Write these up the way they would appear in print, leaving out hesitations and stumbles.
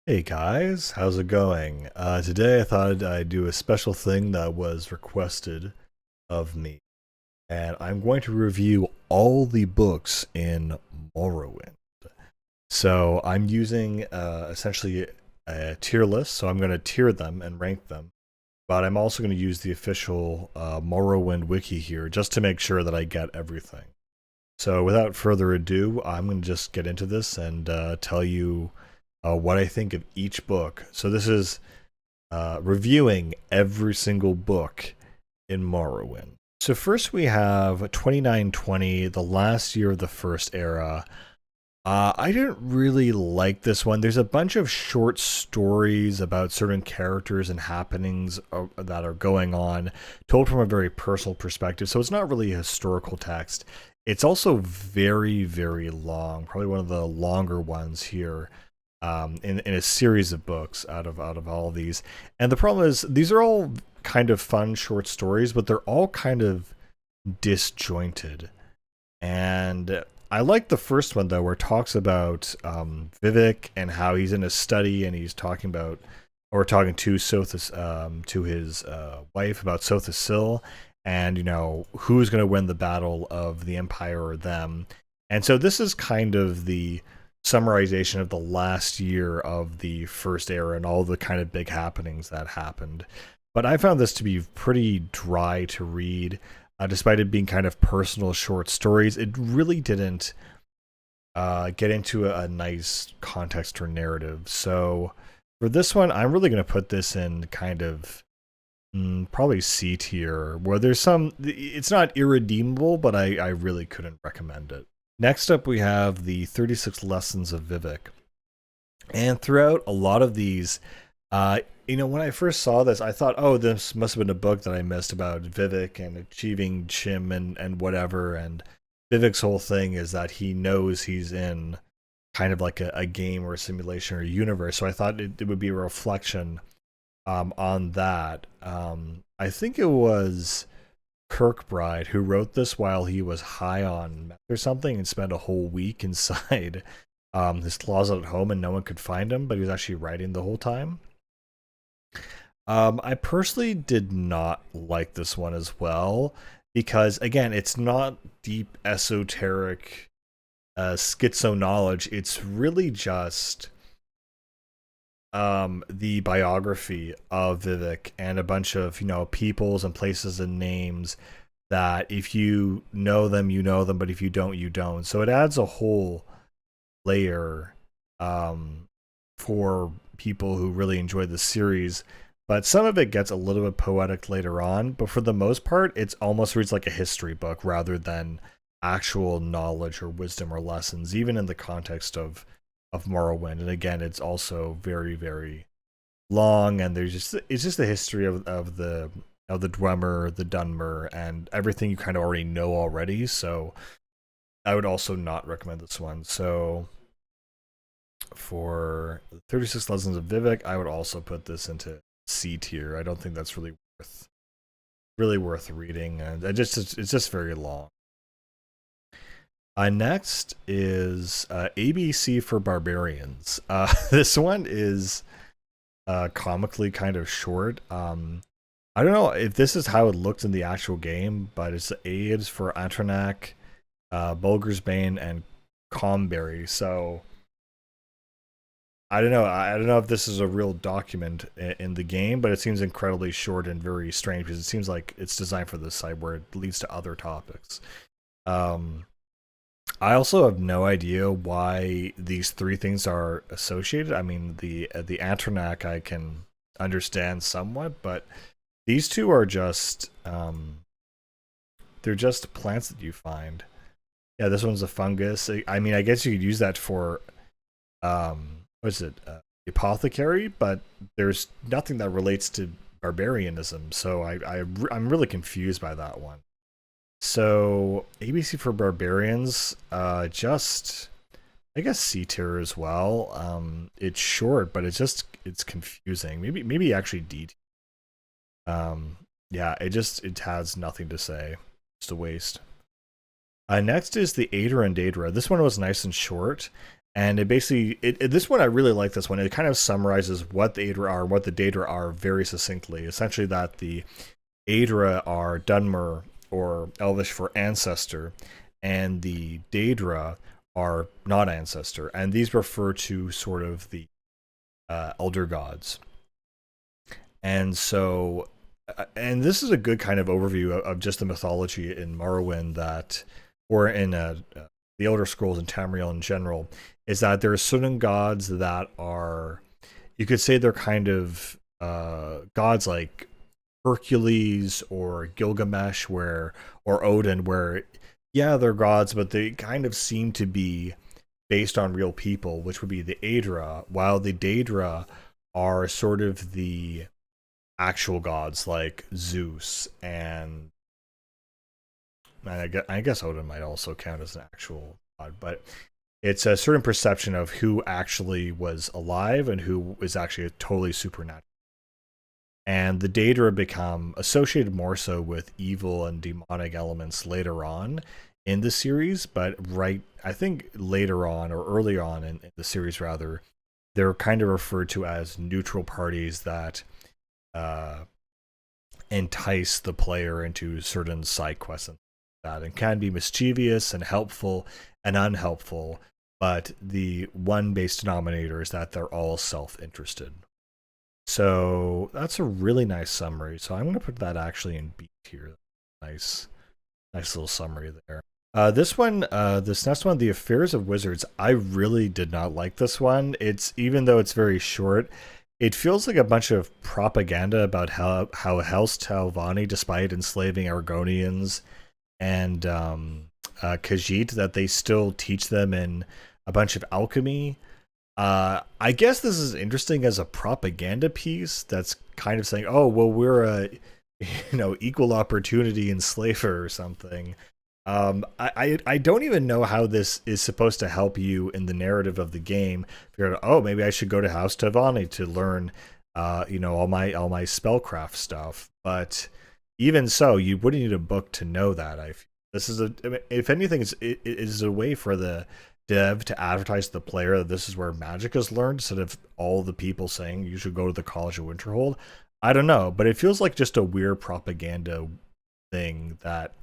Hey guys, how's it going? Today I thought I'd do a special thing that was requested of me, and I'm going to review all the books in Morrowind. So I'm using essentially a tier list, so I'm going to tier them and rank them, but I'm also going to use the official Morrowind wiki here just to make sure that I get everything. So without further ado, I'm going to just get into this and tell you what I think of each book. So this is reviewing every single book in Morrowind. So first we have 2920, the last year of the First Era. I didn't really like this one. There's a bunch of short stories about certain characters and happenings that are going on, told from a very personal perspective. So it's not really a historical text. It's also very, very long, probably one of the longer ones here in a series of books out of all of these. And the problem is these are all kind of fun short stories, but they're all kind of disjointed. And I like the first one though, where it talks about Vivek and how he's in a study and he's talking about, or talking to Sothis, to his wife about Sothis Sil, and who's going to win the battle of the Empire or them. And so this is kind of the summarization of the last year of the First Era and all the kind of big happenings that happened. But I found this to be pretty dry to read. Despite it being kind of personal short stories, it really didn't get into a nice context or narrative. So for this one, I'm really going to put this in kind of probably C tier, where there's some, it's not irredeemable, but I really couldn't recommend it. Next up, we have the 36 Lessons of Vivek. And throughout a lot of these, when I first saw this, I thought, oh, this must have been a book that I missed about Vivek and achieving Chim and whatever. And Vivek's whole thing is that he knows he's in kind of like a game or a simulation or a universe. So I thought it would be a reflection on that. I think it was Kirkbride who wrote this while he was high on meth or something and spent a whole week inside his closet at home and no one could find him, but he was actually writing the whole time. I personally did not like this one as well because, again, it's not deep esoteric schizo knowledge. It's really just the biography of Vivek and a bunch of peoples and places and names that if you know them, you know them, but if you don't, you don't. So it adds a whole layer for people who really enjoy the series. But some of it gets a little bit poetic later on, but for the most part, it's almost reads like a history book rather than actual knowledge or wisdom or lessons, even in the context of Morrowind. And again, it's also very, very long, and it's just the history of the Dwemer, the Dunmer, and everything you kind of already know already. So I would also not recommend this one. So for 36 Lessons of Vivek, I would also put this into C tier. I don't think that's really worth reading, and it's just very long. Next is ABC for Barbarians. This one is comically kind of short. I don't know if this is how it looked in the actual game, but it's the aids for Antranak, Bulger's Bane, and Comberry. So I don't know. I don't know if this is a real document in the game, but it seems incredibly short and very strange because it seems like it's designed for this site where it leads to other topics. I also have no idea why these three things are associated. I mean, the Antranak I can understand somewhat, but these two are just they're just plants that you find. Yeah, this one's a fungus. I mean, I guess you could use that for what's it, apothecary, but there's nothing that relates to barbarianism. So I'm really confused by that one. So ABC for Barbarians, just I guess C tier as well. It's short, but it's confusing. Maybe actually D tier. Yeah, it has nothing to say. Just a waste. Next is the Ader and Daedra. This one was nice and short, And it basically this one I really like this one. It kind of summarizes what the Aedra are and what the Daedra are very succinctly. Essentially, that the Aedra are Dunmer, or Elvish for ancestor, and the Daedra are not ancestor, and these refer to sort of the elder gods. And so, and this is a good kind of overview of just the mythology in Morrowind that, or in the Elder Scrolls and Tamriel in general, is that there are certain gods that are, you could say they're kind of gods like Hercules or Gilgamesh, or Odin, where yeah, they're gods, but they kind of seem to be based on real people, which would be the Aedra, while the Daedra are sort of the actual gods like Zeus, and I guess Odin might also count as an actual god, but it's a certain perception of who actually was alive and who is actually totally supernatural. And the Daedra become associated more so with evil and demonic elements later on in the series, but I think later on, or early on in the series rather, they're kind of referred to as neutral parties that entice the player into certain side quests and that, and can be mischievous and helpful and unhelpful, but the one base denominator is that they're all self-interested. So that's a really nice summary. So I'm going to put that actually in B tier. Nice little summary there. This next one, The Affairs of Wizards, I really did not like this one. Even though it's very short, it feels like a bunch of propaganda about how House Talvani, despite enslaving Argonians and Khajiit, that they still teach them in a bunch of alchemy. I guess this is interesting as a propaganda piece that's kind of saying, oh, well, we're a equal opportunity enslaver or something. I don't even know how this is supposed to help you in the narrative of the game. Figure out, oh, maybe I should go to House Tavani to learn all my spellcraft stuff. But even so, you wouldn't need a book to know that. If anything, it is a way for the dev to advertise to the player that this is where magic is learned, instead of all the people saying you should go to the College of Winterhold. I don't know, but it feels like just a weird propaganda thing that,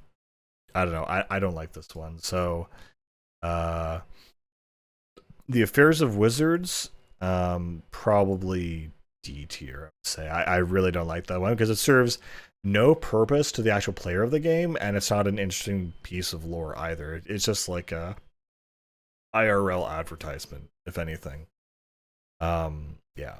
I don't know. I don't like this one. So, The Affairs of Wizards, probably D tier, I would say. I really don't like that one because it serves no purpose to the actual player of the game, and it's not an interesting piece of lore either. It's just like a IRL advertisement, if anything. Yeah.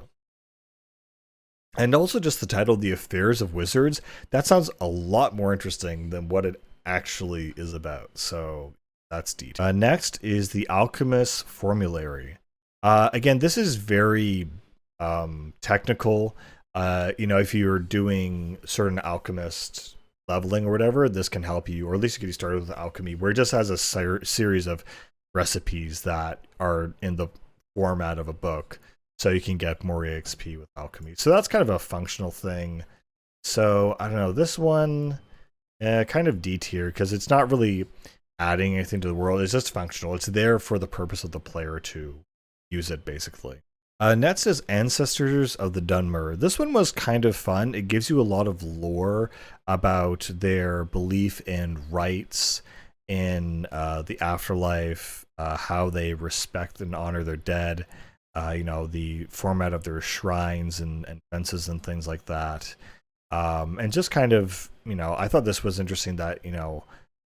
And also just the title, The Affairs of Wizards, that sounds a lot more interesting than what it actually is about. So that's D. Next is The Alchemist's Formulary. Again, this is very technical. If you're doing certain alchemist leveling or whatever, this can help you, or at least get you started with alchemy, where it just has a series of recipes that are in the format of a book, so you can get more EXP with alchemy. So that's kind of a functional thing. So I don't know, this one kind of D tier, because it's not really adding anything to the world. It's just functional. It's there for the purpose of the player to use it, basically. Next is Ancestors of the Dunmer. This one was kind of fun. It gives you a lot of lore about their belief in rites, in the afterlife, how they respect and honor their dead, the format of their shrines and fences and things like that. And just kind of, I thought this was interesting that,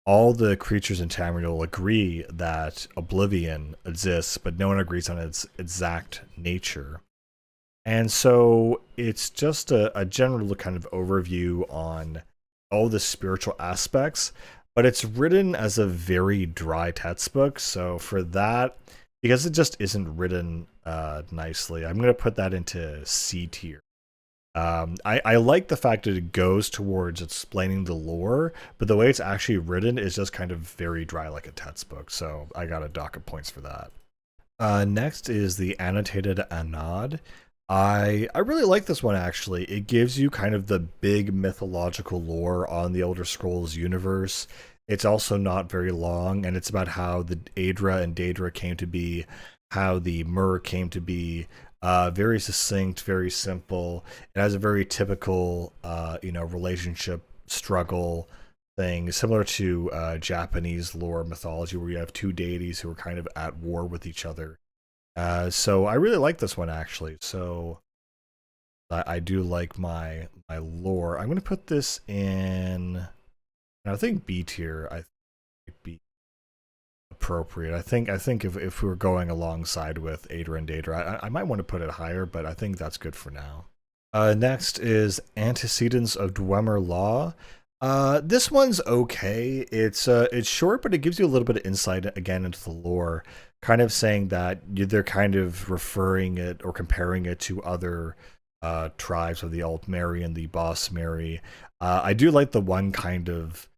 all the creatures in Tamriel agree that oblivion exists, but no one agrees on its exact nature. And so it's just a general kind of overview on all the spiritual aspects, but it's written as a very dry textbook. So for that, because it just isn't written nicely, I'm going to put that into C tier. I like the fact that it goes towards explaining the lore, but the way it's actually written is just kind of very dry, like a textbook. So I got a dock of points for that. Next is the Annotated Anad. I really like this one, actually. It gives you kind of the big mythological lore on the Elder Scrolls universe. It's also not very long, and it's about how the Aedra and Daedra came to be, how the myrrh came to be. Very succinct, very simple. It has a very typical, relationship struggle thing, similar to Japanese lore mythology, where you have two deities who are kind of at war with each other. So I really like this one actually. So I do like my lore. I'm gonna put this in. I think B tier. I think B appropriate. I think if we were going alongside with Ader and Dater, I might want to put it higher, but I think that's good for now. Next is Antecedents of Dwemer Law. This one's okay. It's short, but it gives you a little bit of insight again into the lore, kind of saying that they're kind of referring it or comparing it to other tribes of the Altmeri and the Boss Mary. I do like the one kind of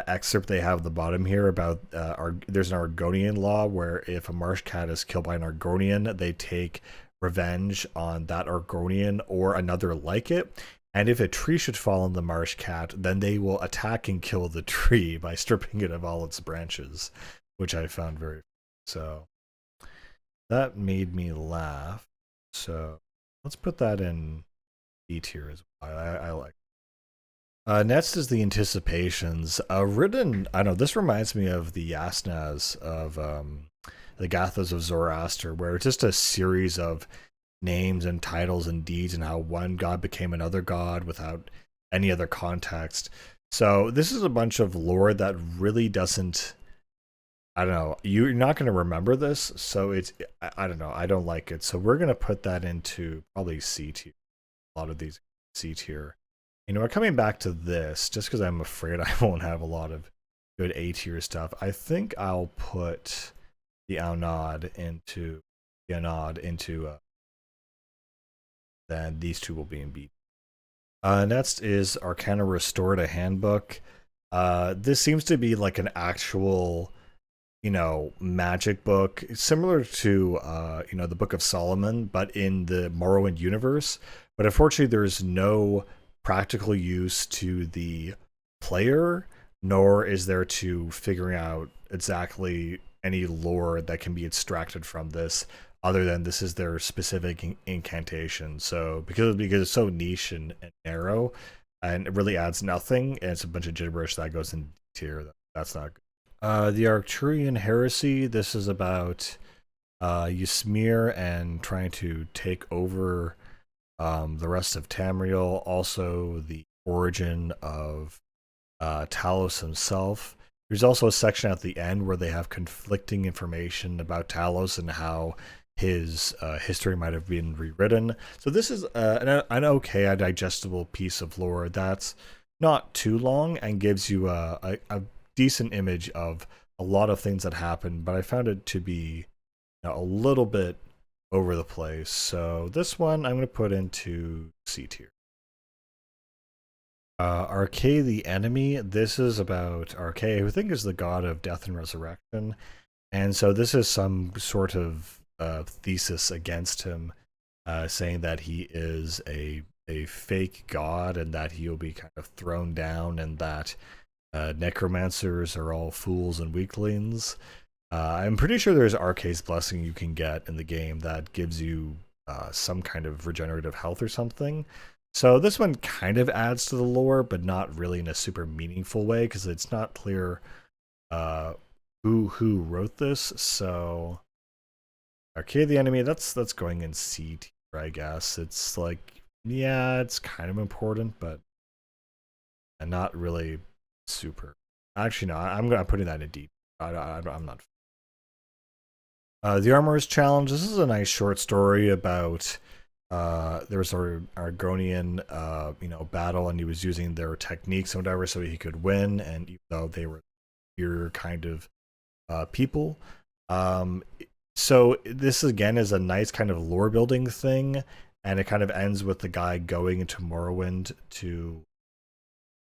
excerpt they have at the bottom here about there's an Argonian law where if a marsh cat is killed by an Argonian, they take revenge on that Argonian or another like it. And if a tree should fall on the marsh cat, then they will attack and kill the tree by stripping it of all its branches, which I found very so. That made me laugh. So let's put that in B tier as well. I like. Next is the Anticipations. Written, I don't know, this reminds me of the Yasnas of the Gathas of Zoroaster, where it's just a series of names and titles and deeds and how one god became another god without any other context. So this is a bunch of lore that really doesn't, I don't know, you're not going to remember this, so it's, I don't know, I don't like it. So we're going to put that into probably C tier. A lot of these C tier. You know, we're coming back to this just because I'm afraid I won't have a lot of good A tier stuff. I think I'll put the Aunod into then these two will be in B. Next is Arcana Restored, a handbook. This seems to be like an actual, magic book, similar to, the Book of Solomon, but in the Morrowind universe. But unfortunately, there's no practical use to the player, nor is there to figuring out exactly any lore that can be extracted from this, other than this is their specific incantation. So because it's so niche and narrow, and it really adds nothing, and it's a bunch of gibberish that goes in tier. That's not good. The Arcturian Heresy. This is about Ysmir and trying to take over the rest of Tamriel. Also, the origin of Talos himself. There's also a section at the end where they have conflicting information about Talos and how his history might have been rewritten. So this is an okay, a digestible piece of lore that's not too long and gives you a decent image of a lot of things that happened, but I found it to be a little bit over the place. So this one I'm going to put into C tier. Arche the Enemy. This is about Arche, who I think is the god of death and resurrection. And so this is some sort of thesis against him, saying that he is a fake god and that he'll be kind of thrown down, and that necromancers are all fools and weaklings. I'm pretty sure there's Arche's Blessing you can get in the game that gives you some kind of regenerative health or something. So this one kind of adds to the lore, but not really in a super meaningful way, because it's not clear who wrote this. So Arche the Enemy, that's going in C tier, I guess. It's like, yeah, it's kind of important, but not really super. Actually, no, I'm putting that in D. I'm not. The Armorer's Challenge. This is a nice short story about there was an Argonian battle, and he was using their techniques and whatever so he could win, and even though they were your kind of people. So this again is a nice kind of lore building thing, and it kind of ends with the guy going into Morrowind to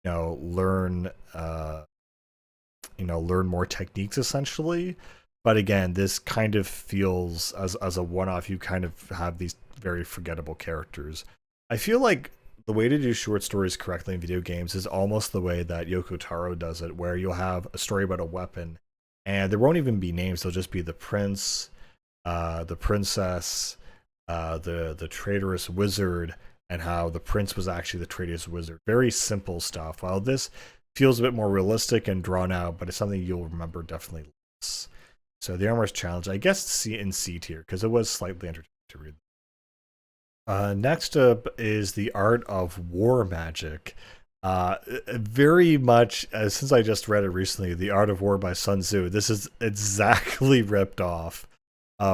learn more techniques essentially. But again, this kind of feels as a one-off. You kind of have these very forgettable characters. I feel like the way to do short stories correctly in video games is almost the way that Yoko Taro does it, where you'll have a story about a weapon, and there won't even be names. They'll just be the prince, the princess, the traitorous wizard, and how the prince was actually the traitorous wizard. Very simple stuff. While this feels a bit more realistic and drawn out, but it's something you'll remember definitely less. So the Armor's Challenge, I guess, in C tier because it was slightly entertaining to read. Next up is the Art of War Magic. Very much, since I just read it recently, The Art of War by Sun Tzu. This is exactly ripped off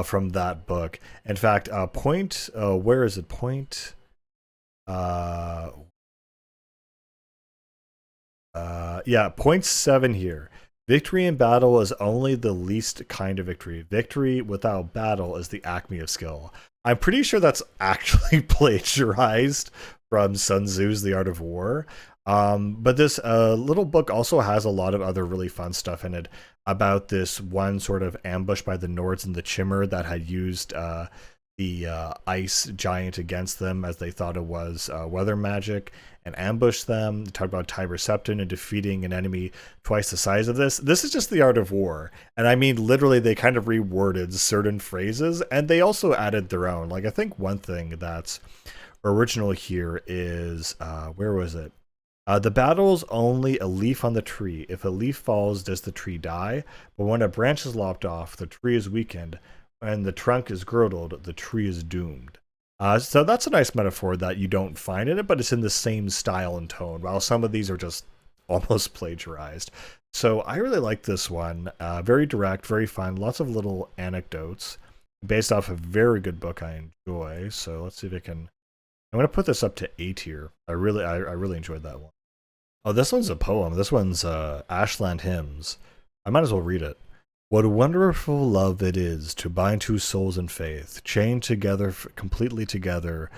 from that book. In fact, where is it? Point 7 here. Victory in battle is only the least kind of victory. Victory without battle is the acme of skill. I'm pretty sure that's actually plagiarized from Sun Tzu's The Art of War. But this little book also has a lot of other really fun stuff in it about this one sort of ambush by the Nords and the Chimmer that had used the ice giant against them as they thought it was weather magic and ambushed them. They talk about Tiber Septon and defeating an enemy twice the size of this. This is just the Art of War. And I mean, literally, they kind of reworded certain phrases and they also added their own. Like, I think one thing that's original here is, where was it? The battle's only a leaf on the tree. If a leaf falls, does the tree die? But when a branch is lopped off, the tree is weakened. When the trunk is girdled, the tree is doomed. So that's a nice metaphor that you don't find in it, but it's in the same style and tone, while some of these are just almost plagiarized. So I really like this one. Very direct, very fun, lots of little anecdotes based off a very good book I enjoy. So let's see if I can... I'm going to put this up to A tier. I really enjoyed that one. Oh, this one's a poem. This one's Ashland Hymns. I might as well read it. What wonderful love it is to bind two souls in faith, chained together, completely together,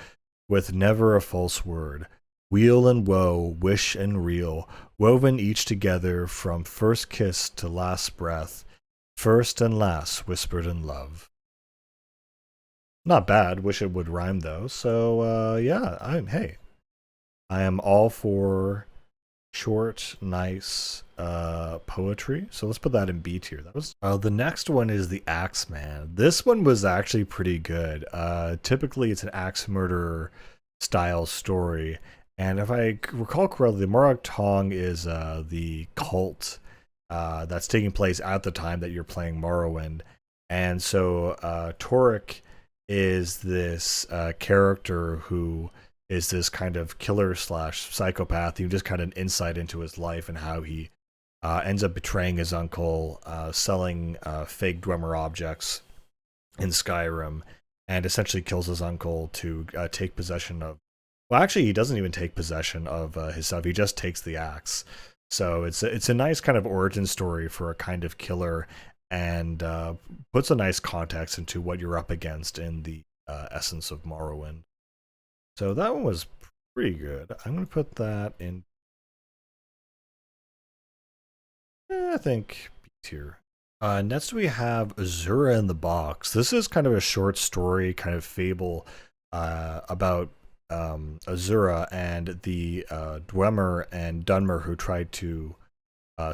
with never a false word. Weal and woe, wish and real, woven each together from first kiss to last breath, first and last whispered in love. Not bad. Wish it would rhyme though. So yeah, I am all for short, nice poetry. So let's put that in B tier. That was the next one is the Axeman. This one was actually pretty good. Typically, it's an axe murderer style story, and if I recall correctly, the Morag Tong is the cult that's taking place at the time that you're playing Morrowind, and so Torek is this character who is this kind of killer slash psychopath. You just kind of an insight into his life and how he ends up betraying his uncle, selling fake Dwemer objects in Skyrim, and essentially kills his uncle to take possession of... Well, actually, he doesn't even take possession of his stuff. He just takes the axe. So it's a nice kind of origin story for a kind of killer, and puts a nice context into what you're up against in the essence of Morrowind. So that one was pretty good. I'm going to put that in, I think, B tier. Next we have Azura in the Box. This is kind of a short story, kind of fable about Azura and the Dwemer and Dunmer who tried to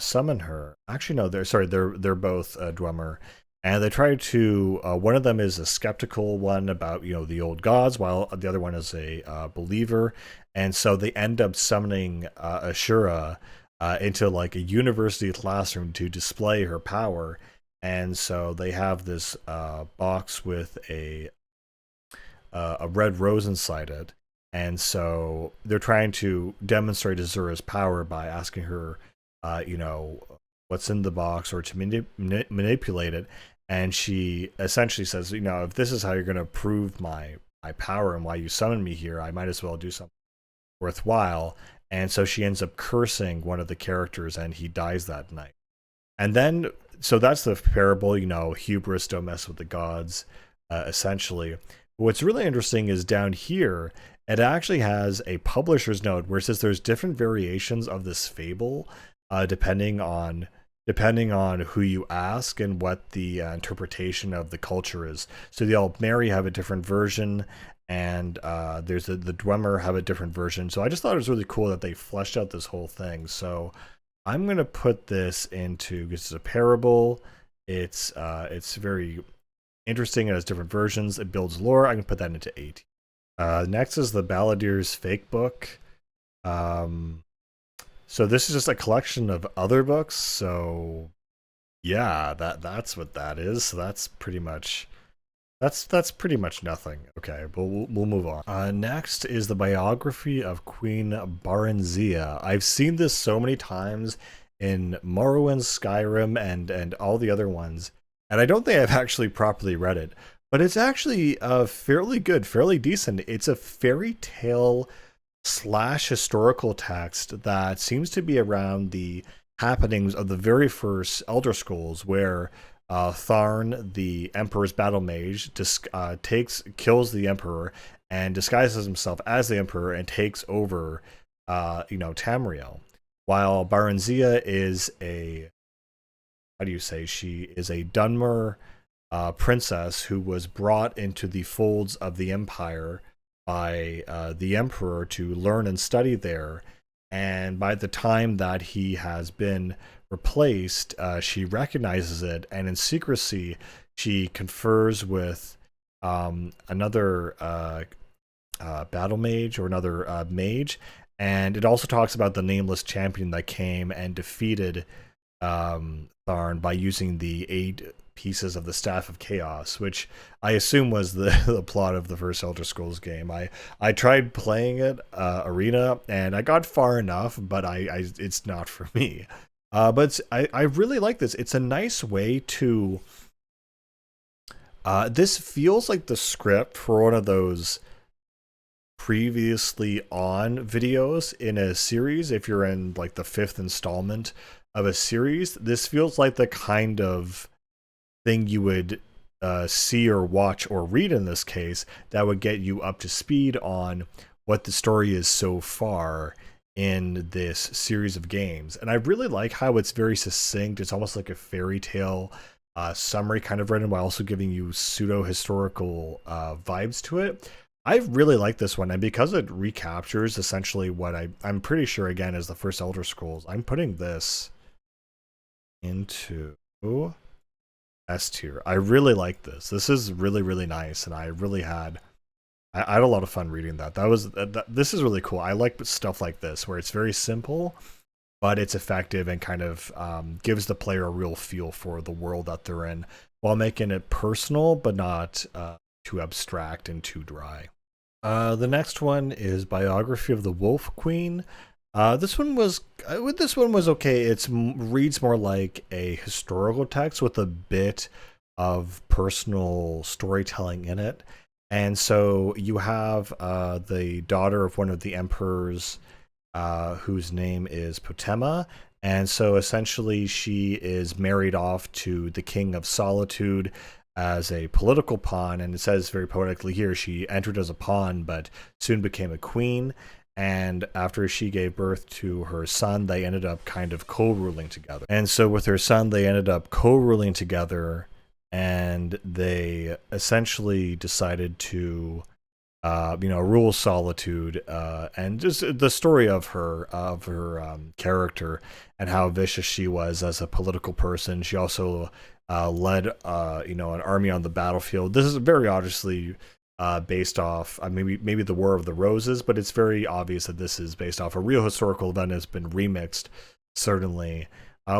summon her. Actually, no, they're both Dwemer, and they try to. One of them is a skeptical one about the old gods, while the other one is a believer, and so they end up summoning Ashura into like a university classroom to display her power, and so they have this box with a red rose inside it, and so they're trying to demonstrate Azura's power by asking her what's in the box, or to manipulate it. And she essentially says, if this is how you're going to prove my power and why you summoned me here, I might as well do something worthwhile. And so she ends up cursing one of the characters, and he dies that night. And then, so that's the parable, hubris, don't mess with the gods, essentially. What's really interesting is down here, it actually has a publisher's note where it says there's different variations of this fable, depending on who you ask and what the interpretation of the culture is. So the Altmeri have a different version, and there's the Dwemer have a different version. So I just thought it was really cool that they fleshed out this whole thing. So I'm gonna put this into, this is a parable. It's very interesting. It has different versions. It builds lore. I can put that into 8. Next is the Balladier's Fake Book. So this is just a collection of other books. So yeah, that's what that is. So that's pretty much pretty much nothing. Okay, but we'll move on. Next is the biography of Queen Baranzia. I've seen this so many times in Morrowind, Skyrim, and all the other ones, and I don't think I've actually properly read it. But it's actually fairly good, fairly decent. It's a fairy tale slash historical text that seems to be around the happenings of the very first Elder Scrolls, where Tharn, the Emperor's battle mage, kills the Emperor and disguises himself as the Emperor and takes over, Tamriel. While Baranzia is she is a Dunmer princess who was brought into the folds of the Empire by the Emperor to learn and study there. And by the time that he has been replaced, she recognizes it, and in secrecy, she confers with another battle mage or another mage. And it also talks about the nameless champion that came and defeated Tharn by using the 8 pieces of the Staff of Chaos, which I assume was the plot of the first Elder Scrolls game. I tried playing it Arena, and I got far enough, but it's not for me. But I really like this. It's a nice way to... this feels like the script for one of those previously on videos in a series. If you're in like the 5th installment of a series, this feels like the kind of thing you would see or watch or read in this case that would get you up to speed on what the story is so far in this series of games. And I really like how it's very succinct. It's almost like a fairy tale summary kind of written while also giving you pseudo-historical vibes to it. I really like this one, and because it recaptures essentially what I'm pretty sure, again, is the first Elder Scrolls, I'm putting this into S tier. I really like this. This is really, really nice, and I had a lot of fun reading that. This is really cool. I like stuff like this, where it's very simple, but it's effective and kind of gives the player a real feel for the world that they're in, while making it personal, but not too abstract and too dry. The next one is Biography of the Wolf Queen. This one was okay. It reads more like a historical text with a bit of personal storytelling in it. And so you have the daughter of one of the emperors, whose name is Potema. And so essentially she is married off to the King of Solitude as a political pawn. And it says very poetically here, she entered as a pawn, but soon became a queen. And after she gave birth to her son, they ended up kind of co-ruling together. And so with her son, they ended up co-ruling together, and they essentially decided to, rule Solitude, and just the story of her character and how vicious she was as a political person. She also led, an army on the battlefield. This is very obviously based off maybe the War of the Roses, but it's very obvious that this is based off a real historical event that's been remixed, certainly,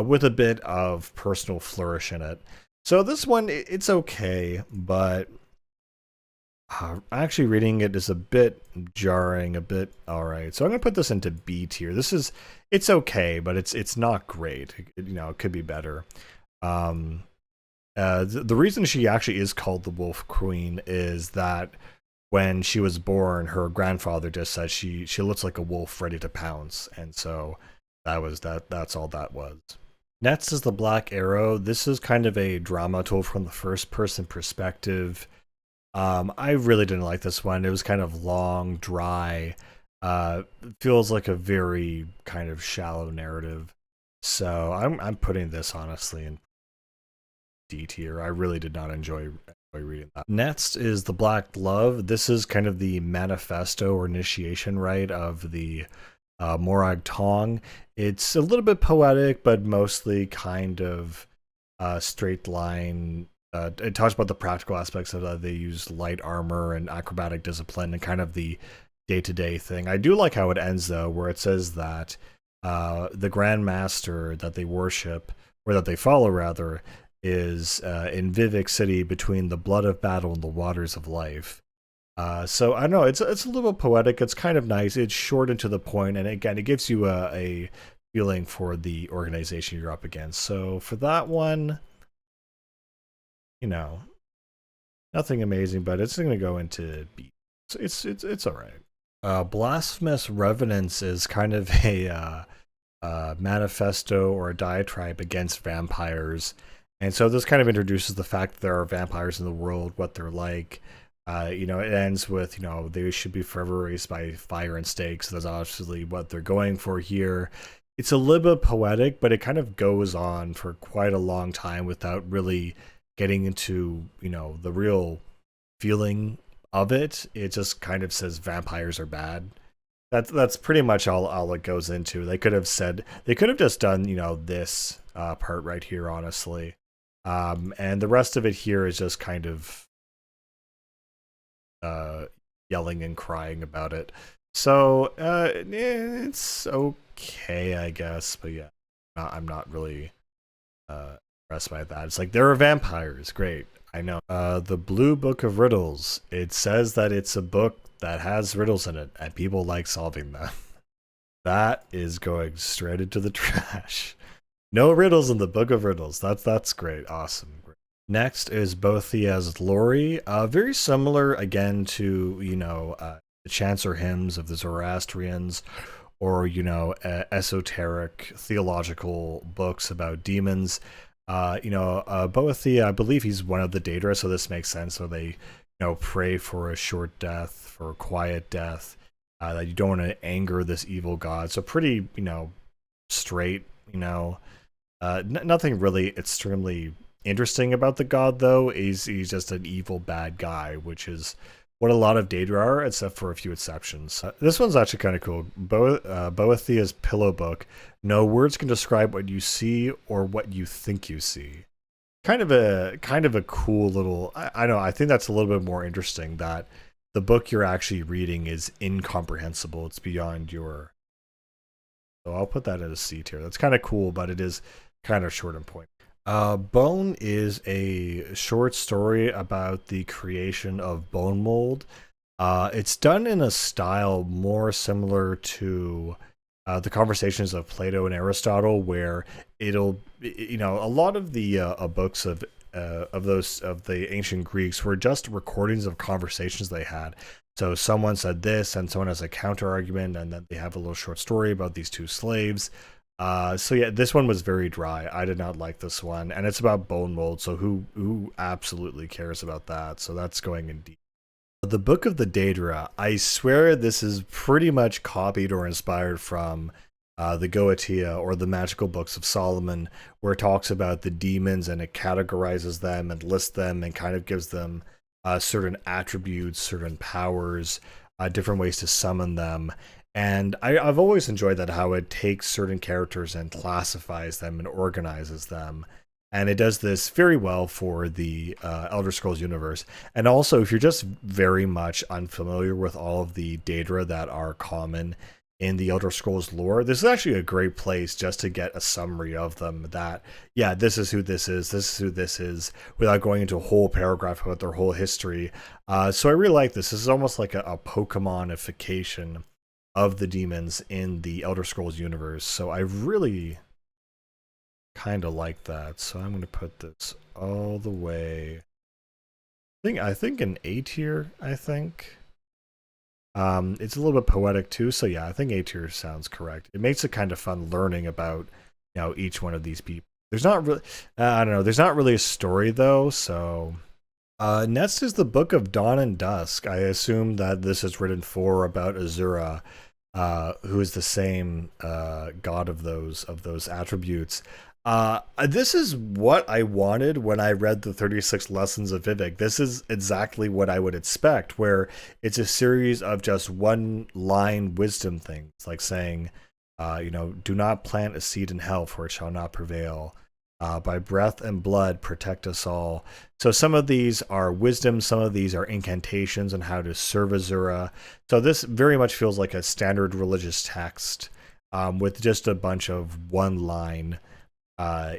with a bit of personal flourish in it. So this one, it's okay, but actually reading it is a bit jarring, a bit alright. So I'm gonna put this into B tier. It's okay, but it's not great. It could be better. The reason she actually is called the Wolf Queen is that when she was born, her grandfather just said she looks like a wolf ready to pounce, and so that's all that was. Next is the Black Arrow. This is kind of a drama told from the first person perspective. I really didn't like this one. It was kind of long, dry. Feels like a very kind of shallow narrative. So I'm putting this honestly in D tier. I really did not enjoy reading that. Next is the Black Glove. This is kind of the manifesto or initiation rite of the Morag Tong. It's a little bit poetic, but mostly kind of straight line it talks about the practical aspects of that. They use light armor and acrobatic discipline and kind of the day-to-day thing. I do like how it ends though, where it says that the Grand Master that they worship, or that they follow rather, is in Vivek City between the blood of battle and the waters of life. So I don't know, it's a little poetic. It's kind of nice. It's short and to the point, and again, it gives you a feeling for the organization you're up against. So for that one, you know, nothing amazing, but it's going to go into B. So it's all right. Blasphemous Revenants is kind of a manifesto or a diatribe against vampires. And so this kind of introduces the fact that there are vampires in the world, what they're like. You know, it ends with, you know, they should be forever raised by fire and stakes. So that's obviously what they're going for here. It's a little bit poetic, but it kind of goes on for quite a long time without really getting into, you know, the real feeling of it. It just kind of says vampires are bad. That's pretty much all it goes into. They could have just done, you know, this part right here, honestly. And the rest of it here is just kind of yelling and crying about it. So it's okay, I guess. But yeah, I'm not really impressed by that. It's like, there are vampires. Great. I know. The Blue Book of Riddles. It says that it's a book that has riddles in it, and people like solving them. That is going straight into the trash. No riddles in the Book of Riddles. That's great. Awesome. Next is Boethiah's Lore. Very similar, again, to, you know, the Chancer hymns of the Zoroastrians, or, you know, esoteric theological books about demons. You know, Boethiah, I believe he's one of the Daedra, so this makes sense. So they, you know, pray for a short death, for a quiet death, that you don't want to anger this evil god. So pretty, you know, straight, you know, nothing really extremely interesting about the god, though. He's just an evil bad guy, which is what a lot of Daedra are, except for a few exceptions. This one's actually kind of cool. Boethiah's Pillow Book. No words can describe what you see or what you think you see. Kind of a cool little. I don't know. I think that's a little bit more interesting, that the book you're actually reading is incomprehensible. It's beyond your. So I'll put that at a C tier. That's kind of cool, but it is kind of short and point. Bone is a short story about the creation of bone mold. It's done in a style more similar to the Conversations of Plato and Aristotle, where it'll, you know, a lot of the books of the ancient Greeks were just recordings of conversations they had. So someone said this, and someone has a counter argument, and then they have a little short story about these two slaves. So yeah, this one was very dry. I did not like this one, and it's about bone mold. So who absolutely cares about that? So that's going in deep. The Book of the Daedra. I swear this is pretty much copied or inspired from the Goetia, or the Magical Books of Solomon, where it talks about the demons and it categorizes them and lists them and kind of gives them certain attributes, certain powers, different ways to summon them. And I've always enjoyed that, how it takes certain characters and classifies them and organizes them. And it does this very well for the Elder Scrolls universe. And also, if you're just very much unfamiliar with all of the Daedra that are common in the Elder Scrolls lore, this is actually a great place just to get a summary of them. That, yeah, this is who this is who this is, without going into a whole paragraph about their whole history. So I really like this. This is almost like a Pokemonification of the demons in the Elder Scrolls universe. So I really kind of like that. So I'm going to put this all the way. I think an A tier, I think. It's a little bit poetic too, so yeah, I think A tier sounds correct. It makes it kind of fun learning about, you know, each one of these people. There's not really, I don't know, there's not really a story though, so. Next is the Book of Dawn and Dusk. I assume that this is written for about Azura, who is the same god of those attributes. This is what I wanted when I read the 36 Lessons of Vivek. This is exactly what I would expect, where it's a series of just one line wisdom things, like saying, you know, do not plant a seed in hell, for it shall not prevail. By breath and blood, protect us all. So some of these are wisdom, some of these are incantations on how to serve Azura. So this very much feels like a standard religious text with just a bunch of one-line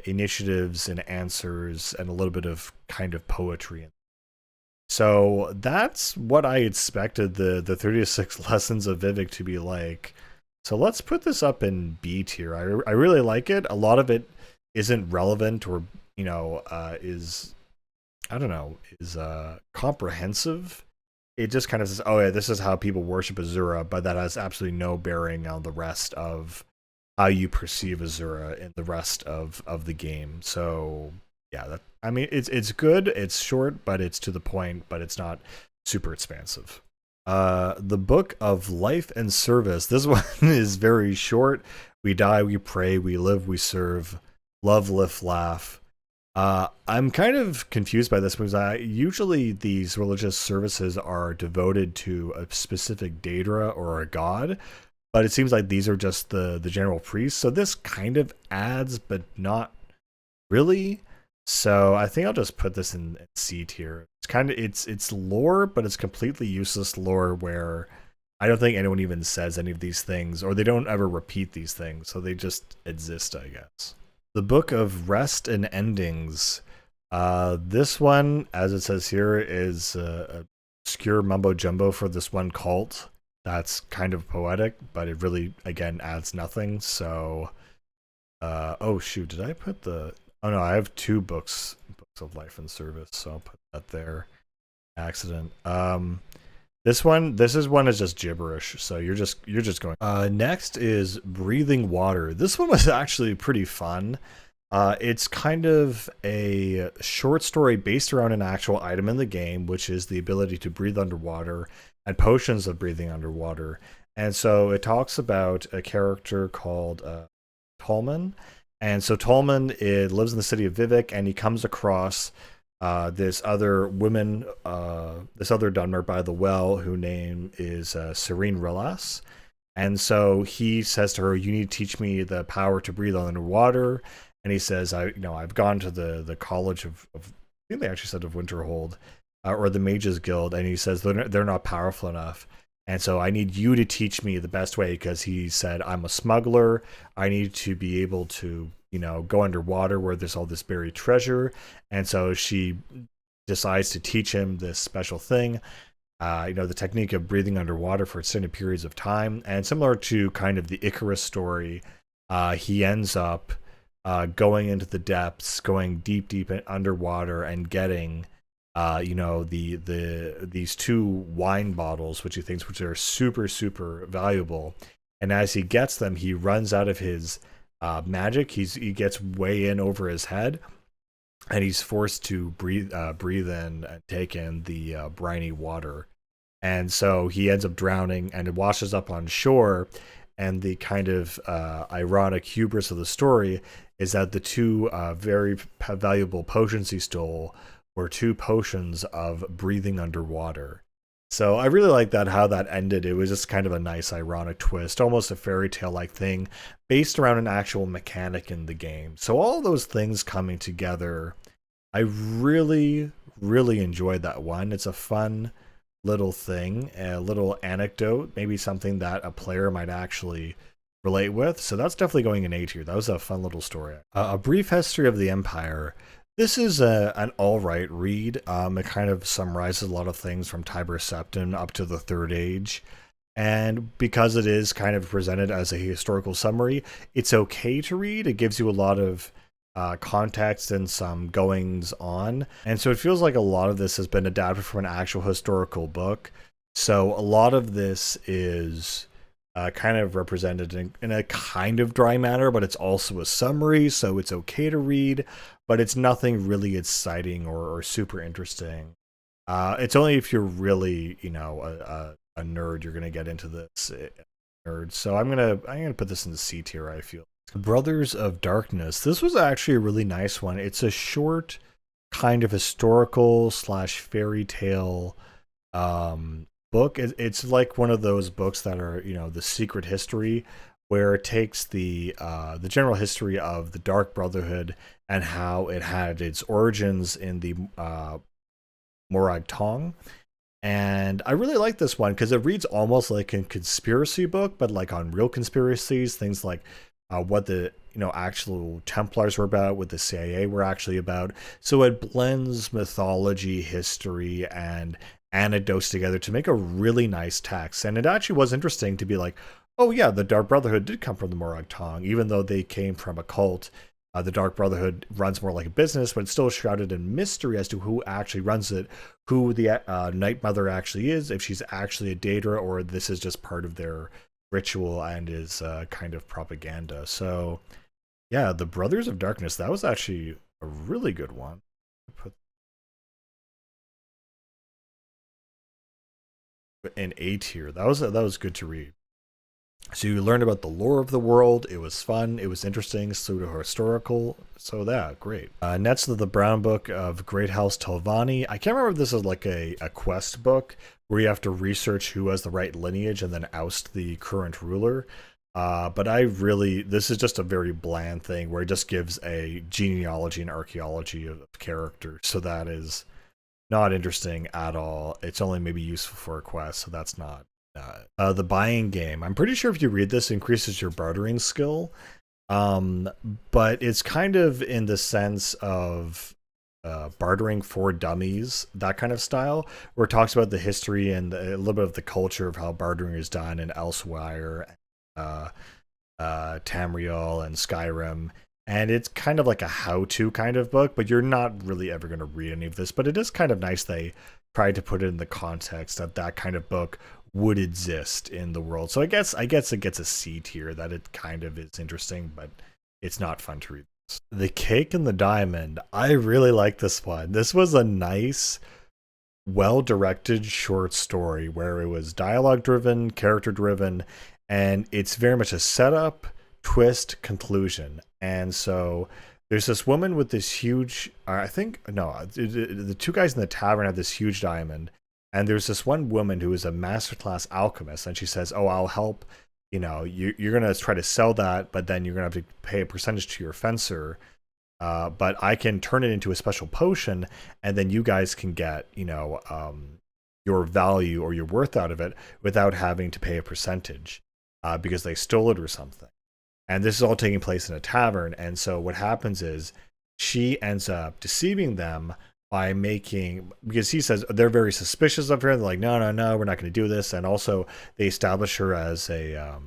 initiatives and answers and a little bit of kind of poetry. So that's what I expected the 36 lessons of Vivek to be like. So let's put this up in B tier. I really like it. A lot of it isn't relevant or, is, I don't know, is comprehensive. It just kind of says, oh yeah, this is how people worship Azura, but that has absolutely no bearing on the rest of how you perceive Azura in the rest of the game. So yeah, I mean, it's good. It's short, but it's to the point, but it's not super expansive. The Book of Life and Service. This one is very short. We die, we pray, we live, we serve, love, lift, laugh. I'm kind of confused by this because usually these religious services are devoted to a specific daedra or a god, but it seems like these are just the general priests. So this kind of adds, but not really. So I think I'll just put this in C tier. It's kind of it's lore, but it's completely useless lore where I don't think anyone even says any of these things, or they don't ever repeat these things, so they just exist, I guess. The Book of Rest and Endings. This one, as it says here, is obscure mumbo jumbo for this one cult. That's kind of poetic, but it really, again, adds nothing. So, oh shoot, did I put the? Oh no, I have two books of life and service, so I'll put that there. Accident. This is one is just gibberish, so you're just going. Next is Breathing Water. This one was actually pretty fun. It's kind of a short story based around an actual item in the game, which is the ability to breathe underwater and potions of breathing underwater. And so it talks about a character called Tolman. And so Tolman lives in the city of Vivek, and he comes across this other woman, this other Dunmer by the well, whose name is Serene Relas. And so he says to her, "You need to teach me the power to breathe underwater." And he says, I've gone to the college of I think they actually said of Winterhold, or the Mages Guild," and he says they're not powerful enough. And so I need you to teach me the best way, because he said, "I'm a smuggler. I need to be able to, go underwater where there's all this buried treasure." And so she decides to teach him this special thing, the technique of breathing underwater for extended periods of time. And similar to kind of the Icarus story, he ends up going into the depths, going deep underwater, and getting these two wine bottles, which he thinks which are super valuable. And as he gets them, he runs out of his magic. He gets way in over his head, and he's forced to breathe in and take in the briny water. And so he ends up drowning, and it washes up on shore. And the kind of ironic hubris of the story is that the two very valuable potions he stole were two potions of breathing underwater. So I really like that, how that ended. It was just kind of a nice ironic twist, almost a fairy tale like thing based around an actual mechanic in the game. So all those things coming together, I really enjoyed that one. It's a fun little thing, a little anecdote, maybe something that a player might actually relate with. So that's definitely going in A tier. That was a fun little story. A Brief History of the Empire. This is an all-right read. It kind of summarizes a lot of things from Tiber Septim up to the Third Age. And because it is kind of presented as a historical summary, it's okay to read. It gives you a lot of context and some goings on. And so it feels like a lot of this has been adapted from an actual historical book. So a lot of this is kind of represented in a kind of dry manner, but it's also a summary, so it's okay to read, but it's nothing really exciting or super interesting. It's only if you're really, a nerd, you're gonna get into this nerd. So I'm gonna put this in the C tier, I feel. Brothers of Darkness. This was actually a really nice one. It's a short kind of historical / fairy tale book. It's like one of those books that are, the secret history, where it takes the general history of the Dark Brotherhood and how it had its origins in the Morag Tong. And I really like this one because it reads almost like a conspiracy book, but like on real conspiracies, things like what the actual Templars were about, what the CIA were actually about. So it blends mythology, history, and anecdotes together to make a really nice text. And it actually was interesting to be like, oh yeah, the Dark Brotherhood did come from the Morag Tong, even though they came from a cult. The Dark Brotherhood runs more like a business, but it's still shrouded in mystery as to who actually runs it, who the Night Mother actually is, if she's actually a Daedra, or this is just part of their ritual and is kind of propaganda. So, yeah, the Brothers of Darkness, that was actually a really good one. Put in A tier. That was good to read. So you learned about the lore of the world. It was fun. It was interesting, pseudo historical. So that great. Next to the Brown Book of Great House Telvanni. I can't remember if this is like a quest book where you have to research who has the right lineage and then oust the current ruler. But this is just a very bland thing where it just gives a genealogy and archaeology of characters. So that is not interesting at all. It's only maybe useful for a quest, so that's not. The buying game. I'm pretty sure if you read this, it increases your bartering skill. But it's kind of in the sense of bartering for dummies, that kind of style, where it talks about the history and a little bit of the culture of how bartering is done in Elsewhere, Tamriel, and Skyrim. And it's kind of like a how-to kind of book, but you're not really ever going to read any of this. But it is kind of nice they tried to put it in the context that that kind of book would exist in the world. So I guess it gets a C tier, that it kind of is interesting, but it's not fun to read. The Cake and the Diamond. I really like this one. This was a nice, well-directed short story where it was dialogue-driven, character-driven, and it's very much a setup, twist, conclusion. And so there's this woman with this huge, the two guys in the tavern have this huge diamond. And there's this one woman who is a masterclass alchemist, and she says, "Oh, I'll help. You're gonna try to sell that, but then you're gonna have to pay a percentage to your fencer. But I can turn it into a special potion, and then you guys can get, your value or your worth out of it without having to pay a percentage, because they stole it or something." And this is all taking place in a tavern. And so what happens is she ends up deceiving them by because he says they're very suspicious of her. They're like, no, we're not going to do this. And also they establish her as a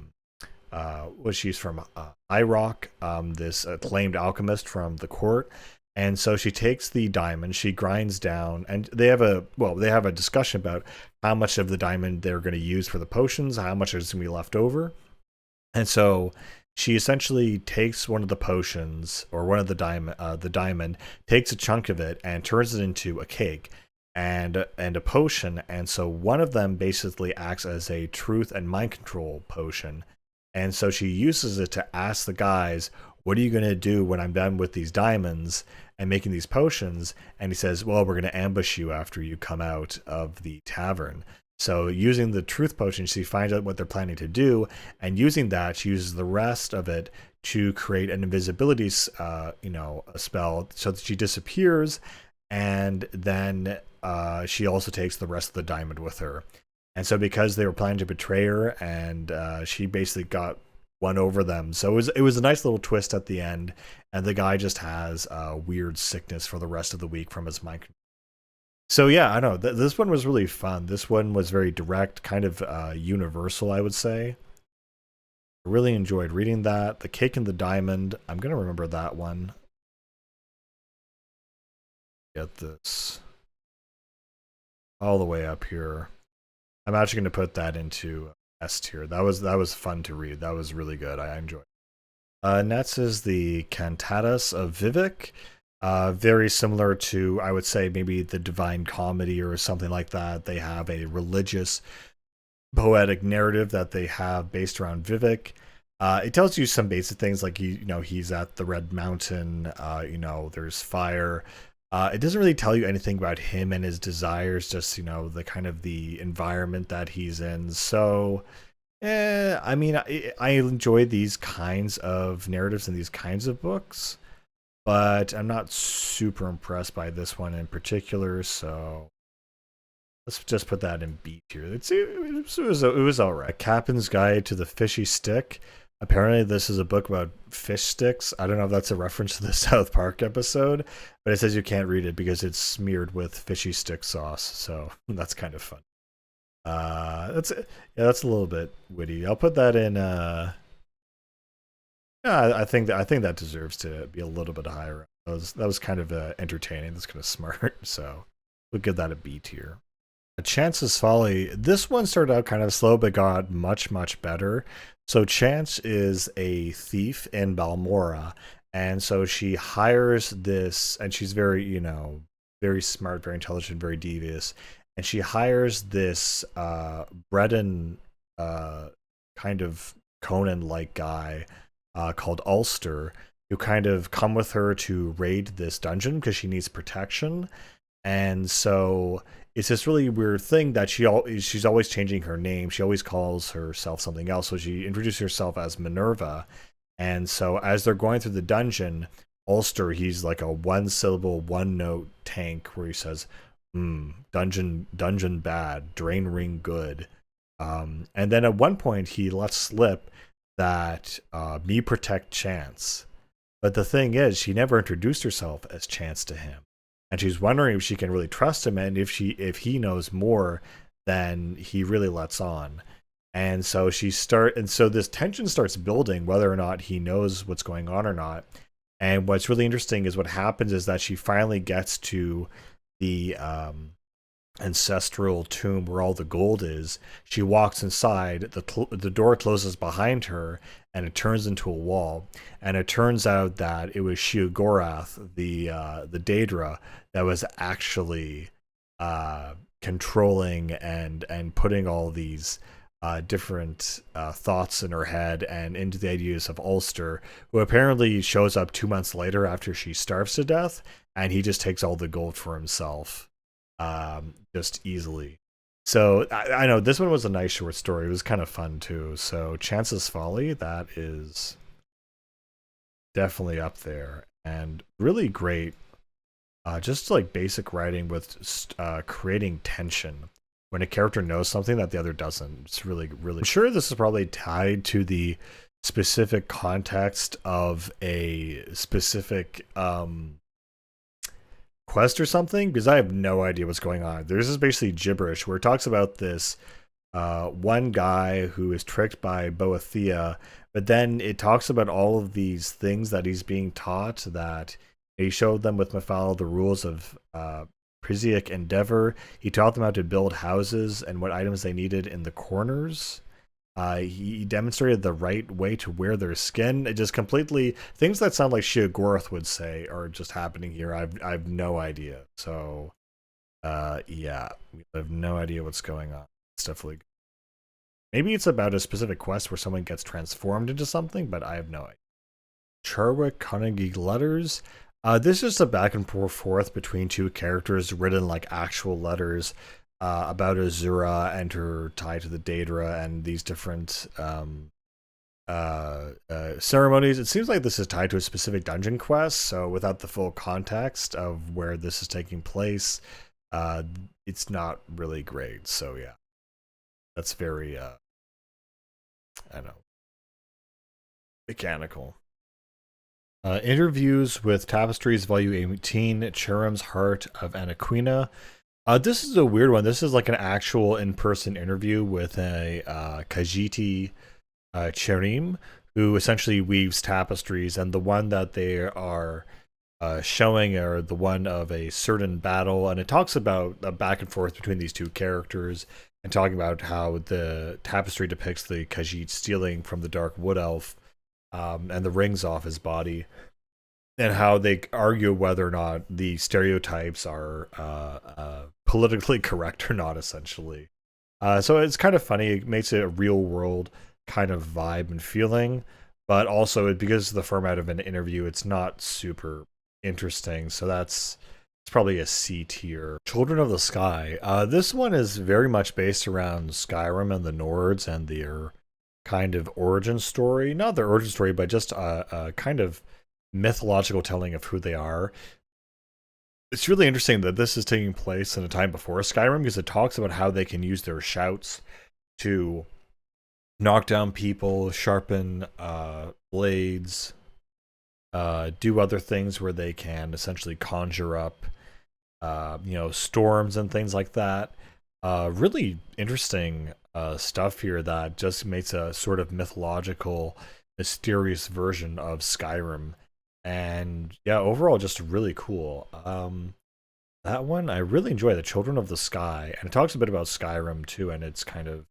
she's from IROC, this acclaimed alchemist from the court. And so she takes the diamond, she grinds down, and they have a discussion about how much of the diamond they're going to use for the potions, how much is going to be left over. And so she essentially takes one of the potions, or one of the diamond, takes a chunk of it and turns it into a cake and a potion. And so one of them basically acts as a truth and mind control potion. And so she uses it to ask the guys, "What are you going to do when I'm done with these diamonds and making these potions?" And he says, "Well, we're going to ambush you after you come out of the tavern." So using the truth potion, she finds out what they're planning to do, and using that, she uses the rest of it to create an invisibility, a spell, so that she disappears, and then she also takes the rest of the diamond with her. And so because they were planning to betray her, and she basically got one over them, so it was a nice little twist at the end, and the guy just has a weird sickness for the rest of the week from his mind. So yeah, I know this one was really fun. This one was very direct, kind of universal, I would say. I really enjoyed reading that. The Cake and the Diamond. I'm gonna remember that one. Get this all the way up here. I'm actually gonna put that into S tier. That was fun to read. That was really good. I enjoyed it. Next is the Cantatas of Vivek. Very similar to, I would say, maybe the Divine Comedy or something like that. They have a religious, poetic narrative that they have based around Vivek. It tells you some basic things like he's at the Red Mountain. There's fire. It doesn't really tell you anything about him and his desires. Just the kind of the environment that he's in. So I mean, I enjoy these kinds of narratives and these kinds of books, but I'm not super impressed by this one in particular. So let's just put that in B tier. It was all right. Captain's Guide to the Fishy Stick. Apparently, this is a book about fish sticks. I don't know if that's a reference to the South Park episode, but it says you can't read it because it's smeared with fishy stick sauce. So that's kind of fun. That's yeah, that's a little bit witty. I'll put that in. Yeah, I think that deserves to be a little bit higher. That was kind of entertaining. That's kind of smart. So we'll give that a B tier. Chance's Folly. This one started out kind of slow, but got much better. So Chance is a thief in Balmora, and so she hires this, and she's very, very smart, very intelligent, very devious, and she hires this Breton kind of Conan-like guy called Ulster, who kind of come with her to raid this dungeon because she needs protection. And so it's this really weird thing that she's always changing her name. She always calls herself something else. So she introduces herself as Minerva. And so as they're going through the dungeon, Ulster, he's like a one syllable, one note tank where he says, dungeon bad, drain ring good. And then at one point he lets slip that me protect Chance. But the thing is, she never introduced herself as Chance to him, and she's wondering if she can really trust him, and if he knows more than he really lets on. And so so this tension starts building, whether or not he knows what's going on or not. And what's really interesting is what happens is that she finally gets to the ancestral tomb where all the gold is. She walks inside, the door closes behind her, and it turns into a wall. And it turns out that it was Sheogorath, the Daedra, that was actually controlling and putting all these different thoughts in her head and into the ideas of Ulster, who apparently shows up 2 months later after she starves to death, and he just takes all the gold for himself, just easily. So I know this one was a nice short story. It was kind of fun too. So Chance's Folly, that is definitely up there, and really great. Just like basic writing with creating tension when a character knows something that the other doesn't. It's really. I'm sure this is probably tied to the specific context of a specific quest or something, because I have no idea what's going on. There's just basically gibberish where it talks about this one guy who is tricked by Boethia, but then it talks about all of these things that he's being taught, that he showed them with Mephala the rules of Prisiac Endeavor. He taught them how to build houses and what items they needed in the corners. He demonstrated the right way to wear their skin. It just completely, things that sound like Sheogorath would say are just happening here. I've no idea. So, yeah, I have no idea what's going on. It's definitely, maybe it's about a specific quest where someone gets transformed into something, but I have no idea. Charwick Carnegie Letters. This is a back and forth between two characters written like actual letters about Azura and her tie to the Daedra and these different ceremonies. It seems like this is tied to a specific dungeon quest, so without the full context of where this is taking place, it's not really great. So yeah, that's very I don't know, mechanical. Interviews with Tapestries, Volume 18, Cherum's Heart of Anaquina. This is a weird one. This is like an actual in-person interview with a Khajiit Cherim, who essentially weaves tapestries, and the one that they are showing are the one of a certain battle, and it talks about a back and forth between these two characters, and talking about how the tapestry depicts the Khajiit stealing from the Dark Wood Elf and the rings off his body, and how they argue whether or not the stereotypes are politically correct or not, essentially. So it's kind of funny. It makes it a real world kind of vibe and feeling, but also because of the format of an interview, it's not super interesting. So it's probably a C tier. Children of the Sky. This one is very much based around Skyrim and the Nords and their kind of origin story. Not their origin story, but just a kind of mythological telling of who they are. It's really interesting that this is taking place in a time before Skyrim because it talks about how they can use their shouts to knock down people, sharpen blades, do other things where they can essentially conjure up, storms and things like that. Really interesting stuff here that just makes a sort of mythological, mysterious version of Skyrim. And yeah, overall, just really cool. That one I really enjoy, the Children of the Sky, and it talks a bit about Skyrim too, and its kind of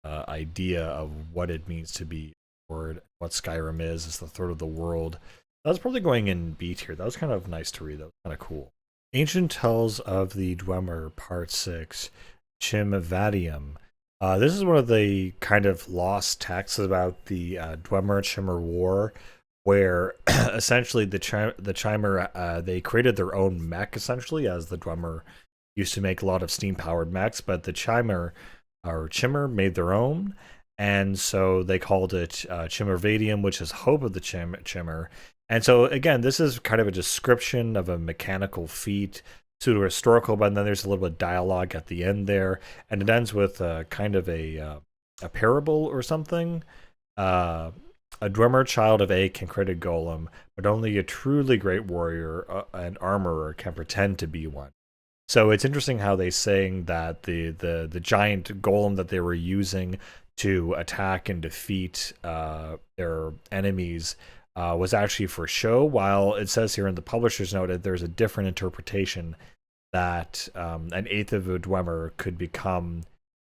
idea of what it means to be word, what Skyrim is. It's the third of the world. That was probably going in B tier. That was kind of nice to read. That was kind of cool. Ancient Tales of the Dwemer, Part 6, Chimvadium. This is one of the kind of lost texts about the Dwemer Chimmer War, where essentially the Chimer, they created their own mech, essentially, as the Dwemer used to make a lot of steam-powered mechs, but the Chimmer made their own, and so they called it Chimmervadium, which is Hope of the Chimmer. And so again, this is kind of a description of a mechanical feat, pseudo-historical, but then there's a little bit of dialogue at the end there, and it ends with kind of a parable or something. A Dwemer child of A can create a golem, but only a truly great warrior and armorer can pretend to be one. So it's interesting how they saying that the giant golem that they were using to attack and defeat their enemies was actually for show, while it says here in the publisher's note that there's a different interpretation that an eighth of a Dwemer could become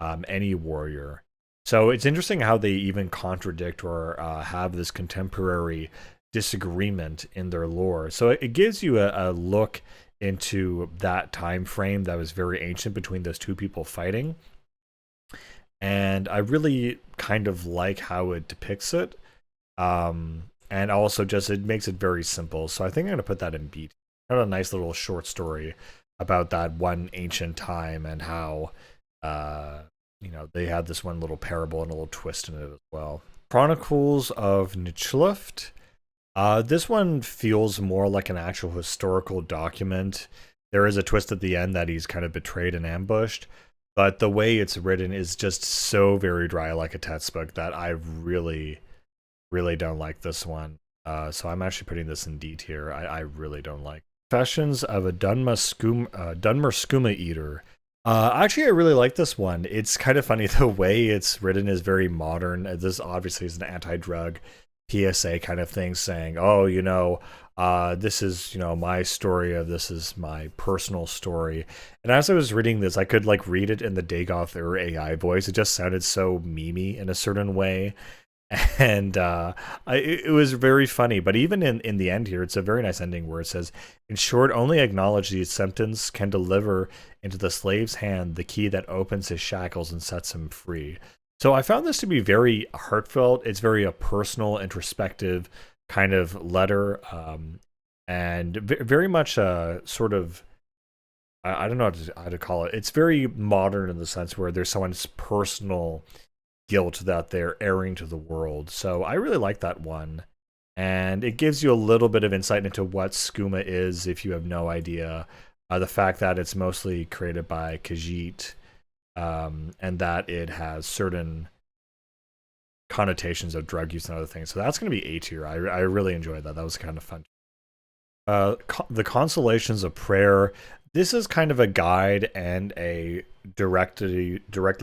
any warrior. So it's interesting how they even contradict or have this contemporary disagreement in their lore. So it gives you a look into that time frame that was very ancient between those two people fighting. And I really kind of like how it depicts it. And also just it makes it very simple. So I think I'm going to put that in B. Kind of a nice little short story about that one ancient time and how they had this one little parable and a little twist in it as well. Chronicles of Nichluft. This one feels more like an actual historical document. There is a twist at the end that he's kind of betrayed and ambushed, but the way it's written is just so very dry, like a textbook, that I really, really don't like this one. So I'm actually putting this in D tier. I really don't like Confessions of a Dunmer Skooma Eater. Actually, I really like this one. It's kind of funny. The way it's written is very modern. This obviously is an anti-drug PSA kind of thing, saying, oh, this is, my story, this is my personal story. And as I was reading this, I could like read it in the Dagoth or AI voice. It just sounded so memey in a certain way. And it was very funny. But even in the end here, it's a very nice ending where it says, in short, only acknowledge these symptoms can deliver into the slave's hand the key that opens his shackles and sets him free. So I found this to be very heartfelt. It's very a personal, introspective kind of letter, and very much a sort of, I don't know how to call it. It's very modern in the sense where there's someone's personal guilt that they're airing to the world. So I really like that one. And it gives you a little bit of insight into what skooma is if you have no idea. The fact that it's mostly created by Khajiit, and that it has certain connotations of drug use and other things. So that's going to be A tier. I really enjoyed that. That was kind of fun. The Consolations of Prayer. This is kind of a guide and a directly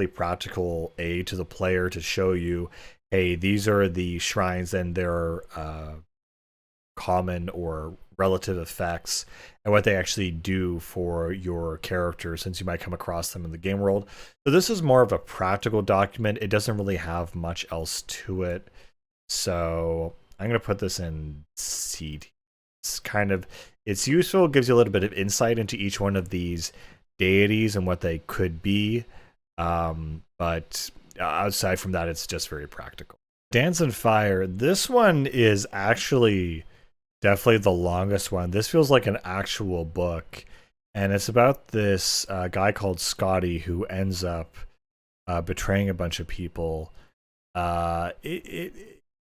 practical aid to the player to show you, hey, these are the shrines and their common or relative effects and what they actually do for your character, since you might come across them in the game world. So this is more of a practical document. It doesn't really have much else to it. So I'm going to put this in C. It's useful, gives you a little bit of insight into each one of these deities and what they could be. But outside from that, it's just very practical. Dance and Fire. This one is actually definitely the longest one. This feels like an actual book, and it's about this guy called Scotty who ends up betraying a bunch of people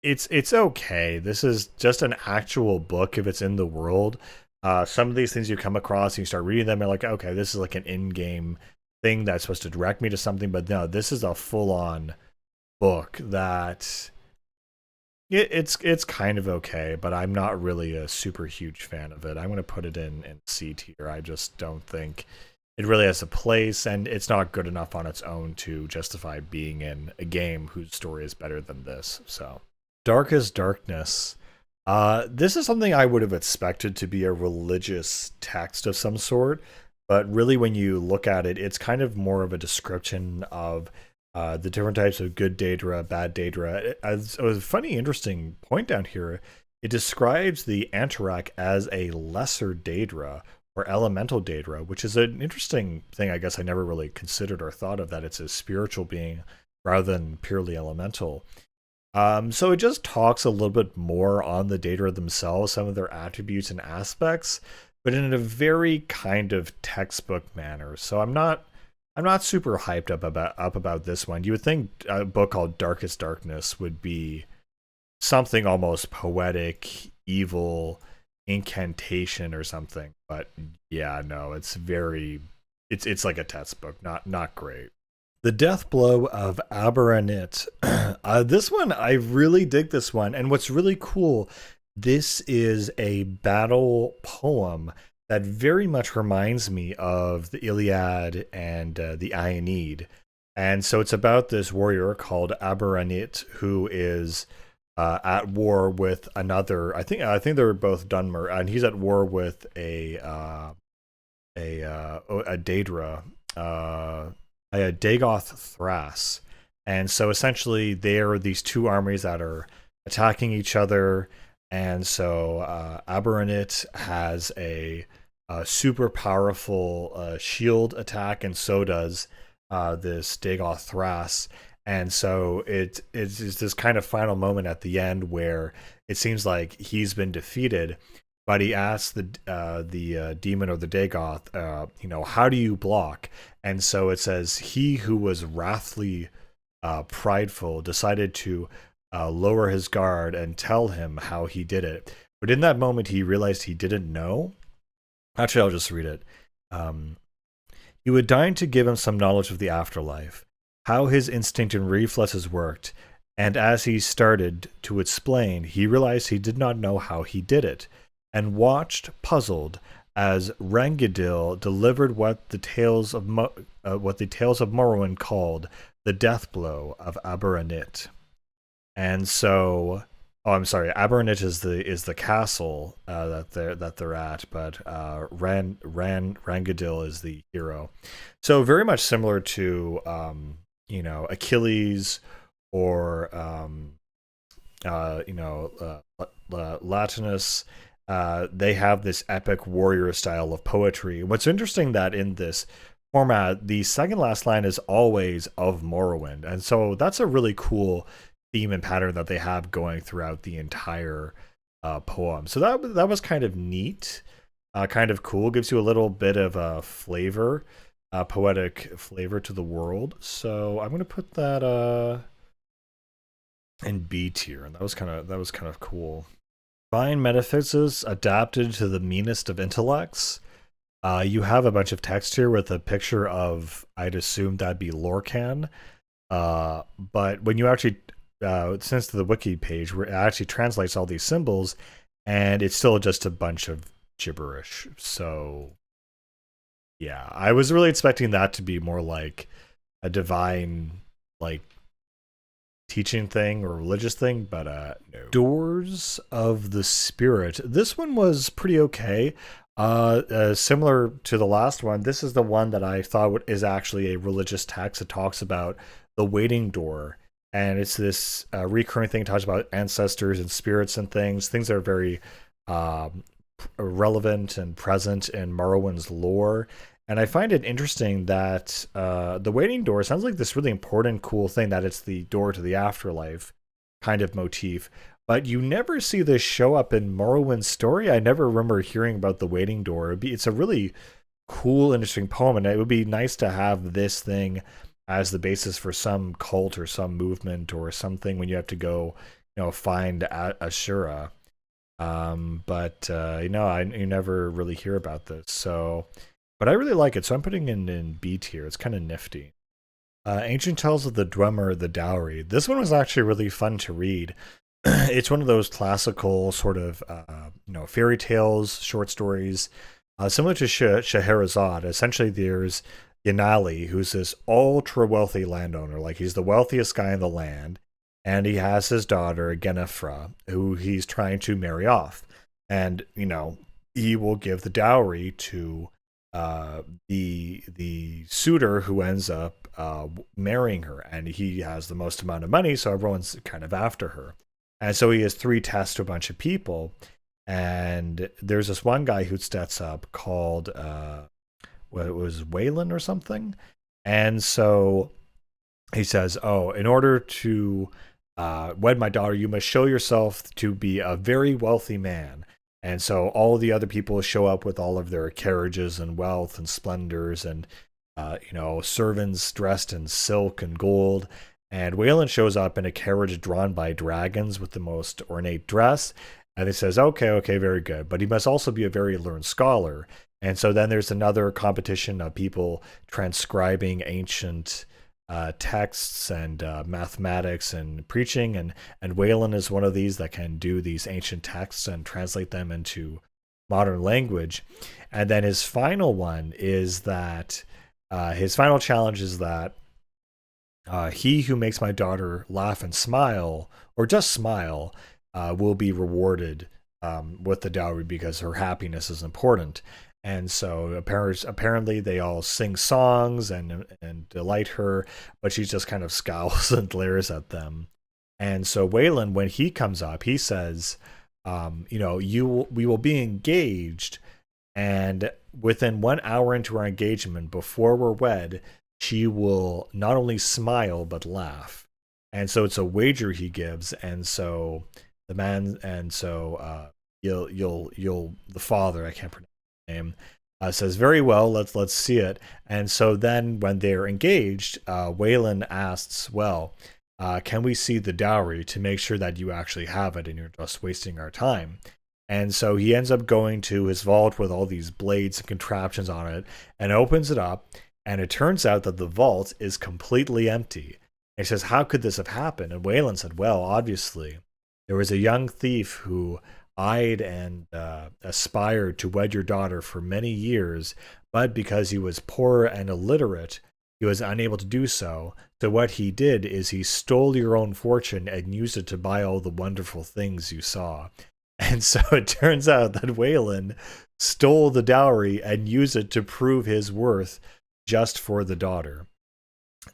It's okay. This is just an actual book if it's in the world. Some of these things you come across and you start reading them, and like, okay, this is like an in-game thing that's supposed to direct me to something, but no, this is a full-on book that it's kind of okay, but I'm not really a super huge fan of it. I'm gonna put it in C tier. I just don't think it really has a place, and it's not good enough on its own to justify being in a game whose story is better than this. So, Darkest Darkness. This is something I would have expected to be a religious text of some sort, but really, when you look at it, it's kind of more of a description of the different types of good Daedra, bad Daedra. It was a funny, interesting point down here. It describes the Antarak as a lesser Daedra, or elemental Daedra, which is an interesting thing I guess I never really considered or thought of, that it's a spiritual being rather than purely elemental. So it just talks a little bit more on the Daedra themselves, some of their attributes and aspects, but in a very kind of textbook manner. So I'm not super hyped up about this one. You would think a book called Darkest Darkness would be something almost poetic, evil, incantation or something. But yeah, no, it's like a textbook, not great. The Death Blow of Aberanit. This one, I really dig this one. And what's really cool, this is a battle poem that very much reminds me of the Iliad and the Aeneid. And so it's about this warrior called Aberanit who is at war with another. I think they were both Dunmer, and he's at war with a Daedra, a Dagoth Thras. And so essentially, there are these two armies that are attacking each other. And so Aberanit has a super powerful shield attack, and so does this Dagoth Thras. And so it's this kind of final moment at the end where it seems like he's been defeated, but he asks the demon or the Dagoth, how do you block? And so it says, he who was wrathfully prideful decided to lower his guard and tell him how he did it. But in that moment, he realized he didn't know. Actually, I'll just read it. He would deign to give him some knowledge of the afterlife, how his instinct and reflexes worked, and as he started to explain, he realized he did not know how he did it, and watched, puzzled, as Rangadil delivered what the tales of Morrowind called the death blow of Aberanit. And so, oh, I'm sorry, Aberanit is the castle that they're at, but Rangadil is the hero. So very much similar to Achilles or Latinus. They have this epic warrior style of poetry. What's interesting that in this format, the second last line is always of Morrowind, and so that's a really cool theme and pattern that they have going throughout the entire poem. So that was kind of neat, kind of cool. Gives you a little bit of a flavor, poetic flavor to the world. So I'm gonna put that in B tier, and that was kind of cool. Divine metaphysics adapted to the meanest of intellects. You have a bunch of text here with a picture of, I'd assume that'd be Lorcan. But when you actually, since the wiki page, where it actually translates all these symbols, and it's still just a bunch of gibberish. So, yeah, I was really expecting that to be more like a divine, like, teaching thing or religious thing, but no. Doors of the Spirit. This one was pretty okay. Similar to the last one, this is the one that I thought is actually a religious text. It talks about the waiting door, and it's this recurring thing. It talks about ancestors and spirits and things that are very relevant and present in Morrowind's lore. And I find it interesting that the waiting door sounds like this really important, cool thing, that it's the door to the afterlife kind of motif. But you never see this show up in Morrowind's story. I never remember hearing about the waiting door. It's a really cool, interesting poem, and it would be nice to have this thing as the basis for some cult or some movement or something when you have to go, find Ashura. But you never really hear about this. So, but I really like it, so I'm putting it in B tier. It's kind of nifty. Ancient Tales of the Drummer, the Dowry. This one was actually really fun to read. It's one of those classical sort of fairy tales, short stories, similar to Scheherazade. Essentially, there's Yanali, who's this ultra wealthy landowner. Like, he's the wealthiest guy in the land, and he has his daughter Genefra, who he's trying to marry off. And he will give the dowry to the suitor who ends up marrying her, and he has the most amount of money, so everyone's kind of after her. And so he has 3 tests to a bunch of people, and there's this one guy who steps up called what it was, Waylon or something. And so he says, "Oh, in order to wed my daughter, you must show yourself to be a very wealthy man." And so all the other people show up with all of their carriages and wealth and splendors and servants dressed in silk and gold. And Waylon shows up in a carriage drawn by dragons with the most ornate dress. And he says, okay, very good. But he must also be a very learned scholar. And so then there's another competition of people transcribing ancient texts and mathematics and preaching. And Waylon is one of these that can do these ancient texts and translate them into modern language. And then his final one is that his final challenge is that he who makes my daughter laugh and smile, or just smile, will be rewarded with the dowry because her happiness is important. And so apparently they all sing songs and delight her, but she just kind of scowls and glares at them. And so Waylon, when he comes up, he says, we will be engaged, and within 1 hour into our engagement, before we're wed, she will not only smile but laugh. And so it's a wager he gives, and so the father, I can't pronounce his name, says, "Very well, let's see it." And so then when they're engaged, Waylon asks, "Well, can we see the dowry to make sure that you actually have it and you're just wasting our time?" And so he ends up going to his vault with all these blades and contraptions on it and opens it up. And it turns out that the vault is completely empty. And he says, "How could this have happened?" And Waylon said, "Well, obviously, there was a young thief who eyed and aspired to wed your daughter for many years, but because he was poor and illiterate, he was unable to do so. So what he did is he stole your own fortune and used it to buy all the wonderful things you saw." And so it turns out that Waylon stole the dowry and used it to prove his worth just for the daughter.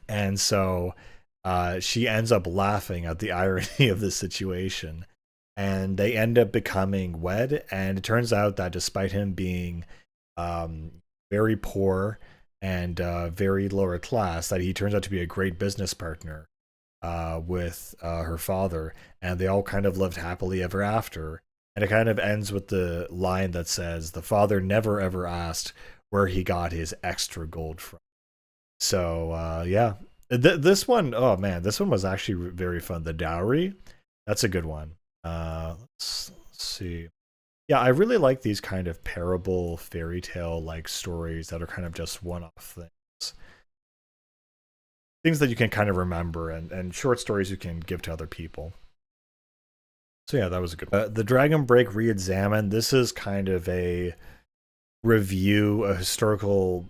And so she ends up laughing at the irony of the situation. And they end up becoming wed. And it turns out that despite him being very poor and very lower class, that he turns out to be a great business partner with her father. And they all kind of lived happily ever after. And it kind of ends with the line that says, "The father never ever asked where he got his extra gold from." So yeah, this one, oh man, this one was actually very fun. The Dowry, that's a good one. Let's see. Yeah, I really like these kind of parable, fairy tale like stories that are kind of just one-off things that you can kind of remember, and short stories you can give to other people. So yeah, that was a good one. The Dragon Break Reexamined. This is kind of a review, a historical,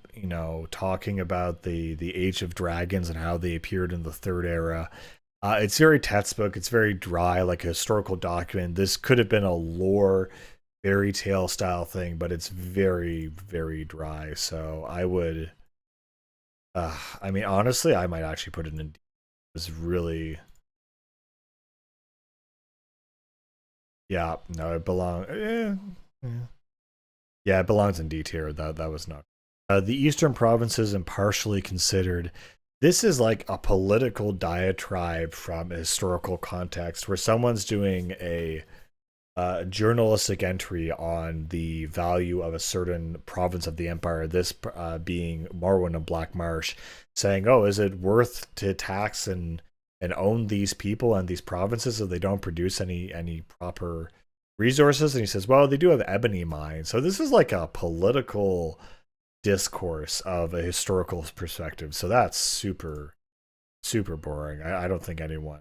talking about the Age of Dragons and how they appeared in the Third Era. It's very textbook. It's very dry, like a historical document. This could have been a lore fairy tale style thing, but it's very, very dry. So I would, honestly, I might actually put it in. It's really, yeah, no, it belongs. Yeah, it belongs in D tier. That was not. The Eastern Provinces Impartially Considered. This is like a political diatribe from a historical context where someone's doing a journalistic entry on the value of a certain province of the empire, this being Morrowind and Black Marsh, saying, "Oh, is it worth to tax and own these people and these provinces if they don't produce any proper resources?" And he says, "Well, they do have ebony mines." So this is like a political discourse of a historical perspective. So that's super boring. I don't think anyone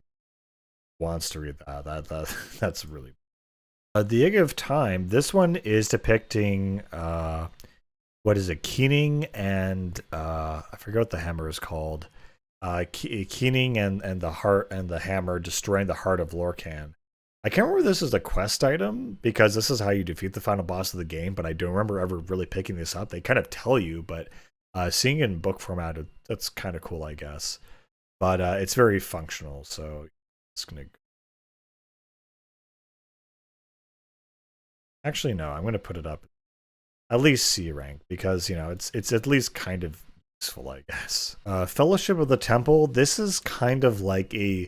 wants to read that's really the Egg of Time. This one is depicting what is it, Keening and I forget what the hammer is called. Keening and the heart and the hammer destroying the heart of Lorcan. I can't remember if this is a quest item because this is how you defeat the final boss of the game, but I don't remember ever really picking this up. They kind of tell you, but seeing it in book format, that's kind of cool, I guess. But it's very functional, so it's gonna. Actually, no, I'm gonna put it up at least C rank because it's at least kind of useful, I guess. Fellowship of the Temple. This is kind of like a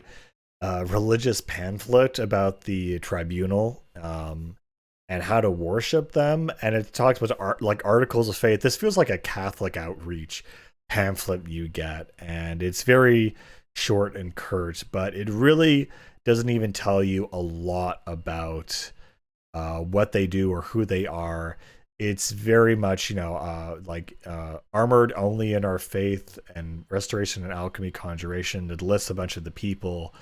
religious pamphlet about the tribunal and how to worship them, and it talks about like articles of faith. This feels like a Catholic outreach pamphlet you get, and it's very short and curt, but it really doesn't even tell you a lot about what they do or who they are. It's very much, armored only in our faith and restoration and alchemy conjuration. It lists a bunch of the people.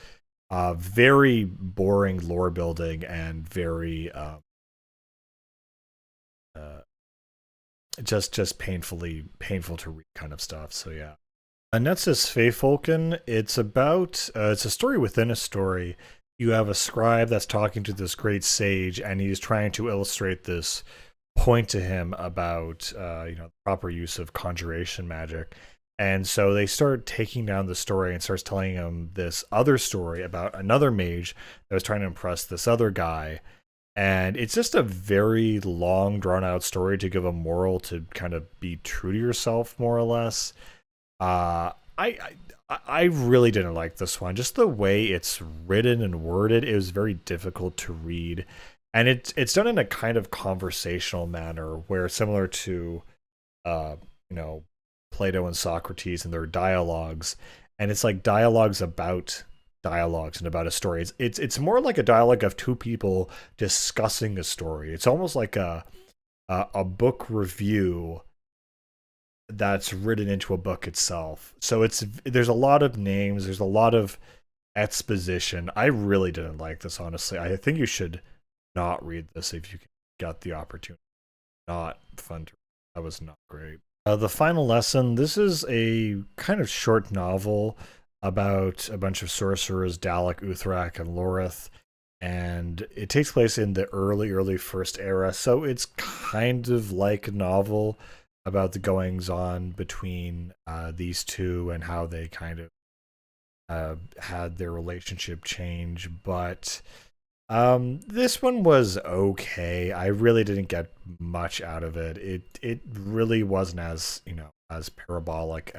Very boring lore building and very just painful to read kind of stuff. So yeah. Netsis Feyfolken, it's about it's a story within a story. You have a scribe that's talking to this great sage, and he's trying to illustrate this point to him about proper use of conjuration magic. And so they start taking down the story and starts telling him this other story about another mage that was trying to impress this other guy. And it's just a very long, drawn out story to give a moral to kind of be true to yourself, more or less. I really didn't like this one. Just the way it's written and worded, it was very difficult to read. And it's done in a kind of conversational manner where, similar to Plato and Socrates and their dialogues, and it's like dialogues about dialogues and about a story. It's more like a dialogue of two people discussing a story. It's almost like a book review that's written into a book itself. So there's a lot of names, there's a lot of exposition. I really didn't like this, honestly. I think you should not read this if you got the opportunity. Not fun to read. That was not great. The Final Lesson. This is a kind of short novel about a bunch of sorcerers, Dalek, Uthrak, and Lorith, and it takes place in the early First Era. So it's kind of like a novel about the goings-on between these two and how they kind of had their relationship change. But this one was okay. I really didn't get much out of it. It really wasn't as parabolic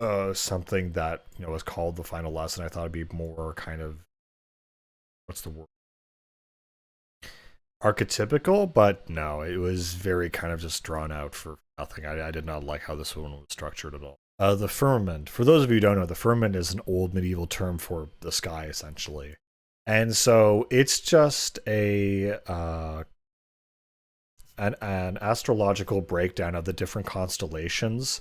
as something that was called The Final Lesson. I thought it'd be more kind of, what's the word, archetypical, but no, it was very kind of just drawn out for nothing. I did not like how this one was structured at all. The Firmament. For those of you who don't know, the Firmament is an old medieval term for the sky, essentially. And so it's just an astrological breakdown of the different constellations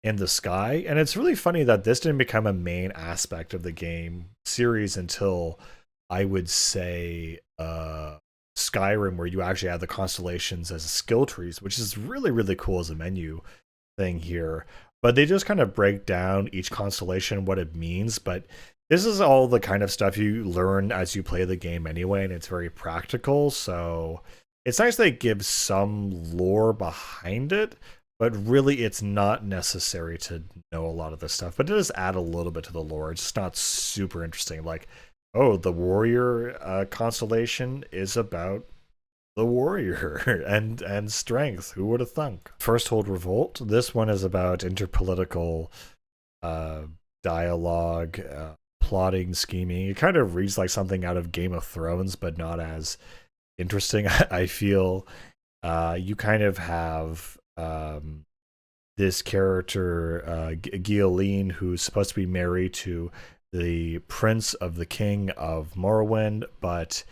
in the sky. And it's really funny that this didn't become a main aspect of the game series until, I would say, Skyrim, where you actually have the constellations as skill trees, which is really cool as a menu thing here. But they just kind of break down each constellation, what it means. But this is all the kind of stuff you learn as you play the game anyway, and it's very practical. So it's nice they give some lore behind it, but really it's not necessary to know a lot of this stuff. But it does add a little bit to the lore. It's just not super interesting. Like, oh, the warrior constellation is about the warrior and strength. Who would have thunk? First Hold Revolt. This one is about interpolitical dialogue, plotting, scheming. It kind of reads like something out of Game of Thrones, but not as interesting. I feel you kind of have this character, Ghialine, who's supposed to be married to the prince of the king of Morrowind, but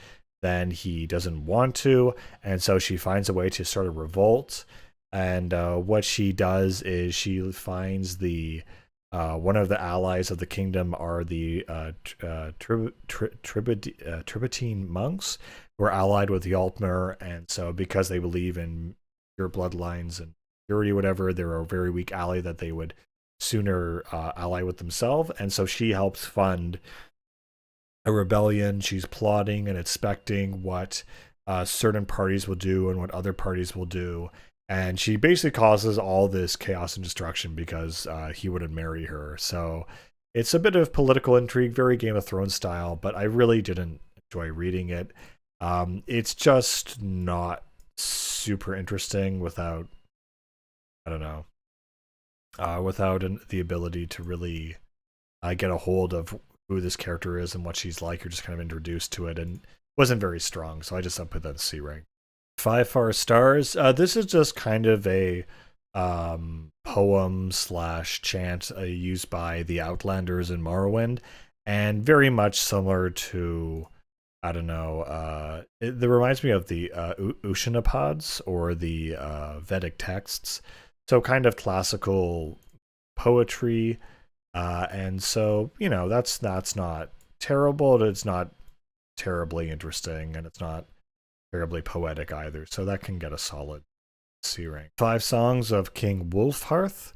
then he doesn't want to, and so she finds a way to start a revolt. And what she does is she finds the one of the allies of the kingdom are the Tributin monks, who are allied with the Altmer, and so because they believe in pure bloodlines and purity, whatever, they're a very weak ally that they would sooner ally with themselves, and so she helps fund a rebellion. She's plotting and expecting what certain parties will do and what other parties will do. And she basically causes all this chaos and destruction because he wouldn't marry her. So it's a bit of political intrigue, very Game of Thrones style, but I really didn't enjoy reading it. It's just not super interesting without, I don't know, without the ability to really get a hold of who this character is and what she's like. You're just kind of introduced to it, and it wasn't very strong, so I just put that in C rank. 5 stars. This is just kind of a poem slash chant used by the Outlanders in Morrowind, and very much similar to, I don't know, it reminds me of the Ushanapods or the Vedic texts. So kind of classical poetry. And so, you know, that's not terrible. It's not terribly interesting, and it's not terribly poetic either. So that can get a solid C rank. 5 Songs of King Wulfharth.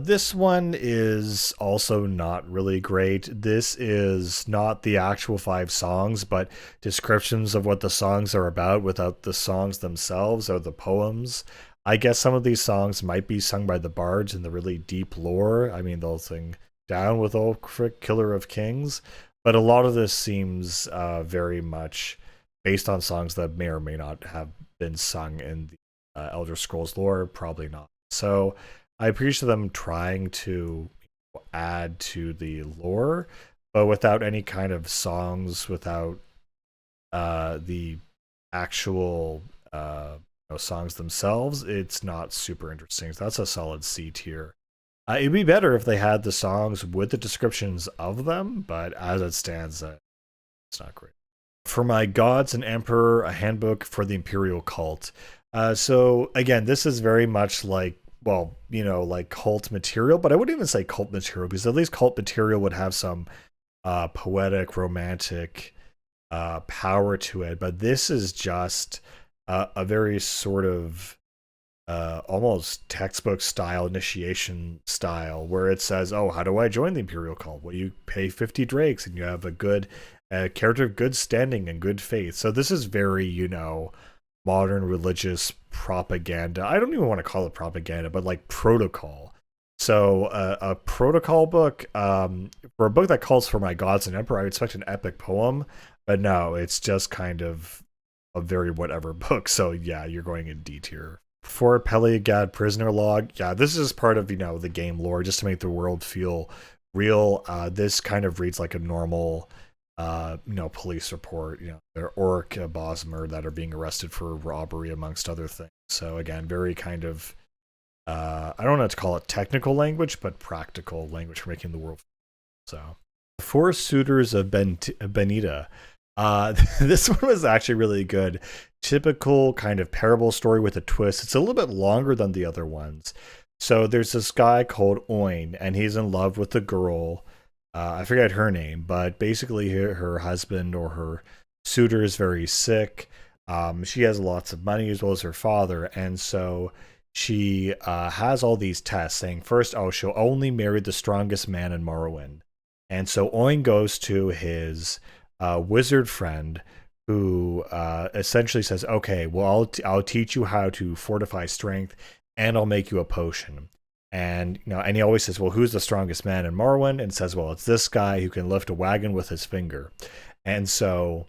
This one is also not really great. This is not the actual 5 songs, but descriptions of what the songs are about without the songs themselves or the poems. I guess some of these songs might be sung by the bards in the really deep lore. I mean, they'll sing Down with Ulfric, Killer of Kings, but a lot of this seems very much based on songs that may or may not have been sung in the Elder Scrolls lore. Probably not. So I appreciate them trying to add to the lore, but without any kind of songs, without the actual songs themselves, it's not super interesting. So that's a solid C tier. It'd be better if they had the songs with the descriptions of them, but as it stands, it's not great. For my Gods and Emperor, a handbook for the Imperial cult. So again, this is very much like, well, you know, like cult material, but I wouldn't even say cult material, because at least cult material would have some poetic, romantic power to it. But this is just a very sort of almost textbook style, initiation style, where it says, oh, how do I join the Imperial cult? Well, you pay 50 drakes and you have a good character of good standing and good faith. So this is very, you know, modern religious propaganda. I don't even want to call it propaganda, but like protocol. So a protocol book, for a book that calls for my Gods and Emperor, I would expect an epic poem, but no, it's just kind of a very whatever book. So yeah, you're going in D tier. For Peliagad Prisoner Log, yeah, this is part of, you know, the game lore, just to make the world feel real. This kind of reads like a normal you know, police report. You know, they're Orc, Bosmer that are being arrested for robbery, amongst other things. So again, very kind of I don't know how to call it technical language, but practical language for making the world. So, 4 Suitors of Benita. This one was actually really good. Typical kind of parable story with a twist. It's a little bit longer than the other ones. So there's this guy called Oin, and he's in love with the girl. I forget her name, but basically her husband or her suitor is very sick. She has lots of money as well as her father, and so she has all these tests saying first, oh, she'll only marry the strongest man in Morrowind. And so Oin goes to his wizard friend, who essentially says, okay, well, I'll teach you how to fortify strength, and I'll make you a potion. And you know, and he always says, well, who's the strongest man in Morrowind? And says, well, it's this guy who can lift a wagon with his finger. And so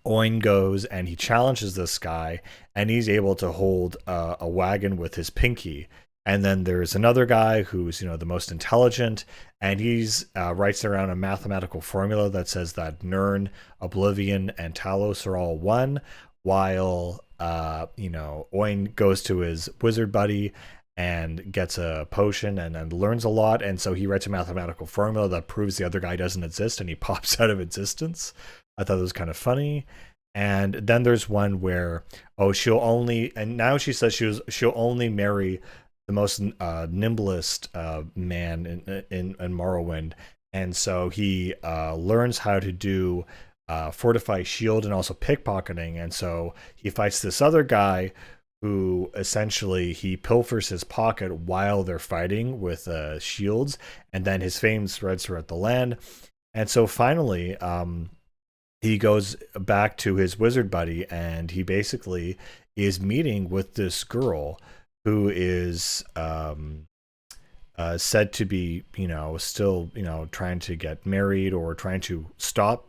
Oin goes and he challenges this guy, and he's able to hold a wagon with his pinky. And then there's another guy who's, the most intelligent, and he's writes around a mathematical formula that says that Nirn, Oblivion, and Talos are all one, while Oin goes to his wizard buddy and gets a potion and learns a lot, and so he writes a mathematical formula that proves the other guy doesn't exist, and he pops out of existence. I thought it was kind of funny. And then there's one where she'll only, and now she says she'll only marry the most nimblest man in Morrowind, and so he learns how to do fortify shield and also pickpocketing, and so he fights this other guy who essentially he pilfers his pocket while they're fighting with shields, and then his fame spreads throughout the land. And so finally he goes back to his wizard buddy, and he basically is meeting with this girl who is said to be, still, trying to get married or trying to stop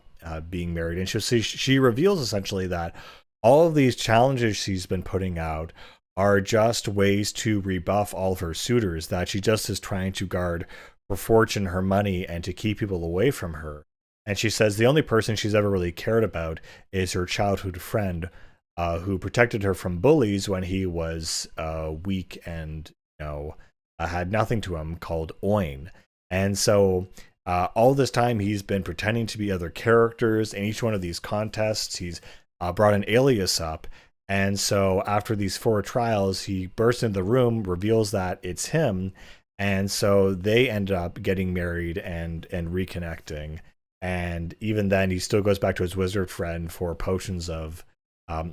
being married. And she reveals essentially that all of these challenges she's been putting out are just ways to rebuff all of her suitors, that she just is trying to guard her fortune, her money, and to keep people away from her. And she says the only person she's ever really cared about is her childhood friend, who protected her from bullies when he was weak and had nothing to him, called Oin. And so all this time he's been pretending to be other characters. In each one of these contests, he's brought an alias up. And so after these 4 trials, he bursts into the room, reveals that it's him. And so they end up getting married and reconnecting. And even then, he still goes back to his wizard friend for potions of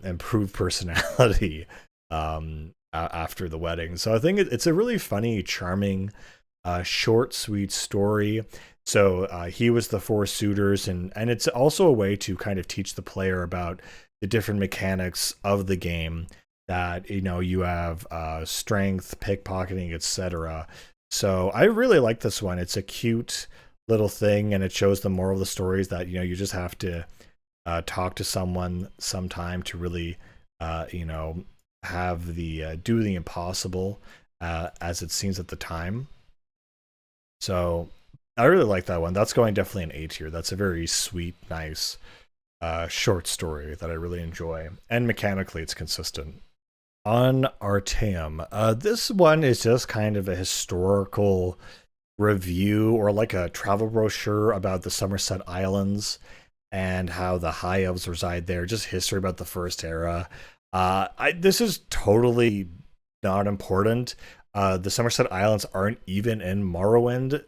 improved personality after the wedding. So I think it's a really funny, charming, short, sweet story. So he was the 4 suitors, and it's also a way to kind of teach the player about the different mechanics of the game, that you have strength, pickpocketing, etc. So I really like this one. It's a cute little thing, and it shows the moral of the story is that you just have to talk to someone sometime to really have the do the impossible, as it seems at the time. So I really like that one. That's going definitely an A tier. That's a very sweet, nice short story that I really enjoy, and mechanically it's consistent. On Artaeum, this one is just kind of a historical review, or like a travel brochure about the Somerset Islands and how the High Elves reside there, just history about the First Era. This is totally not important. The Somerset Islands aren't even in Morrowind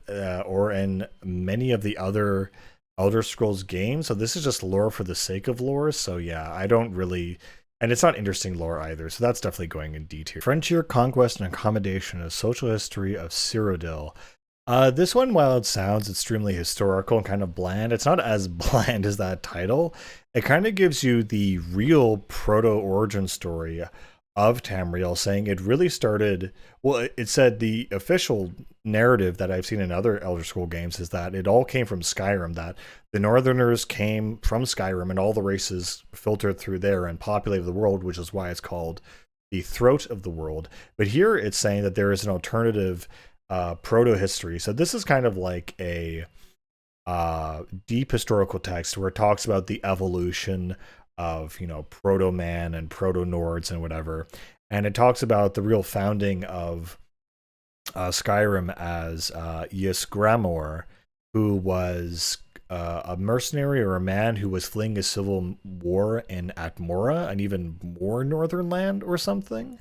or in many of the other Elder Scrolls games, so this is just lore for the sake of lore. So yeah, I don't really, and it's not interesting lore either, so that's definitely going in D tier. Frontier, Conquest, and Accommodation, a social history of Cyrodiil. This one, while it sounds extremely historical and kind of bland, it's not as bland as that title. It kind of gives you the real proto-origin story of Tamriel, saying it really started, well, it said the official narrative that I've seen in other Elder Scroll games is that it all came from Skyrim, that the Northerners came from Skyrim and all the races filtered through there and populated the world, which is why it's called the Throat of the World. But here it's saying that there is an alternative proto-history. So this is kind of like a deep historical text where it talks about the evolution of proto-man and proto-Nords and whatever, and it talks about the real founding of Skyrim as Ysgramor, who was a mercenary or a man who was fleeing a civil war in Atmora, an even more northern land or something.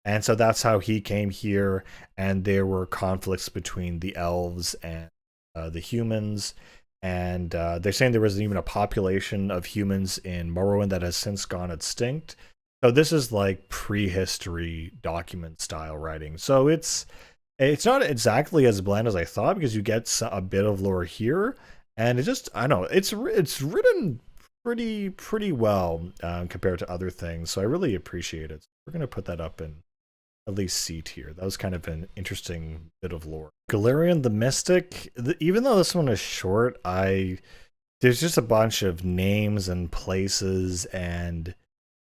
And so that's how he came here, and there were conflicts between the elves and the humans. And they're saying there wasn't even a population of humans in Morrowind that has since gone extinct. So this is like prehistory document style writing. So it's not exactly as bland as I thought, because you get a bit of lore here, and it just, I don't know, it's written pretty well compared to other things. So I really appreciate it. We're gonna put that up in at least C tier. That was kind of an interesting bit of lore. Galarian the Mystic, even though this one is short, there's just a bunch of names and places, and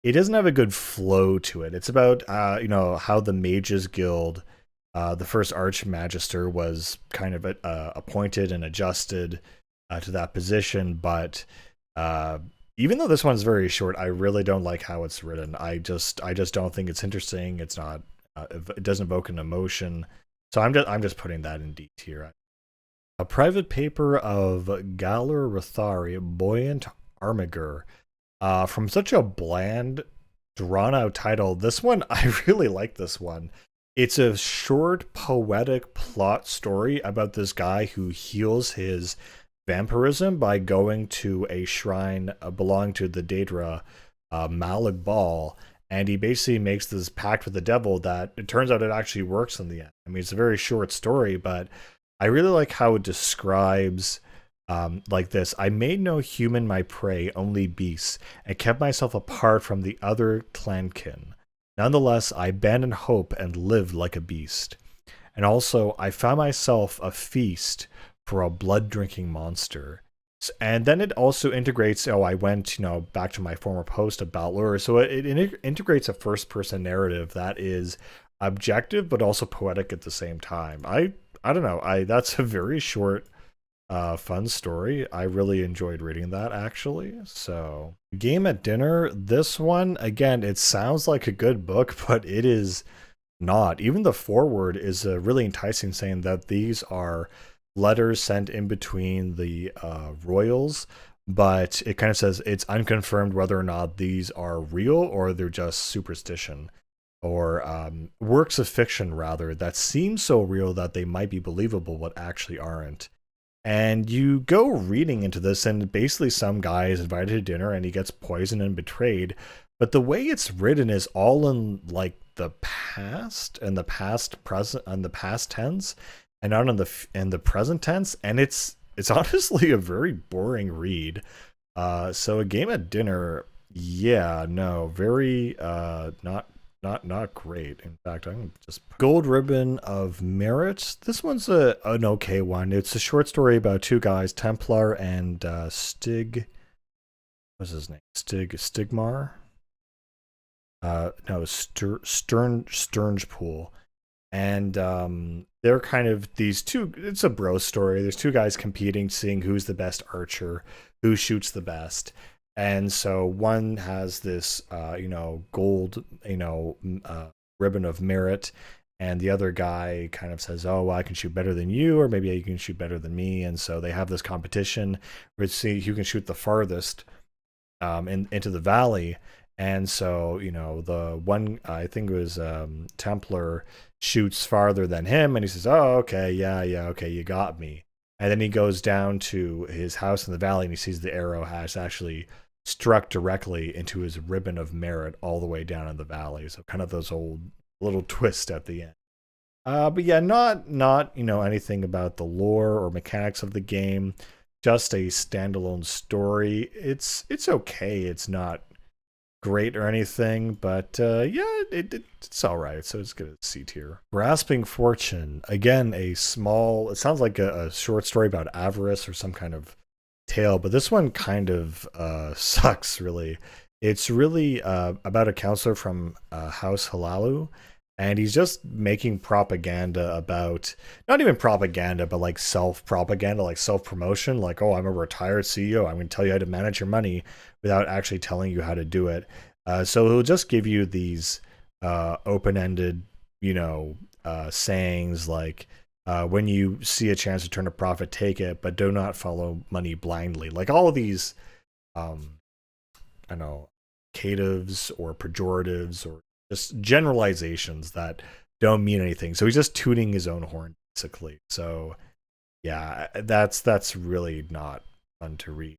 it doesn't have a good flow to it. It's about how the Mages Guild The first Archmagister was kind of appointed and adjusted to that position, but uh, even though this one's very short, I really don't like how it's written. I just don't think it's interesting. It's not. It doesn't evoke an emotion. So I'm just putting that in D tier. A private paper of Galar Rothari, Buoyant Armiger. From such a bland, drawn out title, this one, I really like this one. It's a short, poetic plot story about this guy who heals his vampirism by going to a shrine belonging to the Daedra Malad Ball, and he basically makes this pact with the devil that it turns out it actually works in the end. I mean, it's a very short story, but I really like how it describes like this. I made no human my prey, only beasts, and kept myself apart from the other clankin. Nonetheless, I abandoned hope and lived like a beast. And also, I found myself a feast for a blood-drinking monster. And then it also integrates, oh, I went, back to my former post about lore. So it integrates a first-person narrative that is objective, but also poetic at the same time. I don't know. That's a very short fun story. I really enjoyed reading that actually. So, Game at Dinner, this one, again, it sounds like a good book, but it is not. Even the foreword is really enticing, saying that these are letters sent in between the royals, but it kind of says it's unconfirmed whether or not these are real or they're just superstition or works of fiction, rather, that seem so real that they might be believable but actually aren't. And you go reading into this, and basically some guy is invited to dinner and he gets poisoned and betrayed. But the way it's written is all in like the past and the past present and the past tense, and not in the present tense. And it's honestly a very boring read. So a Game at Dinner, yeah, no, very not great. In fact, I'm just Gold Ribbon of Merit. This one's an okay one. It's a short story about two guys, Templar and Stig. What's his name? Stigmar. No, Sterngepool. And they're kind of these two. It's a bro story. There's two guys competing, seeing who's the best archer, who shoots the best. And so one has this, gold, ribbon of merit, and the other guy kind of says, "Oh, well, I can shoot better than you, or maybe you can shoot better than me." And so they have this competition where to see who can shoot the farthest into the valley. And so, the one, I think it was Templar, shoots farther than him, and he says, "Oh, okay, yeah, okay, you got me." And then he goes down to his house in the valley, and he sees the arrow has actually struck directly into his ribbon of merit all the way down in the valley. So kind of those old little twist at the end. But yeah, not anything about the lore or mechanics of the game. Just a standalone story. It's okay. It's not great or anything, but yeah, it's all right. So it's good at C tier. Grasping Fortune, again, it sounds like a short story about avarice or some kind of tale, but this one kind of sucks, really. It's really about a counselor from House Halalu, and he's just making propaganda about, not even propaganda, but like self-propaganda, like self-promotion, like, "Oh, I'm a retired CEO, I'm going to tell you how to manage your money," without actually telling you how to do it. So he'll just give you these open-ended, sayings like, "When you see a chance to turn a profit, take it, but do not follow money blindly." Like all of these, I don't know, catives or pejoratives or just generalizations that don't mean anything. So he's just tooting his own horn, basically. So yeah, that's really not fun to read.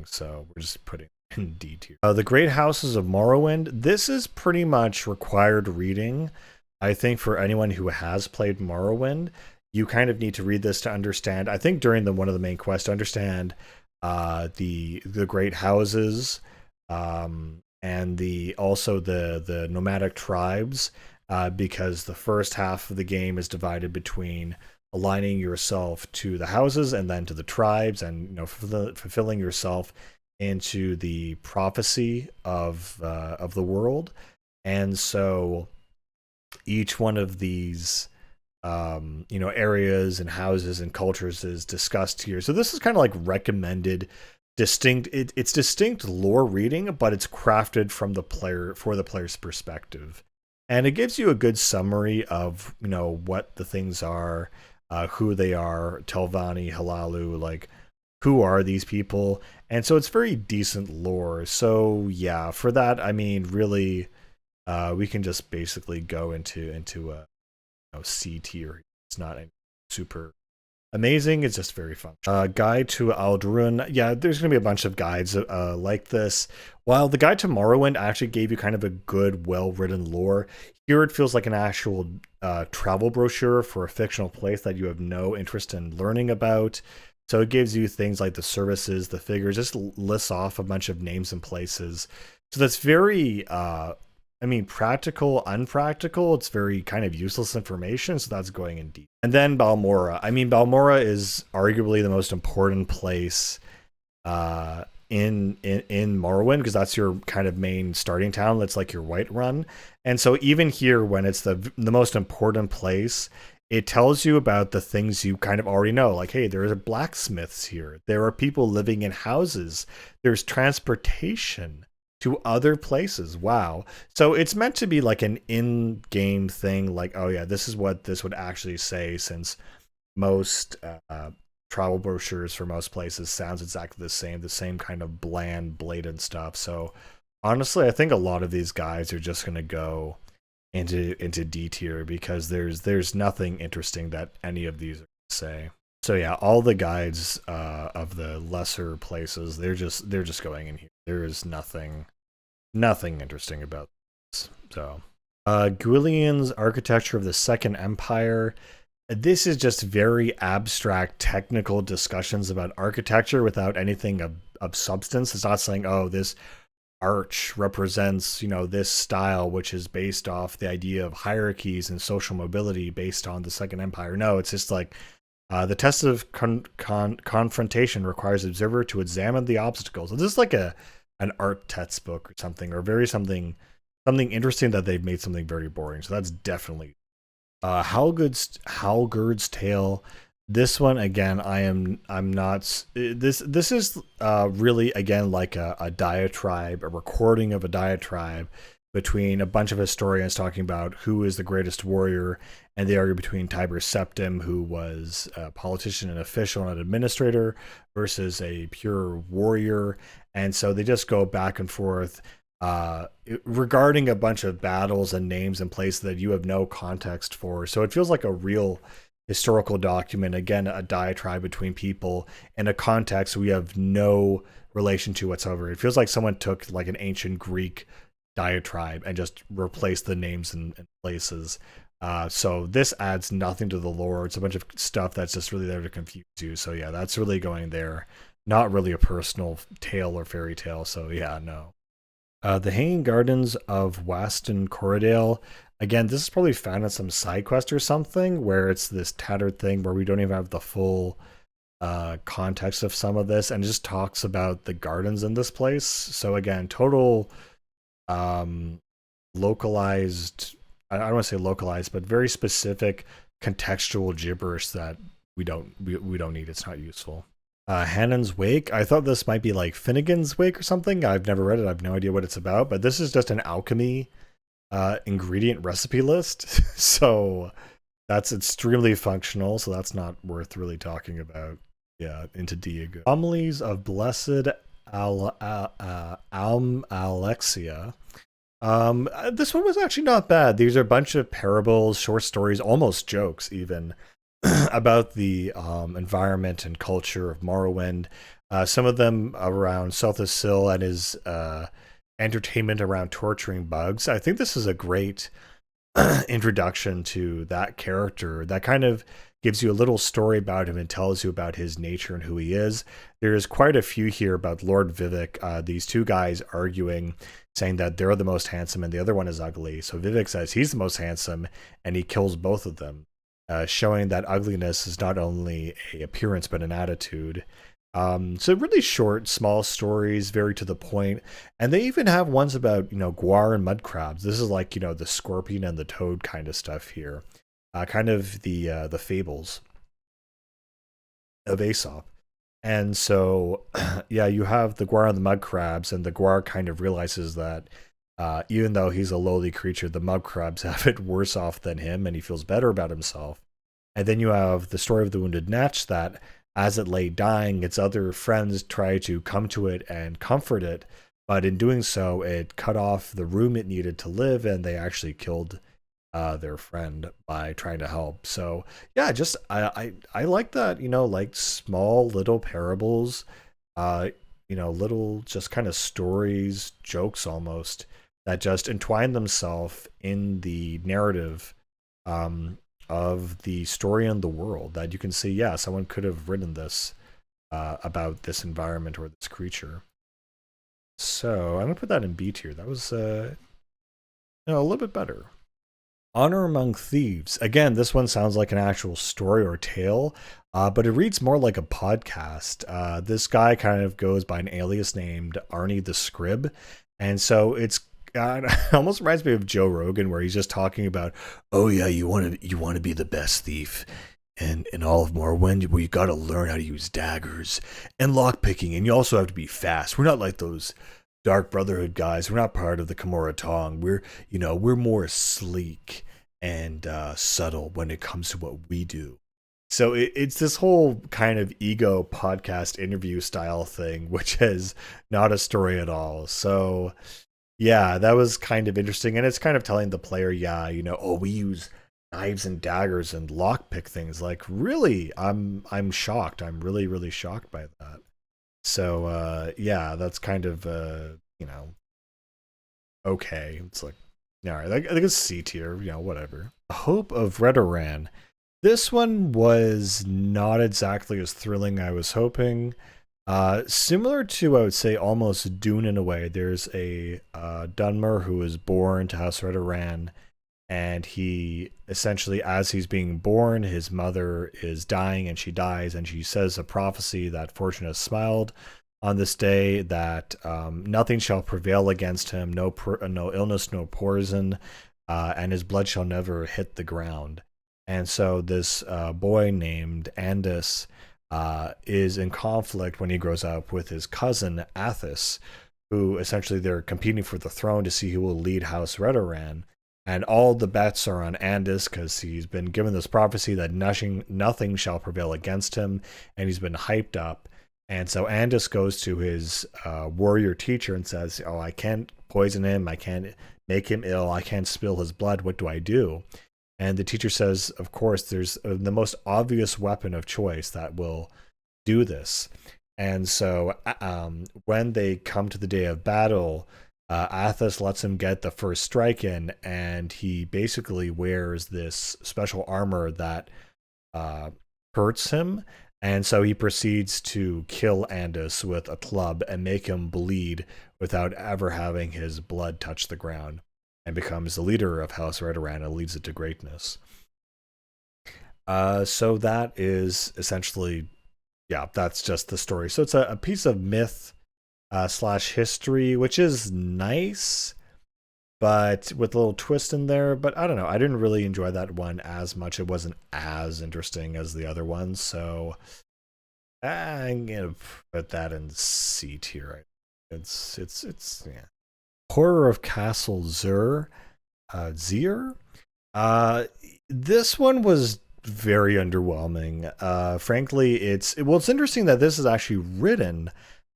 So we're just putting in D tier. The Great Houses of Morrowind. This is pretty much required reading, I think, for anyone who has played Morrowind. You kind of need to read this to understand. I think during one of the main quests, to understand the Great Houses, and also the nomadic tribes, because the first half of the game is divided between aligning yourself to the houses and then to the tribes, and fulfilling yourself into the prophecy of the world. And so each one of these areas and houses and cultures is discussed here. So this is kind of like recommended distinct it's distinct lore reading, but it's crafted from the player for the player's perspective. And it gives you a good summary of, what the things are, who they are, Telvanni, Halalu, like who are these people? And so it's very decent lore. So yeah, for that, I mean, really, we can just basically go into a C tier. It's not super amazing. It's just very fun. Guide to Aldruin. Yeah, there's going to be a bunch of guides like this. While the Guide to Morrowind actually gave you kind of a good, well-written lore, here it feels like an actual travel brochure for a fictional place that you have no interest in learning about. So it gives you things like the services, the figures, just lists off a bunch of names and places. So that's very practical, unpractical. It's very kind of useless information, so that's going in deep. And then Balmora. I mean, Balmora is arguably the most important place in Morrowind, because that's your kind of main starting town. That's like your Whiterun. And so even here, when it's the most important place, it tells you about the things you kind of already know. Like, hey, there are blacksmiths here. There are people living in houses. There's transportation to other places. Wow. So it's meant to be like an in-game thing, like, oh yeah, this is what this would actually say, since most travel brochures for most places sounds exactly the same kind of bland, blatant stuff. So honestly, I think a lot of these guys are just going to go into D tier, because there's nothing interesting that any of these say. So yeah, all the guides of the lesser places, they're just going in here. There is nothing interesting about this. So Gwyllian's Architecture of the Second Empire. This is just very abstract technical discussions about architecture without anything of substance. It's not saying, oh, this arch represents, this style, which is based off the idea of hierarchies and social mobility based on the Second Empire. No, it's just like the test of confrontation requires the observer to examine the obstacles. So this is like an art textbook or something, or something interesting that they've made something very boring. So that's definitely Halgurd's Tale. This one, again, I'm not. This is really, again, like a diatribe, a recording of a diatribe between a bunch of historians talking about who is the greatest warrior, and they argue between Tiber Septim, who was a politician, an official, and an administrator, versus a pure warrior. And so they just go back and forth regarding a bunch of battles and names and places that you have no context for. So it feels like a real historical document, again, a diatribe between people in a context we have no relation to whatsoever. It feels like someone took like an ancient Greek diatribe and just replaced the names and places. So this adds nothing to the lore. It's a bunch of stuff that's just really there to confuse you. So yeah, that's really going there. Not really a personal tale or fairy tale. So yeah, no. The Hanging Gardens of Waston Corridale. Again, this is probably found in some side quest or something, where it's this tattered thing where we don't even have the full context of some of this, and it just talks about the gardens in this place. So again, total localized, I don't want to say localized, but very specific contextual gibberish that we don't need. It's not useful. Hannon's Wake. I thought this might be like Finnegan's Wake or something. I've never read it. I have no idea what it's about, but this is just an alchemy ingredient recipe list. So that's extremely functional. So that's not worth really talking about. Yeah, into Diego. Homilies of Blessed Alexia. This one was actually not bad. These are a bunch of parables, short stories, almost jokes even, about the environment and culture of Morrowind. Some of them around Selthasil and his entertainment around torturing bugs. I think this is a great introduction to that character that kind of gives you a little story about him and tells you about his nature and who he is. There's quite a few here about Lord Vivek, these two guys arguing, saying that they're the most handsome and the other one is ugly. So Vivek says he's the most handsome and he kills both of them, showing that ugliness is not only an appearance but an attitude. So really short, small stories, very to the point. And they even have ones about, Guar and mud crabs. This is like, the scorpion and the toad kind of stuff here. kind of the fables of Aesop. And so, yeah, you have the Guar and the mud crabs, and the Guar kind of realizes that even though he's a lowly creature, the mud crabs have it worse off than him, and he feels better about himself. And then you have the story of the wounded Netch that, as it lay dying, its other friends try to come to it and comfort it, but in doing so, it cut off the room it needed to live, and they actually killed their friend by trying to help. So yeah, just I like that, like small little parables, uh, little just kind of stories, jokes almost that just entwine themselves in the narrative of the story and the world. That you can see, yeah, someone could have written this about this environment or this creature. So I'm gonna put that in B tier. That was a little bit better. Honor Among Thieves. Again, this one sounds like an actual story or tale, but it reads more like a podcast. This guy kind of goes by an alias named Arnie the Scrib, and so it almost reminds me of Joe Rogan, where he's just talking about, oh yeah, you want to be the best thief. And in all of Morrowind, where you got to learn how to use daggers and lockpicking, and you also have to be fast. We're not like those Dark Brotherhood guys. We're not part of the Kimura Tong. We're more sleek and subtle when it comes to what we do. So it's this whole kind of ego podcast interview style thing, which is not a story at all. So yeah, that was kind of interesting, and it's kind of telling the player, yeah, oh, we use knives and daggers and lockpick things. Like, really, I'm shocked. I'm really, really shocked by that. So yeah, that's kind of okay. It's like, all right, I think it's C tier, whatever. Hope of Redoran. This one was not exactly as thrilling I was hoping. Similar to, I would say, almost Dune in a way. There's a Dunmer who is born to House Redoran, and he essentially, as he's being born, his mother is dying, and she dies, and she says a prophecy that fortune has smiled on this day, that nothing shall prevail against him, no illness, no poison, and his blood shall never hit the ground. And so this boy named Andis is in conflict when he grows up with his cousin Athos, who essentially they're competing for the throne to see who will lead House Redoran. And all the bets are on Andis because he's been given this prophecy that nothing shall prevail against him, and he's been hyped up. And so Andis goes to his warrior teacher and says, oh, I can't poison him, I can't make him ill, I can't spill his blood, what do I do? And the teacher says, of course, there's the most obvious weapon of choice that will do this. And so when they come to the day of battle, Athos lets him get the first strike in, and he basically wears this special armor that hurts him. And so he proceeds to kill Andis with a club and make him bleed without ever having his blood touch the ground, and becomes the leader of House Redoran and leads it to greatness. So that is essentially, yeah, that's just the story. So it's a piece of myth slash history, which is nice, but with a little twist in there. But I don't know, I didn't really enjoy that one as much. It wasn't as interesting as the other ones, so I'm gonna put that in C tier. It's yeah. Horror of Castle Zur, Zier. This one was very underwhelming. Frankly, it's interesting that this is actually written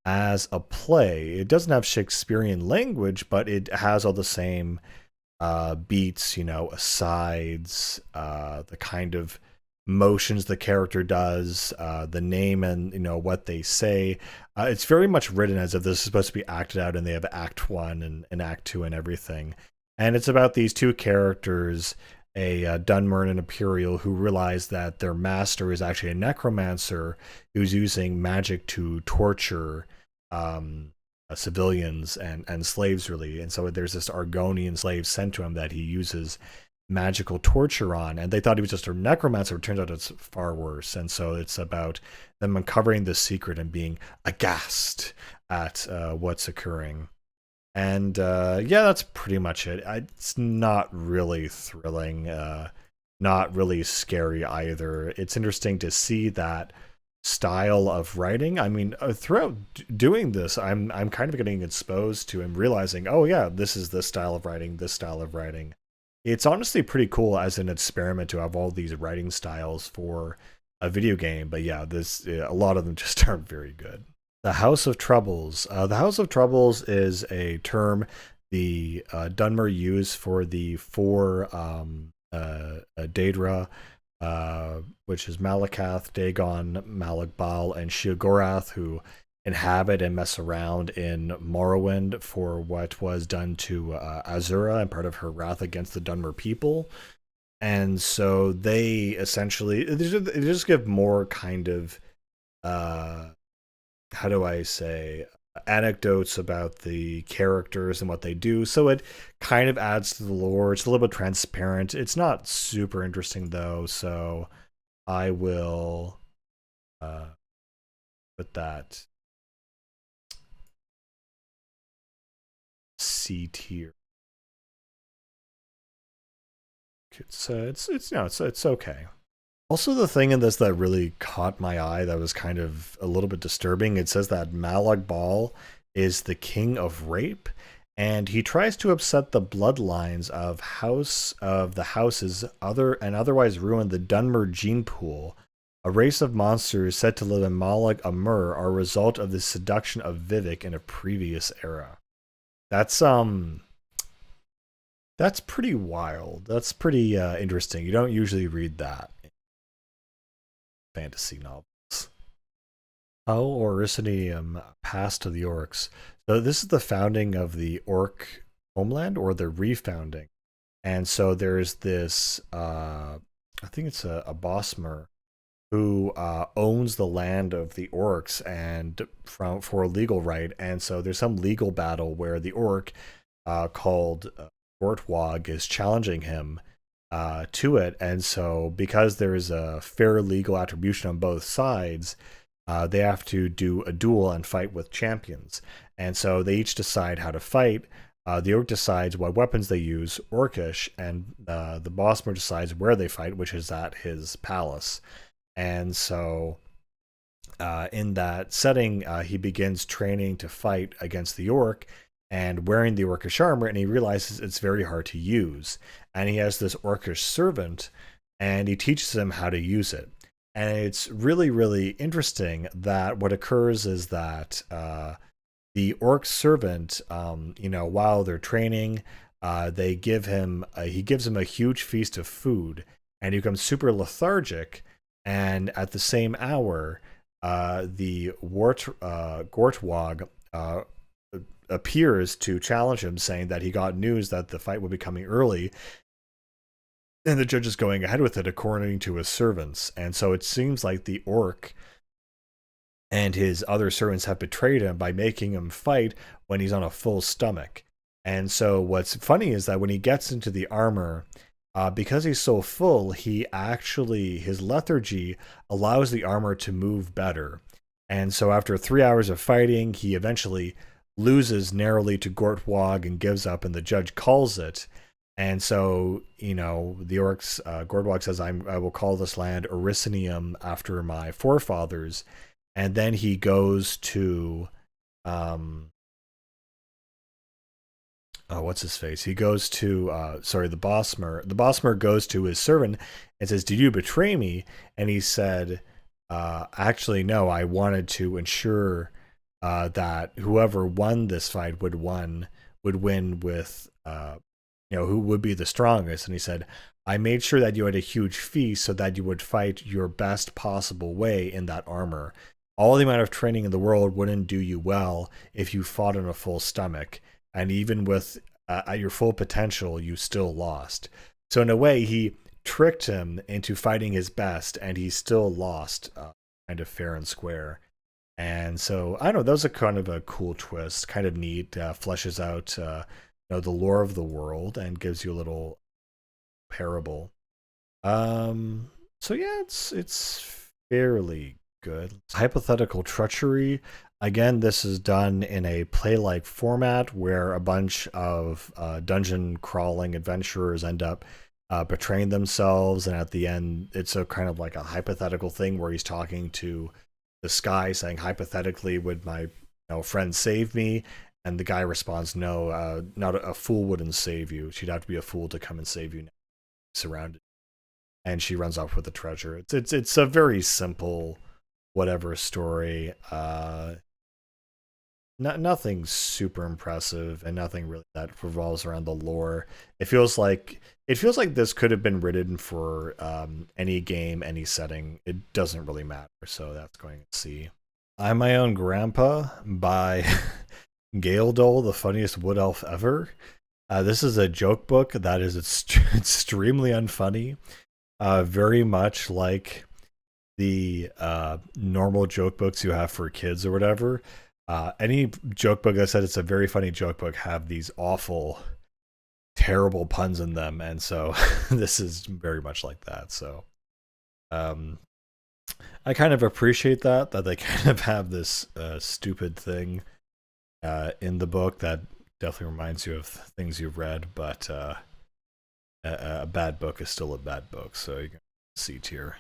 as a play. It doesn't have Shakespearean language, but it has all the same beats, asides, the kind of motions the character does, the name and what they say. It's very much written as if this is supposed to be acted out, and they have Act 1 and Act 2 and everything. And it's about these two characters, a Dunmer and an Imperial, who realize that their master is actually a necromancer who's using magic to torture civilians and slaves, really. And so there's this Argonian slave sent to him that he uses magical torture on, and they thought he was just a necromancer. It turns out it's far worse. And so it's about them uncovering this secret and being aghast at what's occurring. And yeah, that's pretty much it. It's not really thrilling. not really scary either. It's interesting to see that style of writing. I mean, throughout doing this, I'm kind of getting exposed to and realizing, oh yeah, this is this style of writing, this style of writing. It's honestly pretty cool as an experiment to have all these writing styles for a video game. But yeah, this a lot of them just aren't very good. The House of Troubles. The House of Troubles is a term the Dunmer used for the four Daedra, which is Malakath, Dagon, Malakbal, and Sheogorath, who inhabit and mess around in Morrowind for what was done to Azura and part of her wrath against the Dunmer people. And so they essentially they just give more kind of how do I say, anecdotes about the characters and what they do. So it kind of adds to the lore. It's a little bit transparent. It's not super interesting though. So I will put that C tier. It's okay. Also, the thing in this that really caught my eye that was kind of a little bit disturbing, it says that Malak Bal is the king of rape, and he tries to upset the bloodlines of the houses and otherwise ruin the Dunmer gene pool. A race of monsters said to live in Malak Amur are a result of the seduction of Vivek in a previous era. That's pretty wild. That's pretty interesting. You don't usually read that fantasy novels. How Oryssinium passed to the orcs. So this is the founding of the orc homeland, or the refounding. And so there's this, I think it's a Bosmer who owns the land of the orcs and for legal right. And so there's some legal battle where the orc called Gortwog is challenging him to it, and so because there is a fair legal attribution on both sides, they have to do a duel and fight with champions. And so they each decide how to fight. The orc decides what weapons they use, orcish, and the Bosmer decides where they fight, which is at his palace. And so in that setting, he begins training to fight against the orc and wearing the orcish armor, and he realizes it's very hard to use. And he has this orcish servant, and he teaches him how to use it. And it's really, really interesting that what occurs is that the orc servant, while they're training, he gives him a huge feast of food, and he becomes super lethargic. And at the same hour, the Gortwog appears to challenge him, saying that he got news that the fight would be coming early, and the judge is going ahead with it according to his servants. And so it seems like the orc and his other servants have betrayed him by making him fight when he's on a full stomach. And so what's funny is that when he gets into the armor, because he's so full, his lethargy allows the armor to move better. And so after 3 hours of fighting, he eventually loses narrowly to Gortwog and gives up, and the judge calls it. And so, the orcs, Gortwog says, I will call this land Oryssinium after my forefathers. And then he goes to, what's his face? He goes to, the Bosmer. The Bosmer goes to his servant and says, did you betray me? And he said, actually, no, I wanted to ensure that whoever won this fight would win with, who would be the strongest. And he said, I made sure that you had a huge feast so that you would fight your best possible way in that armor. All the amount of training in the world wouldn't do you well if you fought on a full stomach. And even with at your full potential, you still lost. So in a way, he tricked him into fighting his best, and he still lost kind of fair and square. And so, I don't know, that was a kind of a cool twist, kind of neat, fleshes out the lore of the world and gives you a little parable. So yeah, it's fairly good. Hypothetical treachery. Again, this is done in a play-like format where a bunch of dungeon crawling adventurers end up betraying themselves, and at the end it's a kind of like a hypothetical thing where he's talking to the sky saying, hypothetically, would my friend save me? And the guy responds, no, not a fool wouldn't save you. She'd have to be a fool to come and save you now. Surrounded. And she runs off with the treasure. It's a very simple whatever story. Nothing super impressive, and nothing really that revolves around the lore. It feels like this could have been written for any game, any setting. It doesn't really matter. So that's going to see. I'm My Own Grandpa by Gale Dole, the funniest wood elf ever. This is a joke book that is extremely unfunny. Very much like the normal joke books you have for kids or whatever. Any joke book that said it's a very funny joke book have these awful, terrible puns in them, and so this is very much like that. So, I kind of appreciate that they kind of have this stupid thing in the book that definitely reminds you of things you've read, but a bad book is still a bad book. So you can see tier.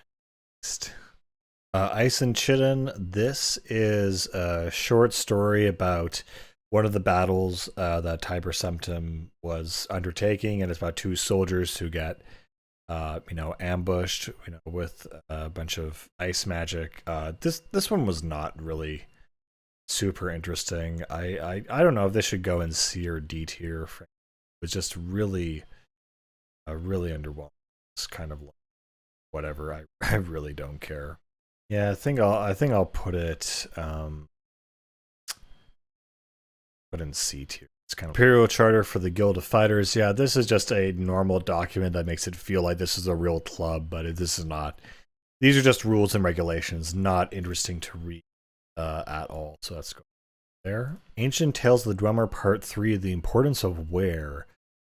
Ice and Chidden. This is a short story about one of the battles that Tiber Septim was undertaking, and it's about two soldiers who get, ambushed, with a bunch of ice magic. This one was not really super interesting. I don't know if this should go in C or D tier. It was just really, really underwhelming. It's kind of like whatever. I really don't care. Yeah, I think I'll put it put in C tier. It's kind of Imperial Charter for the Guild of Fighters. Yeah, this is just a normal document that makes it feel like this is a real club, but this is not. These are just rules and regulations, not interesting to read at all. So let's go there. Ancient Tales of the Dwemer Part 3, The Importance of Wear.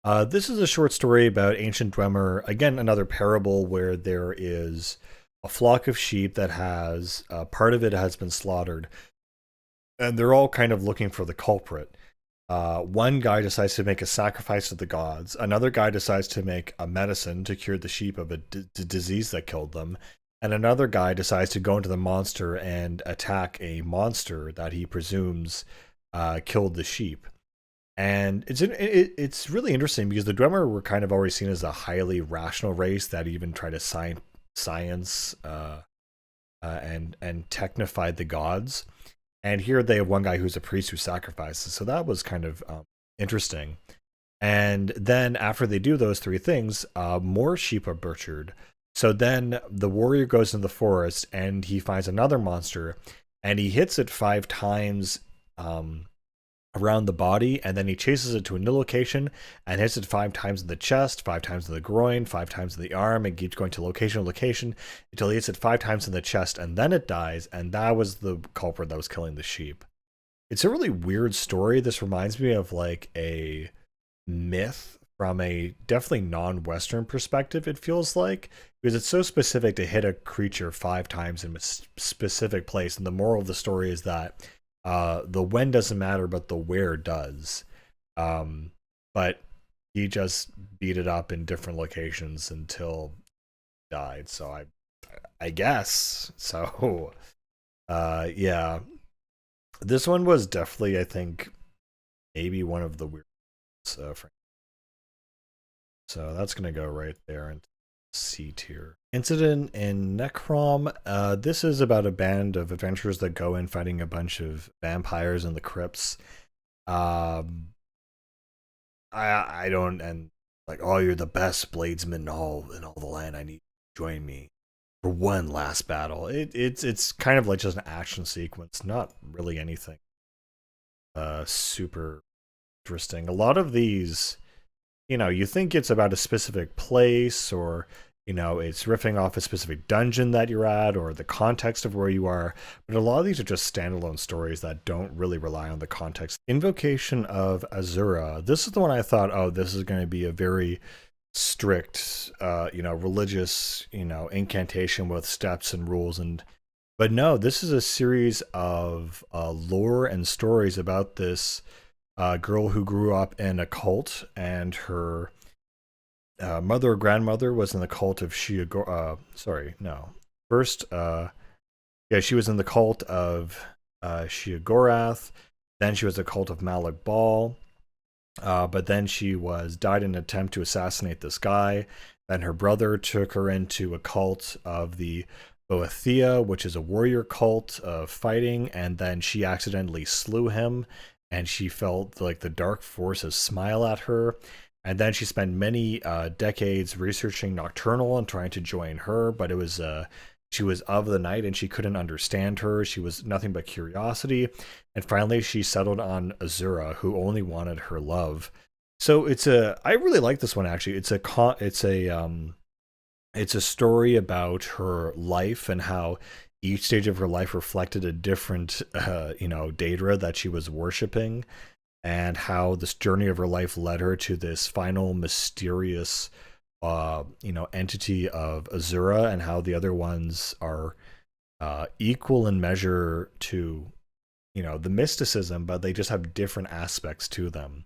This is a short story about ancient Dwemer. Again, another parable where there is a flock of sheep that has part of it has been slaughtered, and they're all kind of looking for the culprit. One guy decides to make a sacrifice to the gods. Another guy decides to make a medicine to cure the sheep of a disease that killed them. And another guy decides to go into the monster and attack a monster that he presumes killed the sheep. And it's really interesting because the Dwemer were kind of always seen as a highly rational race that even try to science and technified the gods. And here they have one guy who's a priest who sacrifices. So that was kind of interesting. And then after they do those three things, more sheep are butchered. So then the warrior goes into the forest and he finds another monster, and he hits it 5 times around the body, and then he chases it to a new location and hits it 5 times in the chest, 5 times in the groin, 5 times in the arm, and keeps going to location to location until he hits it 5 times in the chest, and then it dies, and that was the culprit that was killing the sheep. It's a really weird story. This reminds me of like a myth from a definitely non-Western perspective, it feels like, because it's so specific to hit a creature 5 times in a specific place, and the moral of the story is that the when doesn't matter, but the where does. But he just beat it up in different locations until he died. So I guess so. Yeah, this one was definitely, I think, maybe one of the weirdest. So that's gonna go right there into C tier. Incident in Necrom. This is about a band of adventurers that go in fighting a bunch of vampires in the crypts. I don't, and like, oh, you're the best bladesman in all the land. I need you to join me for one last battle. It's kind of like just an action sequence, not really anything super interesting. A lot of these, you think it's about a specific place, or it's riffing off a specific dungeon that you're at, or the context of where you are. But a lot of these are just standalone stories that don't really rely on the context. Invocation of Azura. This is the one I thought, oh, this is going to be a very strict, religious, incantation with steps and rules. But no, this is a series of lore and stories about this girl who grew up in a cult, and her mother or grandmother was in the cult of Shiagor. Sorry, no. First, yeah, she was in the cult of Shiagorath. Then she was the cult of Malik Bal. But then she was died in an attempt to assassinate this guy. Then her brother took her into a cult of the Boethia, which is a warrior cult of fighting, and then she accidentally slew him, and she felt like the dark forces smile at her. And then she spent many decades researching Nocturnal and trying to join her, but it was she was of the night and she couldn't understand her. She was nothing but curiosity. And finally, she settled on Azura, who only wanted her love. So I really like this one actually. It's a story about her life and how each stage of her life reflected a different, Daedra that she was worshiping, and how this journey of her life led her to this final mysterious, entity of Azura, and how the other ones are equal in measure to, the mysticism, but they just have different aspects to them.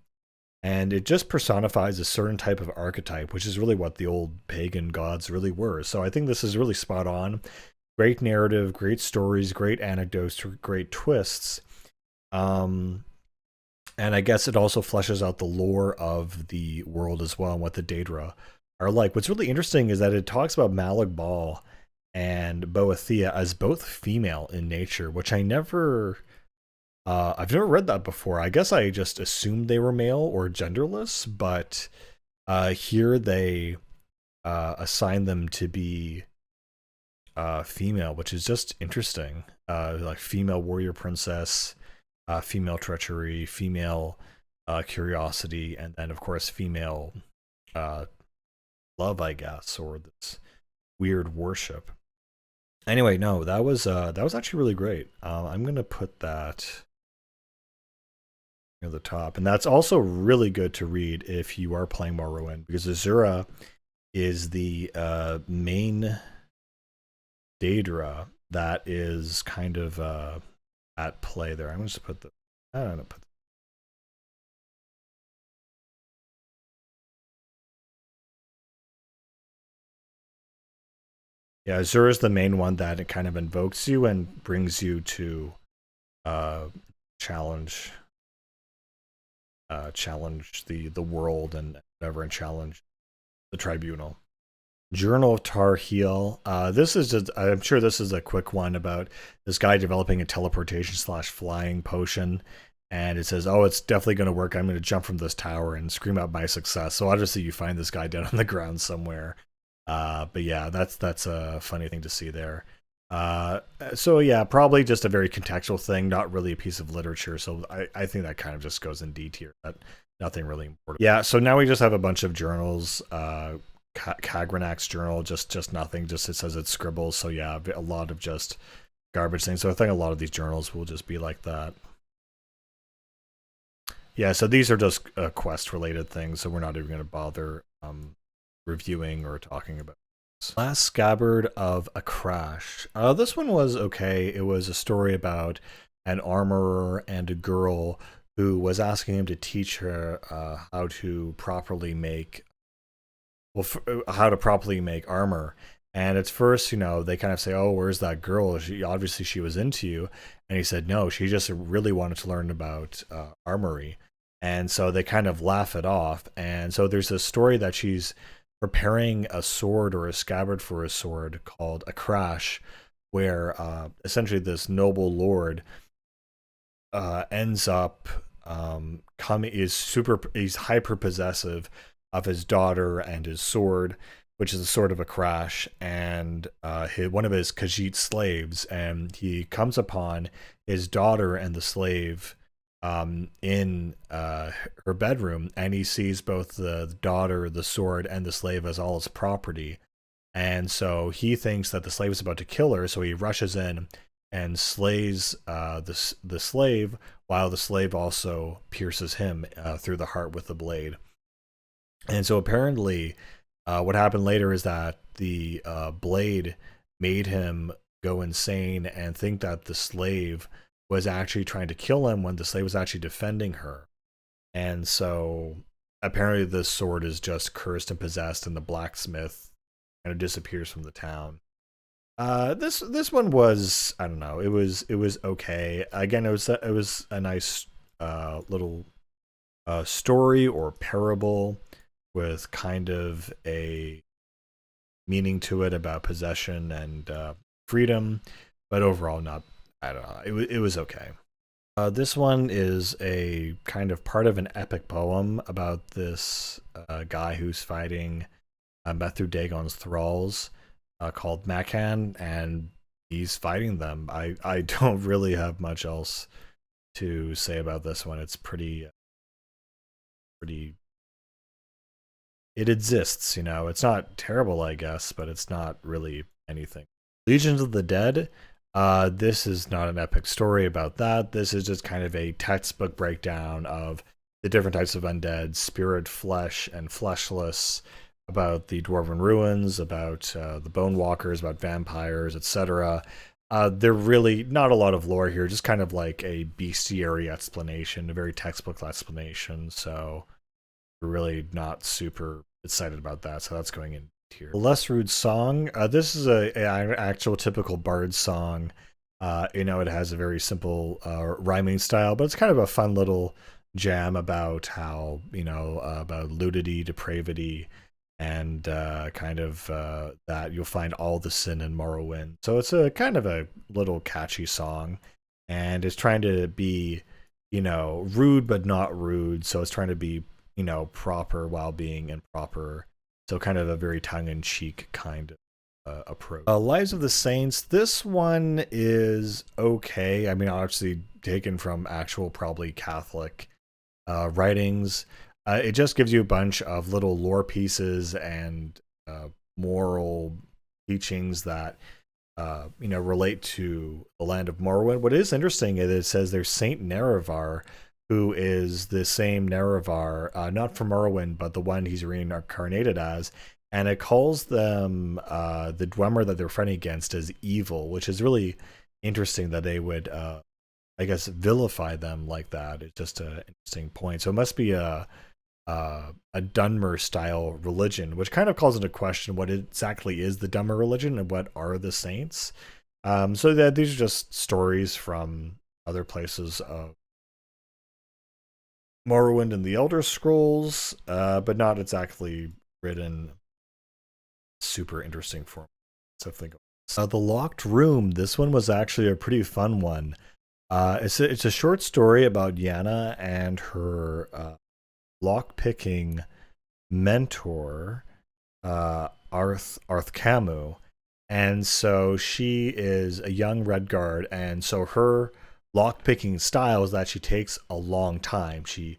And it just personifies a certain type of archetype, which is really what the old pagan gods really were. So I think this is really spot on. Great narrative, great stories, great anecdotes, great twists. And I guess it also fleshes out the lore of the world as well and what the Daedra are like. What's really interesting is that it talks about Malik Bal and Boethia as both female in nature, which I've never read that before. I guess I just assumed they were male or genderless, but here they assign them to be female, which is just interesting. Like female warrior princess, female treachery, female curiosity, and then of course female love, I guess, or this weird worship. Anyway, no, that was actually really great. I'm gonna put that near the top, and that's also really good to read if you are playing Morrowind, because Azura is the main Daedra that is kind of at play there. I'm just put the I don't know put yeah, Azura is the main one that it kind of invokes you and brings you to uh challenge challenge the world and whatever, and challenge the tribunal. Journal of Tar Heel. This is just, I'm sure this is a quick one about this guy developing a teleportation slash flying potion. And it says, oh, it's definitely going to work. I'm going to jump from this tower and scream out my success. So obviously you find this guy dead on the ground somewhere. But yeah, that's a funny thing to see there. So yeah, probably just a very contextual thing, not really a piece of literature. So I think that kind of just goes in D tier. That nothing really important. Yeah, so now we just have a bunch of journals. Kagranak's journal, just nothing. Just it says it scribbles. So yeah, a lot of just garbage things. So I think a lot of these journals will just be like that. Yeah, so these are just quest related things. So we're not even going to bother reviewing or talking about. Last Scabbard of a Crash. This one was okay. It was a story about an armorer and a girl who was asking him to teach her how to properly make how to properly make armor. And at first, they kind of say, "Oh, where's that girl? Obviously she was into you." And he said, "No, she just really wanted to learn about armory." And so they kind of laugh it off. And so there's this story that she's preparing a sword or a scabbard for a sword called a crash, where essentially this noble lord ends up coming he's hyper possessive of his daughter and his sword, which is the sword of a crash, and one of his Khajiit slaves, and he comes upon his daughter and the slave in her bedroom, and he sees both the daughter, the sword, and the slave as all his property. And so he thinks that the slave is about to kill her, so he rushes in and slays the slave, while the slave also pierces him through the heart with the blade. And so apparently, what happened later is that the blade made him go insane and think that the slave was actually trying to kill him when the slave was actually defending her. And so apparently this sword is just cursed and possessed, and the blacksmith kind of disappears from the town. This one was, I don't know, it was okay. Again, it was a nice little story or parable with kind of a meaning to it about possession and freedom, but overall not. I don't know. It was okay. This one is a kind of part of an epic poem about this guy who's fighting Methru Dagon's thralls called Makan, and he's fighting them. I don't really have much else to say about this one. It's pretty. It exists, you know. It's not terrible, I guess, but it's not really anything. Legions of the Dead. This is not an epic story about that. This is just kind of a textbook breakdown of the different types of undead, spirit, flesh, and fleshless, about the Dwarven ruins, about the Bone Walkers, about vampires, etc. They're really not a lot of lore here, just kind of like a bestiary explanation, a very textbook explanation. So we're really not super excited about that. So that's going in here. Less Rude Song. This is a actual typical bard song. You know, it has a very simple rhyming style, but it's kind of a fun little jam about how, you know, about nudity, depravity, and kind of that you'll find all the sin in Morrowind. So it's a kind of a little catchy song, and it's trying to be, you know, rude but not rude. So it's trying to be, you know, proper while being improper. So kind of a very tongue-in-cheek kind of approach. Lives of the Saints. This one is okay. I mean, obviously taken from actual probably Catholic writings. It just gives you a bunch of little lore pieces and moral teachings that you know, relate to the land of Morrowind. What is interesting is it says there's Saint Nerevar, who is the same Nerevar, not from Morrowind, but the one he's reincarnated as. And it calls them the Dwemer that they're fighting against as evil, which is really interesting that they would, I guess, vilify them like that. It's just an interesting point. So it must be a Dunmer style religion, which kind of calls into question what exactly is the Dunmer religion and what are the saints. So that these are just stories from other places of Morrowind and the Elder Scrolls, but not exactly written super interesting form. So think of The Locked Room. This one was actually a pretty fun one. It's a short story about Yana and her lock-picking mentor, Arth Camus. And so she is a young Redguard, and so her lock-picking style is that she takes a long time. She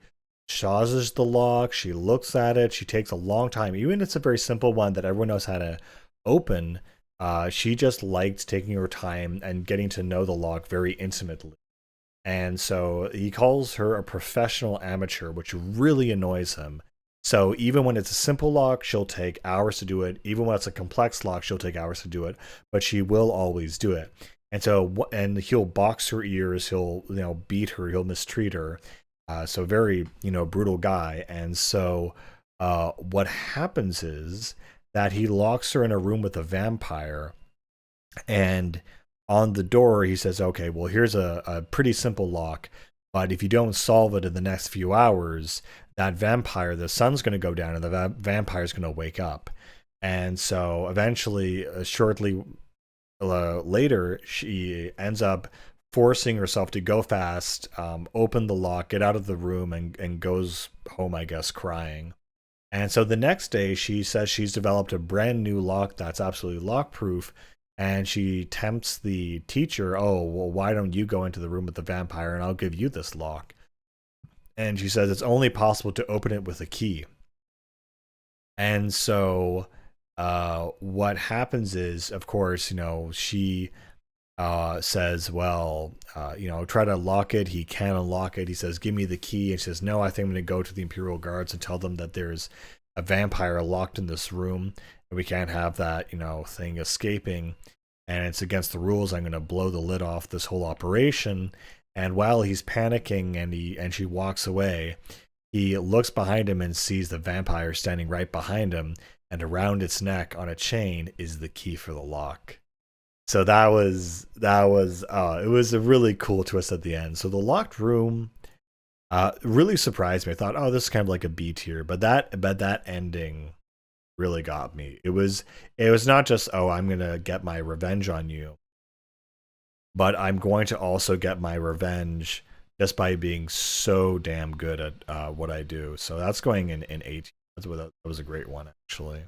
shawses the lock, she looks at it, she takes a long time. Even if it's a very simple one that everyone knows how to open, she just liked taking her time and getting to know the lock very intimately. And so he calls her a professional amateur, which really annoys him. So even when it's a simple lock, she'll take hours to do it. Even when it's a complex lock, she'll take hours to do it, but she will always do it. And so, and he'll box her ears, he'll, you know, beat her, he'll mistreat her. So very, you know, brutal guy. And so what happens is that he locks her in a room with a vampire, and on the door he says, okay, well, here's a pretty simple lock, but if you don't solve it in the next few hours, that vampire, the sun's going to go down and the vampire's going to wake up. And so eventually, shortly later, she ends up forcing herself to go fast, open the lock, get out of the room, and goes home, I guess, crying. And so the next day, she says she's developed a brand new lock that's absolutely lock-proof, and she tempts the teacher, oh, well, why don't you go into the room with the vampire and I'll give you this lock? And she says it's only possible to open it with a key. And so what happens is, of course, you know, she says, well, you know, try to lock it. He can't unlock it. He says, give me the key. And she says, no, I think I'm going to go to the Imperial Guards and tell them that there's a vampire locked in this room and we can't have that, you know, thing escaping. And it's against the rules. I'm going to blow the lid off this whole operation. And while he's panicking and she walks away, he looks behind him and sees the vampire standing right behind him, and around its neck on a chain is the key for the lock. So it was a really cool twist at the end. So the locked room really surprised me. I thought, oh, this is kind of like a B tier, but that ending really got me. It was not just, oh, I'm gonna get my revenge on you, but I'm going to also get my revenge just by being so damn good at what I do. So that's going in 8. That was a great one, actually.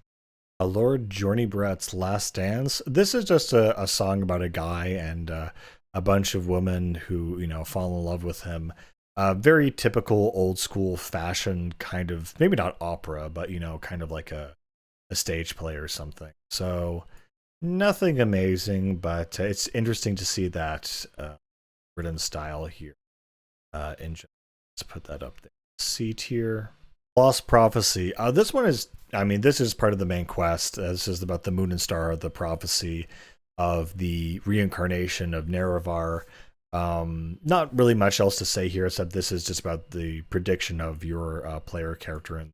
Lord Journey Brett's Last Dance. This is just a song about a guy and a bunch of women who, fall in love with him. Very typical old school fashion kind of, maybe not opera, but, kind of like a stage play or something. So nothing amazing, but it's interesting to see that written style here. Let's put that up there. C tier. Lost Prophecy. This one is, this is part of the main quest. This is about the moon and star of the prophecy of the reincarnation of Nerevar. Not really much else to say here, except this is just about the prediction of your player character and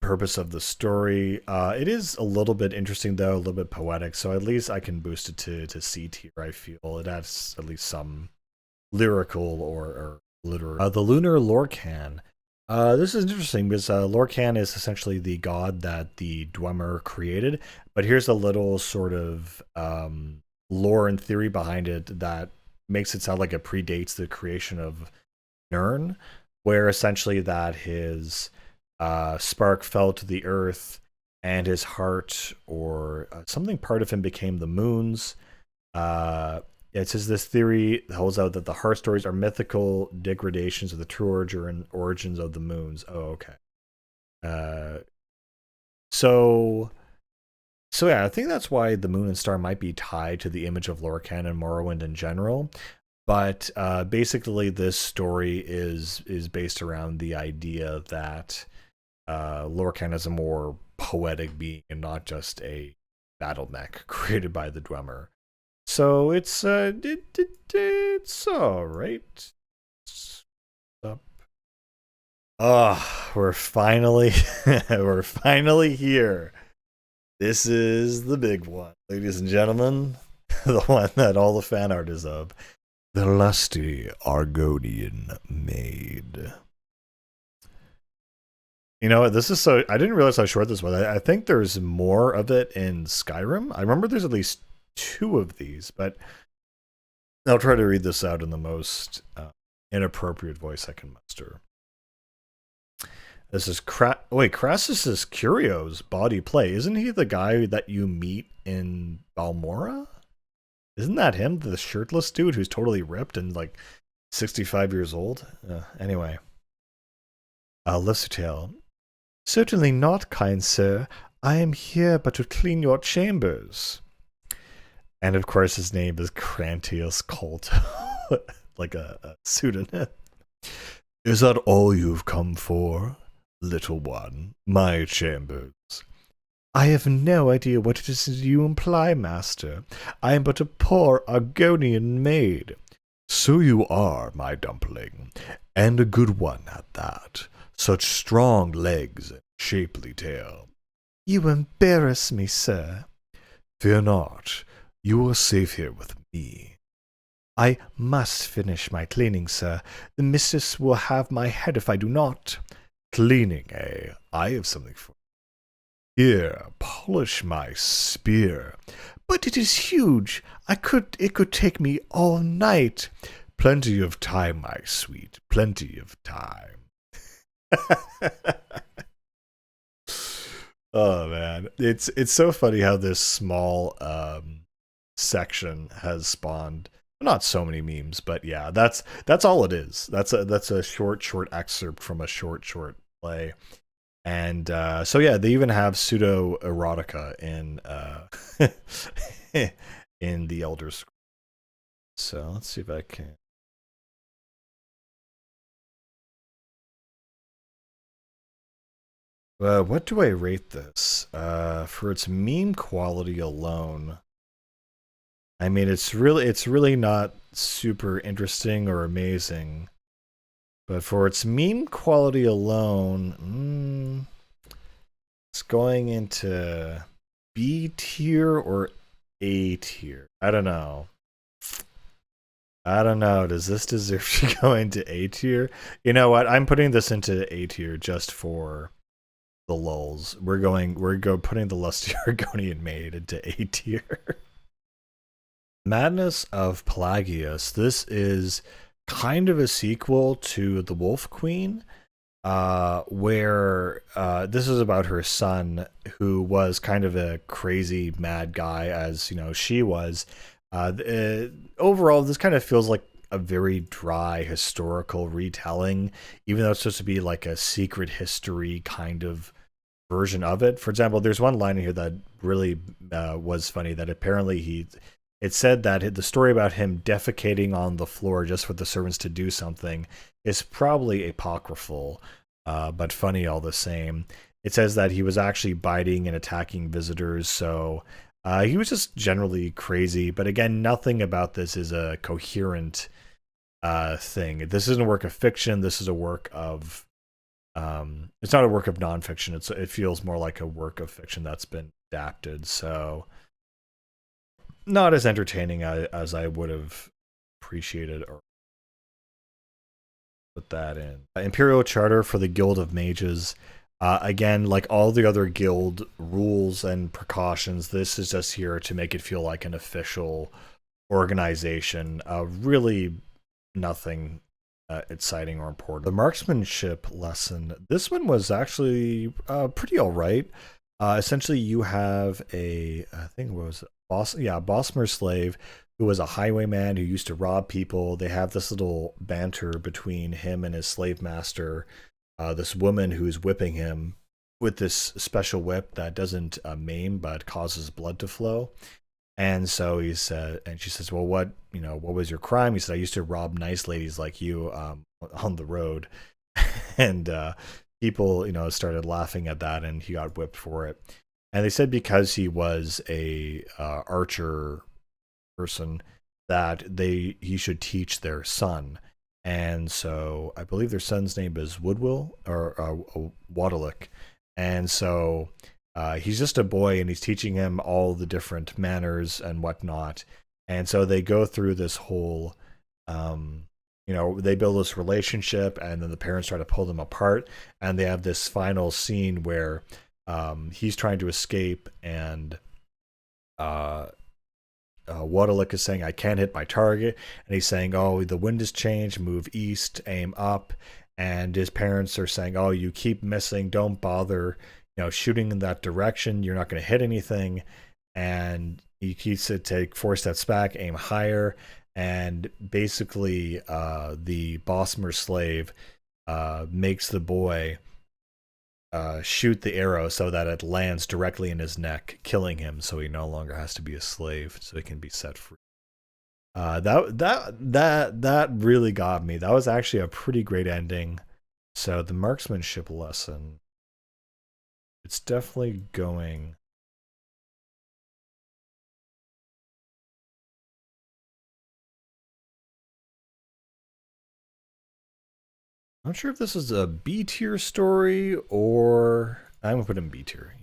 purpose of the story. It is a little bit interesting, though, a little bit poetic, so at least I can boost it to C tier, I feel. It adds at least some lyrical or literary. The Lunar Lorcan. This is interesting because Lorcan is essentially the god that the Dwemer created, but here's a little sort of lore and theory behind it that makes it sound like it predates the creation of Nirn, where essentially that his spark fell to the earth and his heart or something part of him became the moon's. It says this theory holds out that the heart stories are mythical degradations of the true origins of the moons. Oh, okay. So yeah, I think that's why the moon and star might be tied to the image of Lorcan and Morrowind in general. But basically, this story is based around the idea that Lorcan is a more poetic being and not just a battle mech created by the Dwemer. So it's all right. We're finally here. This is the big one, ladies and gentlemen. The one that all the fan art is of. The lusty Argonian maid. This is so. I didn't realize how short this was. I think there's more of it in Skyrim. I remember there's at least 2 of these, but I'll try to read this out in the most inappropriate voice I can muster. This is Crassus is Curio's body play. Isn't he the guy that you meet in Balmora? Isn't that him, the shirtless dude who's totally ripped and like 65 years old? Anyway. Lissertail. Certainly not, kind sir. I am here but to clean your chambers. And of course his name is Crantius Colt. Like a pseudonym. Is that all you've come for, little one? My chambers? I have no idea what it is you imply, master. I am but a poor Argonian maid. So you are, my dumpling, and a good one at that. Such strong legs and shapely tail. You embarrass me, sir. Fear not. You are safe here with me. I must finish my cleaning, sir. The mistress will have my head if I do not. Cleaning, eh? I have something for you. Here, polish my spear. But it is huge. It could take me all night. Plenty of time, my sweet. Plenty of time. Oh man, it's so funny how this small section has spawned not so many memes, but yeah, that's all it is. That's a short excerpt from a short play, and so yeah, they even have pseudo erotica in in the Elder Scrolls. So let's see if I can. What do I rate this? For its meme quality alone, I mean, it's really not super interesting or amazing, But for its meme quality alone, it's going into B tier or A tier. I don't know. I don't know. Does this deserve to go into A tier? You know what? I'm putting this into A tier just for the lulz. We're putting the lusty Argonian maid into A tier. Madness of Pelagius. This is kind of a sequel to The Wolf Queen, where this is about her son, who was kind of a crazy mad guy, as you know she was. Overall, this kind of feels like a very dry historical retelling, even though it's supposed to be like a secret history kind of version of it. For example, there's one line in here that really was funny. That apparently it said that the story about him defecating on the floor just for the servants to do something is probably apocryphal, but funny all the same. It says that he was actually biting and attacking visitors, so he was just generally crazy. But again, nothing about this is a coherent thing. This isn't a work of fiction. This is a work of it's not a work of nonfiction. It feels more like a work of fiction that's been adapted. So not as entertaining as I would have appreciated or put that in. Imperial Charter for the Guild of Mages. Again, like all the other guild rules and precautions, this is just here to make it feel like an official organization. Really nothing exciting or important. The marksmanship lesson. This one was actually pretty all right. Essentially, you have I think it was Bosmer slave who was a highwayman who used to rob people. They have this little banter between him and his slave master, this woman who's whipping him with this special whip that doesn't maim but causes blood to flow. And so he said, and she says, "Well, what was your crime?" He said, "I used to rob nice ladies like you on the road," and people, started laughing at that, and he got whipped for it. And they said because he was a archer person that he should teach their son. And so I believe their son's name is Woodwill or Wadalick. And so he's just a boy, and he's teaching him all the different manners and whatnot. And so they go through this whole, they build this relationship, and then the parents try to pull them apart. And they have this final scene where he's trying to escape, and Wadalick is saying, "I can't hit my target." And he's saying, "Oh, the wind has changed, move east, aim up." And his parents are saying, "Oh, you keep missing, don't bother shooting in that direction, you're not going to hit anything." And he keeps to take 4 steps back, aim higher, and basically the Bosmer slave makes the boy shoot the arrow so that it lands directly in his neck, killing him, so he no longer has to be a slave, so he can be set free. That really got me. That was actually a pretty great ending. So the marksmanship lesson, it's definitely going. I'm not sure if this is a B tier story or I'm gonna put in B tier.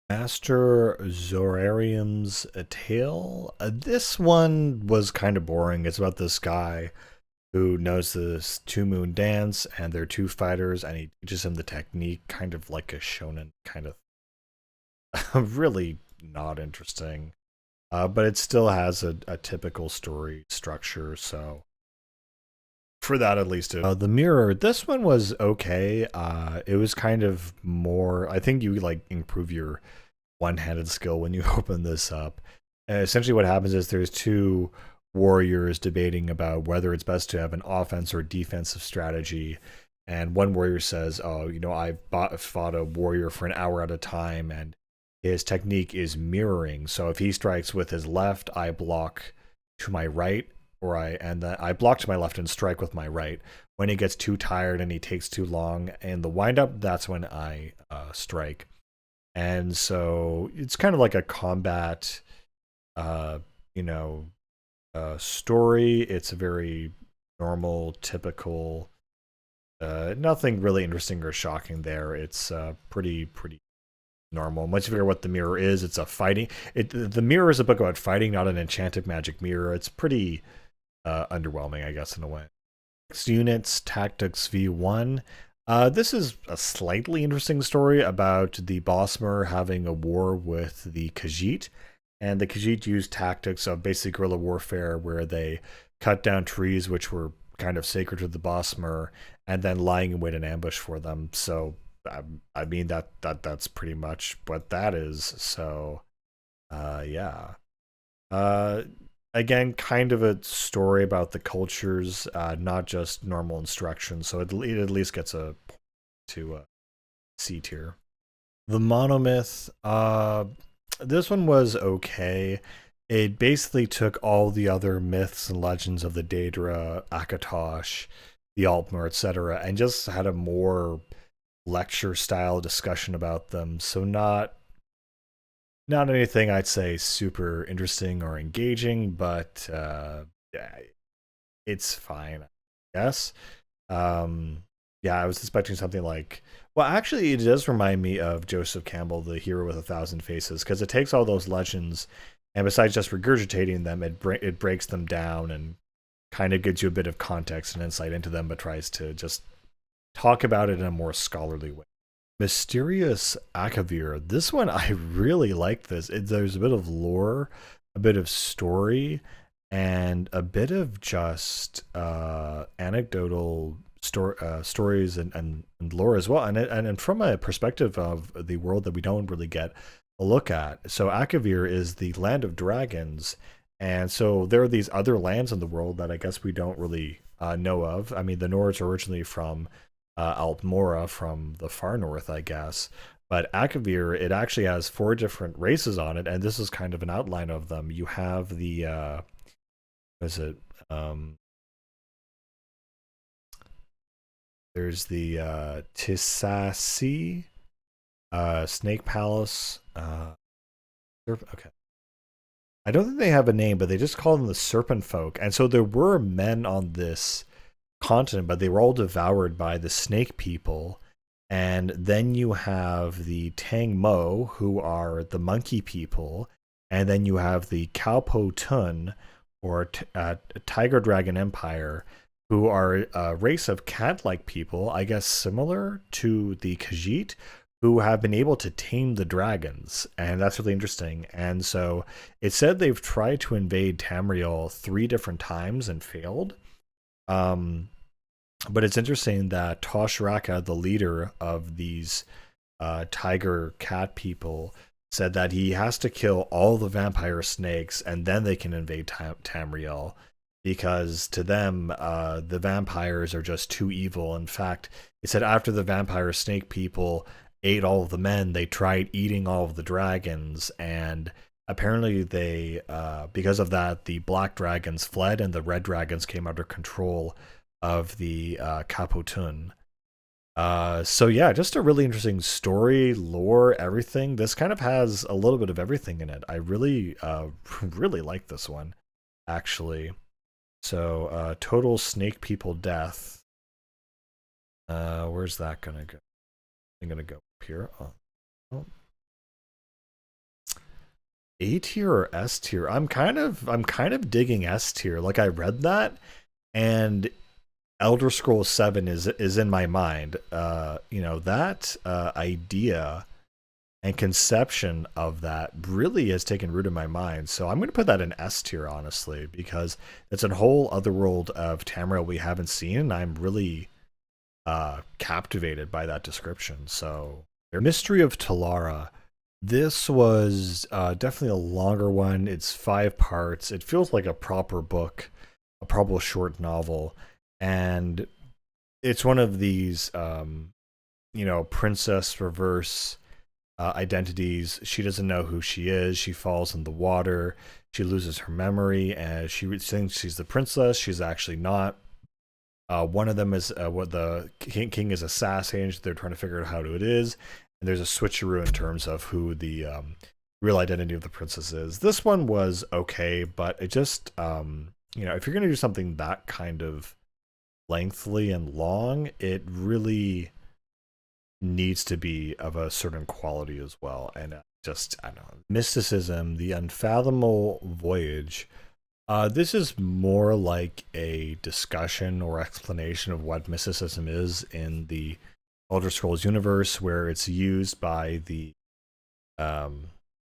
Master Zorarium's Tale. This one was kind of boring. It's about this guy who knows this 2 moon dance, and they're 2 fighters, and he teaches him the technique, kind of like a shonen kind of. Really not interesting, but it still has a typical story structure. So for that, at least, the mirror. This one was okay. It was kind of more. I think you like improve your one-handed skill when you open this up. And essentially what happens is there's 2 warriors debating about whether it's best to have an offense or defensive strategy. And one warrior says, "Oh, I've fought a warrior for an hour at a time, and his technique is mirroring. So if he strikes with his left, I block to my right, I block to my left and strike with my right. When he gets too tired and he takes too long in the windup, that's when I strike." And so it's kind of like a combat, story. It's a very normal, typical Nothing really interesting or shocking there. It's pretty normal. Once you figure out what the mirror is, it's a fighting. The mirror is a book about fighting, not an enchanted magic mirror. It's pretty underwhelming, I guess, in a way. 6 units, Tactics V1. This is a slightly interesting story about the Bosmer having a war with the Khajiit, and the Khajiit used tactics of basic guerrilla warfare where they cut down trees which were kind of sacred to the Bosmer, and then lying in wait in ambush for them. So, I mean that's pretty much what that is. So, yeah. Uh, Again, kind of a story about the cultures, not just normal instructions. So it at least gets a to C tier. The monomyth, this one was okay. It basically took all the other myths and legends of the Daedra, Akatosh, the Altmer, etc., and just had a more lecture style discussion about them. So not anything I'd say super interesting or engaging, but yeah, it's fine, I guess. Yeah, I was expecting something like. Well, actually, it does remind me of Joseph Campbell, the hero with 1,000 faces, because it takes all those legends, and besides just regurgitating them, it breaks them down and kind of gives you a bit of context and insight into them, but tries to just talk about it in a more scholarly way. Mysterious Akavir. This one, I really like this. There's a bit of lore, a bit of story, and a bit of just anecdotal stories and lore as well. And from a perspective of the world that we don't really get a look at. So Akavir is the land of dragons. And so there are these other lands in the world that I guess we don't really know of. I mean, the Nords are originally from Altmora from the far north, I guess. But Akavir, it actually has 4 different races on it, and this is kind of an outline of them. You have the what is it? There's the Tisasi, Snake Palace. Okay. I don't think they have a name, but they just call them the Serpent Folk. And so there were men on this continent, but they were all devoured by the snake people. And then you have the Tang Mo, who are the monkey people, and then you have the Kalpo Tun, or Tiger Dragon Empire, who are a race of cat-like people, I guess similar to the Khajiit, who have been able to tame the dragons, and that's really interesting. And so it said they've tried to invade Tamriel 3 different times and failed. But it's interesting that Tosh Raka, the leader of these tiger cat people, said that he has to kill all the vampire snakes and then they can invade Tamriel, because to them, the vampires are just too evil. In fact, it said after the vampire snake people ate all of the men, they tried eating all of the dragons, and apparently they, because of that, the black dragons fled and the red dragons came under control of the Kapotun. So yeah, just a really interesting story, lore, everything. This kind of has a little bit of everything in it. I really, really like this one, actually. So, total snake people death. Where's that gonna go? I'm gonna go up here. Oh. A tier or S tier? I'm kind of digging S tier. Like, I read that, and Elder Scrolls 7 is in my mind. That idea and conception of that really has taken root in my mind. So I'm going to put that in S tier, honestly, because it's a whole other world of Tamriel we haven't seen, and I'm really captivated by that description. So, Mystery of Talara. This was definitely a longer one. It's 5 parts. It feels like a proper book, a proper short novel. And it's one of these, princess reverse identities. She doesn't know who she is. She falls in the water. She loses her memory, and she thinks she's the princess. She's actually not. One of them is what the king is assassinated. They're trying to figure out how it is. And there's a switcheroo in terms of who the real identity of the princess is. This one was okay, but it just, if you're going to do something that kind of lengthy and long, it really needs to be of a certain quality as well. And just, I don't know, mysticism, the unfathomable voyage. This is more like a discussion or explanation of what mysticism is in the Elder Scrolls universe, where it's used by the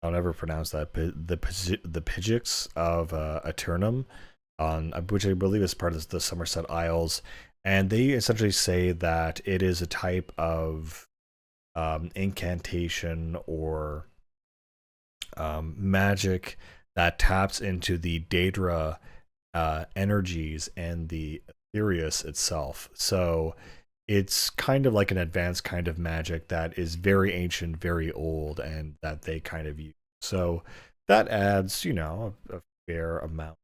I'll never pronounce that, but the Pidgix of Eternum, on which I believe is part of the Somerset Isles, and they essentially say that it is a type of incantation or magic that taps into the Daedra energies and the Ethereus itself. So it's kind of like an advanced kind of magic that is very ancient, very old, and that they kind of use. So that adds, a fair amount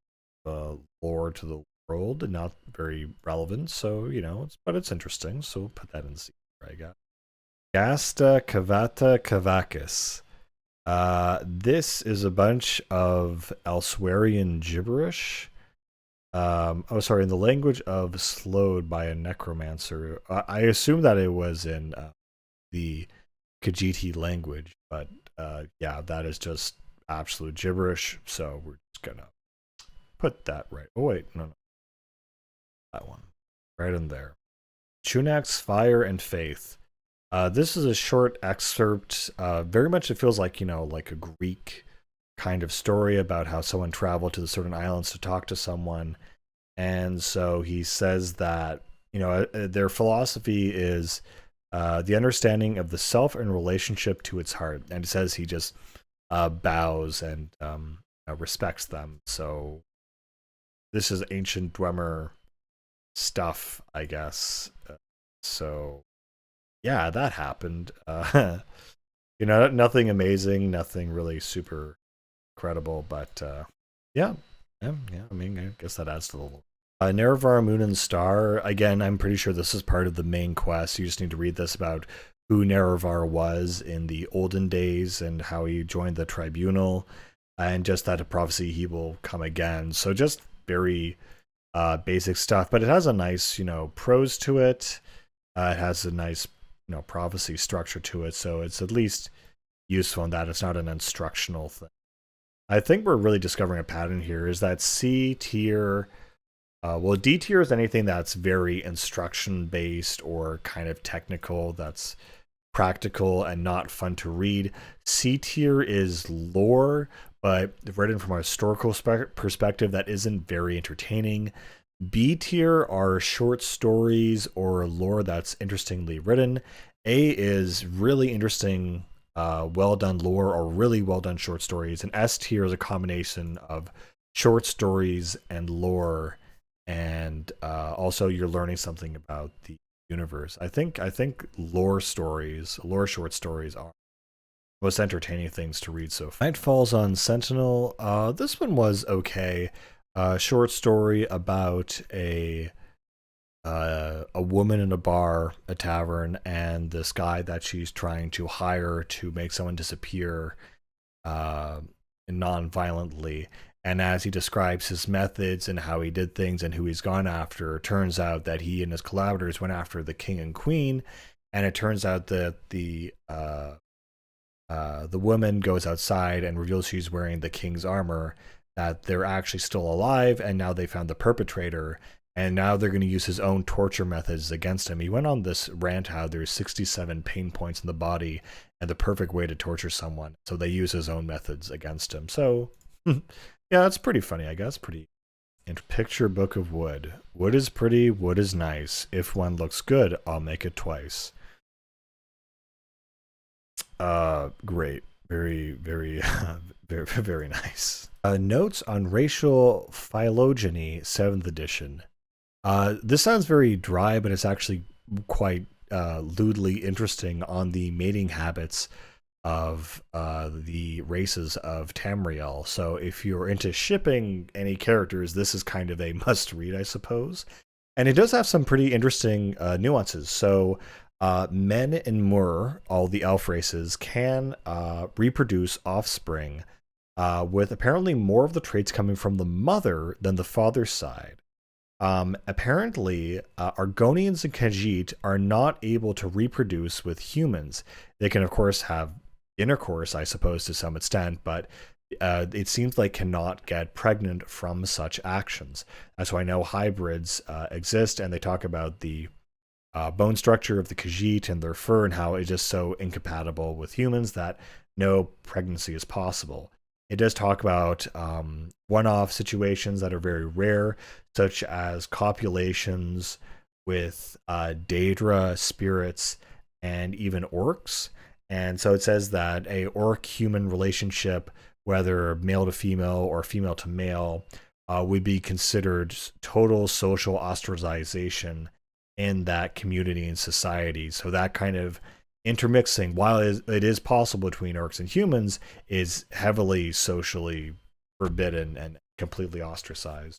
of lore to the world, not very relevant. So, but it's interesting. So we'll put that in C. I got Gasta Cavata Cavacus. This is a bunch of Elsewerian gibberish. In the language of Slowed by a necromancer. I assume that it was in the Khajiit language, but yeah, that is just absolute gibberish. So we're just gonna put that right. Oh wait, no, that one right in there. Chunak's Fire and Faith. This is a short excerpt. Very much it feels like, like a Greek kind of story about how someone traveled to the certain islands to talk to someone. And so he says that, their philosophy is the understanding of the self in relationship to its heart. And it says he just bows and respects them. So this is ancient Dwemer stuff, I guess. So yeah, that happened. Nothing amazing, nothing really super incredible, but yeah. I mean, I guess that adds to the little. Nerevar, Moon and Star. Again, I'm pretty sure this is part of the main quest. You just need to read this about who Nerevar was in the olden days and how he joined the tribunal, and just that a prophecy he will come again. So just very basic stuff, but it has a nice, prose to it. It has a nice, prophecy structure to it. So it's at least useful in that it's not an instructional thing. I think we're really discovering a pattern here is that C tier, D tier is anything that's very instruction based or kind of technical, that's practical and not fun to read. C tier is lore, but written from a historical perspective that isn't very entertaining. B tier are short stories or lore that's interestingly written. A is really interesting, well done lore or really well done short stories. And S tier is a combination of short stories and lore, and also you're learning something about the universe. I think lore short stories are most entertaining things to read so far. Night Falls on Sentinel. This one was okay. Short story about a woman in a bar, a tavern, and this guy that she's trying to hire to make someone disappear non-violently. And as he describes his methods and how he did things and who he's gone after, it turns out that he and his collaborators went after the king and queen. And it turns out that the woman goes outside and reveals she's wearing the king's armor, that they're actually still alive, and now they found the perpetrator, and now they're going to use his own torture methods against him. He went on this rant how there's 67 pain points in the body and the perfect way to torture someone, so they use his own methods against him. So yeah, that's pretty funny, I guess. Pretty. And Picture Book of Wood. Wood is pretty, wood is nice. If one looks good, I'll make it twice. Great. Very, very, very, very nice. Notes on Racial Phylogeny, 7th edition. This sounds very dry, but it's actually quite lewdly interesting on the mating habits of the races of Tamriel. So if you're into shipping any characters, this is kind of a must-read, I suppose. And it does have some pretty interesting nuances. So men in Mur, all the elf races, can reproduce offspring with apparently more of the traits coming from the mother than the father's side. Apparently, Argonians and Khajiit are not able to reproduce with humans. They can, of course, have intercourse, I suppose, to some extent, but it seems like cannot get pregnant from such actions. That's why no hybrids exist, and they talk about the bone structure of the Khajiit and their fur and how it's just so incompatible with humans that no pregnancy is possible. It does talk about one-off situations that are very rare, such as copulations with Daedra spirits and even orcs. And so it says that a orc-human relationship, whether male to female or female to male, would be considered total social ostracization in that community and society. So that kind of intermixing, while it is possible between orcs and humans, is heavily socially forbidden and completely ostracized.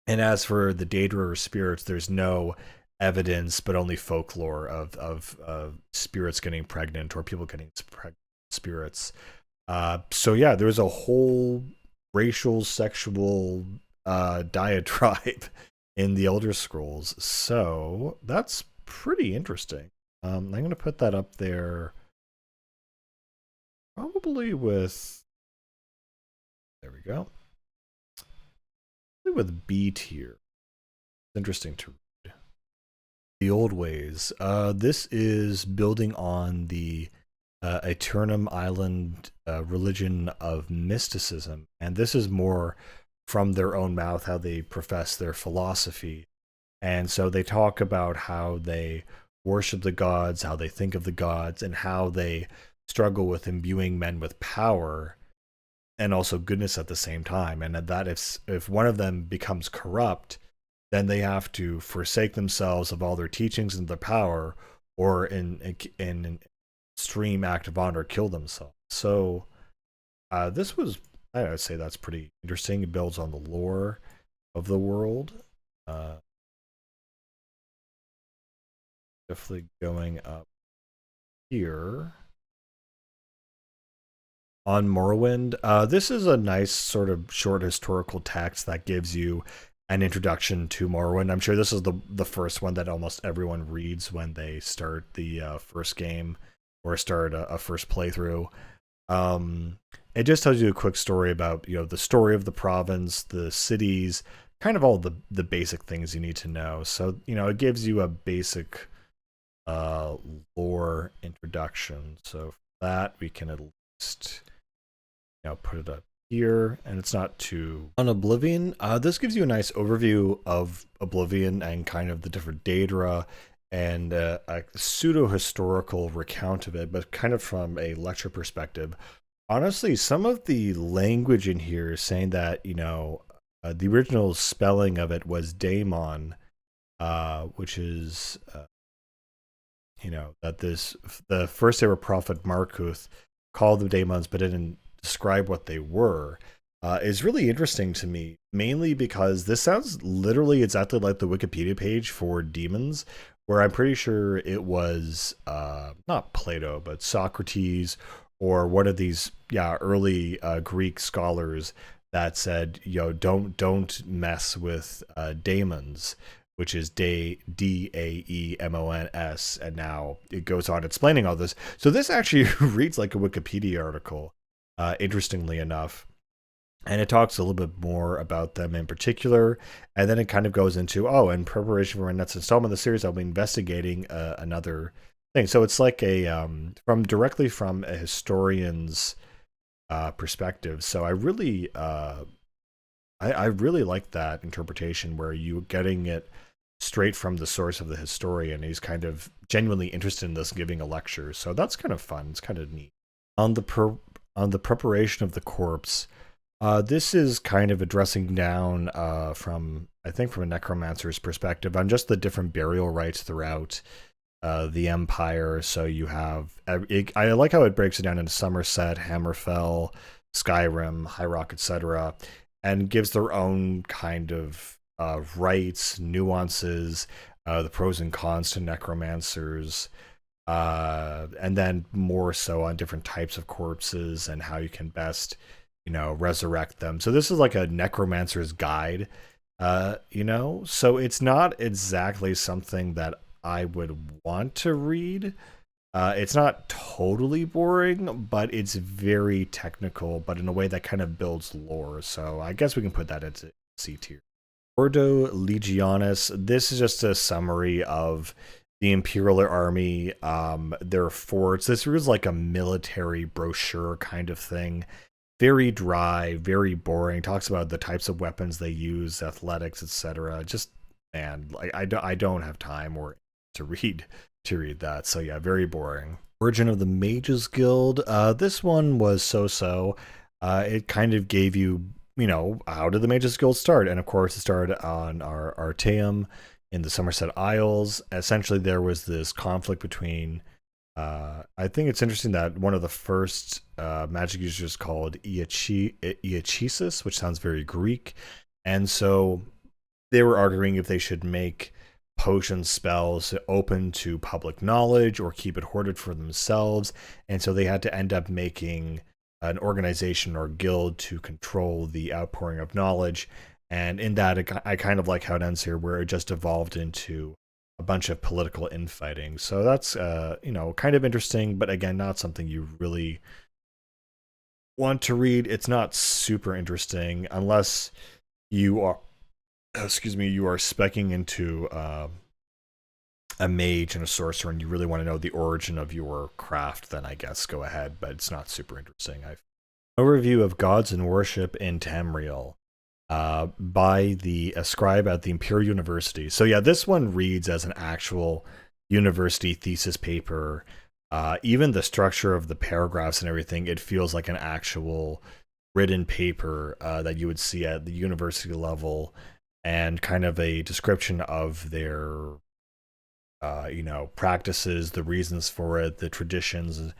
And as for the Daedra spirits, there's no evidence, but only folklore of spirits getting pregnant or people getting pregnant spirits. So yeah, there's a whole racial, sexual diatribe in the Elder Scrolls. So that's pretty interesting. I'm going to put that up there probably with, there we go, probably with B tier. It's interesting to read. The Old Ways. This is building on the Aeternum Island religion of mysticism, and this is more from their own mouth how they profess their philosophy. And so they talk about how they worship the gods, how they think of the gods, and how they struggle with imbuing men with power and also goodness at the same time. And that if one of them becomes corrupt, then they have to forsake themselves of all their teachings and their power, or in extreme act of honor, kill themselves. So this was, I would say that's pretty interesting. It builds on the lore of the world. Definitely going up here on Morrowind. This is a nice sort of short historical text that gives you an introduction to Morrowind. I'm sure this is the first one that almost everyone reads when they start the first game or start a first playthrough. It just tells you a quick story about, the story of the province, the cities, kind of all the basic things you need to know. So, it gives you a basic lore introduction. So for that, we can at least put it up here, and it's not too on Oblivion. This gives you a nice overview of Oblivion and kind of the different Daedra and a pseudo-historical recount of it, but kind of from a lecture perspective. Honestly, some of the language in here is saying that, the original spelling of it was daemon, which is, that the first ever prophet Markuth called them daemons, but didn't describe what they were, is really interesting to me, mainly because this sounds literally exactly like the Wikipedia page for demons, where I'm pretty sure it was not Plato, but Socrates or one of these early Greek scholars that said, don't mess with daemons, which is Daemons, and now it goes on explaining all this. So this actually reads like a Wikipedia article, interestingly enough. And it talks a little bit more about them in particular, and then it kind of goes into, in preparation for my next installment of the series, I'll be investigating another thing. So it's like a directly from a historian's perspective. So I really I really like that interpretation where you're getting it straight from the source of the historian. He's kind of genuinely interested in this, giving a lecture. So that's kind of fun. It's kind of neat. On the preparation of the corpse, this is kind of addressing down from a necromancer's perspective on just the different burial rites throughout the Empire. So you have, I like how it breaks it down into Somerset, Hammerfell, Skyrim, High Rock, etc., and gives their own kind of rights, nuances, the pros and cons to necromancers, and then more so on different types of corpses and how you can best, resurrect them. So this is like a necromancer's guide So it's not exactly something that I would want to read. It's not totally boring, but it's very technical, but in a way that kind of builds lore. So I guess we can put that into C tier. Ordo Legionis. This is just a summary of the Imperial Army, their forts. This was like a military brochure kind of thing. Very dry, very boring. Talks about the types of weapons they use, athletics, etc. Just man, like I don't have time or to read that. So yeah, very boring. Origin of the Mages Guild. This one was so. It kind of gave you, how did the Mages Guild start? And of course, it started on our Artaeum in the Somerset Isles. Essentially, there was this conflict between. I think it's interesting that one of the first magic users called Iachesis, which sounds very Greek, and so they were arguing if they should make potion spells open to public knowledge or keep it hoarded for themselves. And so they had to end up making an organization or guild to control the outpouring of knowledge. And in that, I kind of like how it ends here, where it just evolved into a bunch of political infighting. So that's, kind of interesting, but again, not something you really want to read. It's not super interesting unless you are you are specking into a mage and a sorcerer and you really want to know the origin of your craft, then I guess go ahead, but it's not super interesting. I've overview of gods and worship in Tamriel by the scribe at the Imperial University. So yeah, this one reads as an actual university thesis paper. Even the structure of the paragraphs and everything, it feels like an actual written paper that you would see at the university level, and kind of a description of their practices, the reasons for it, the traditions.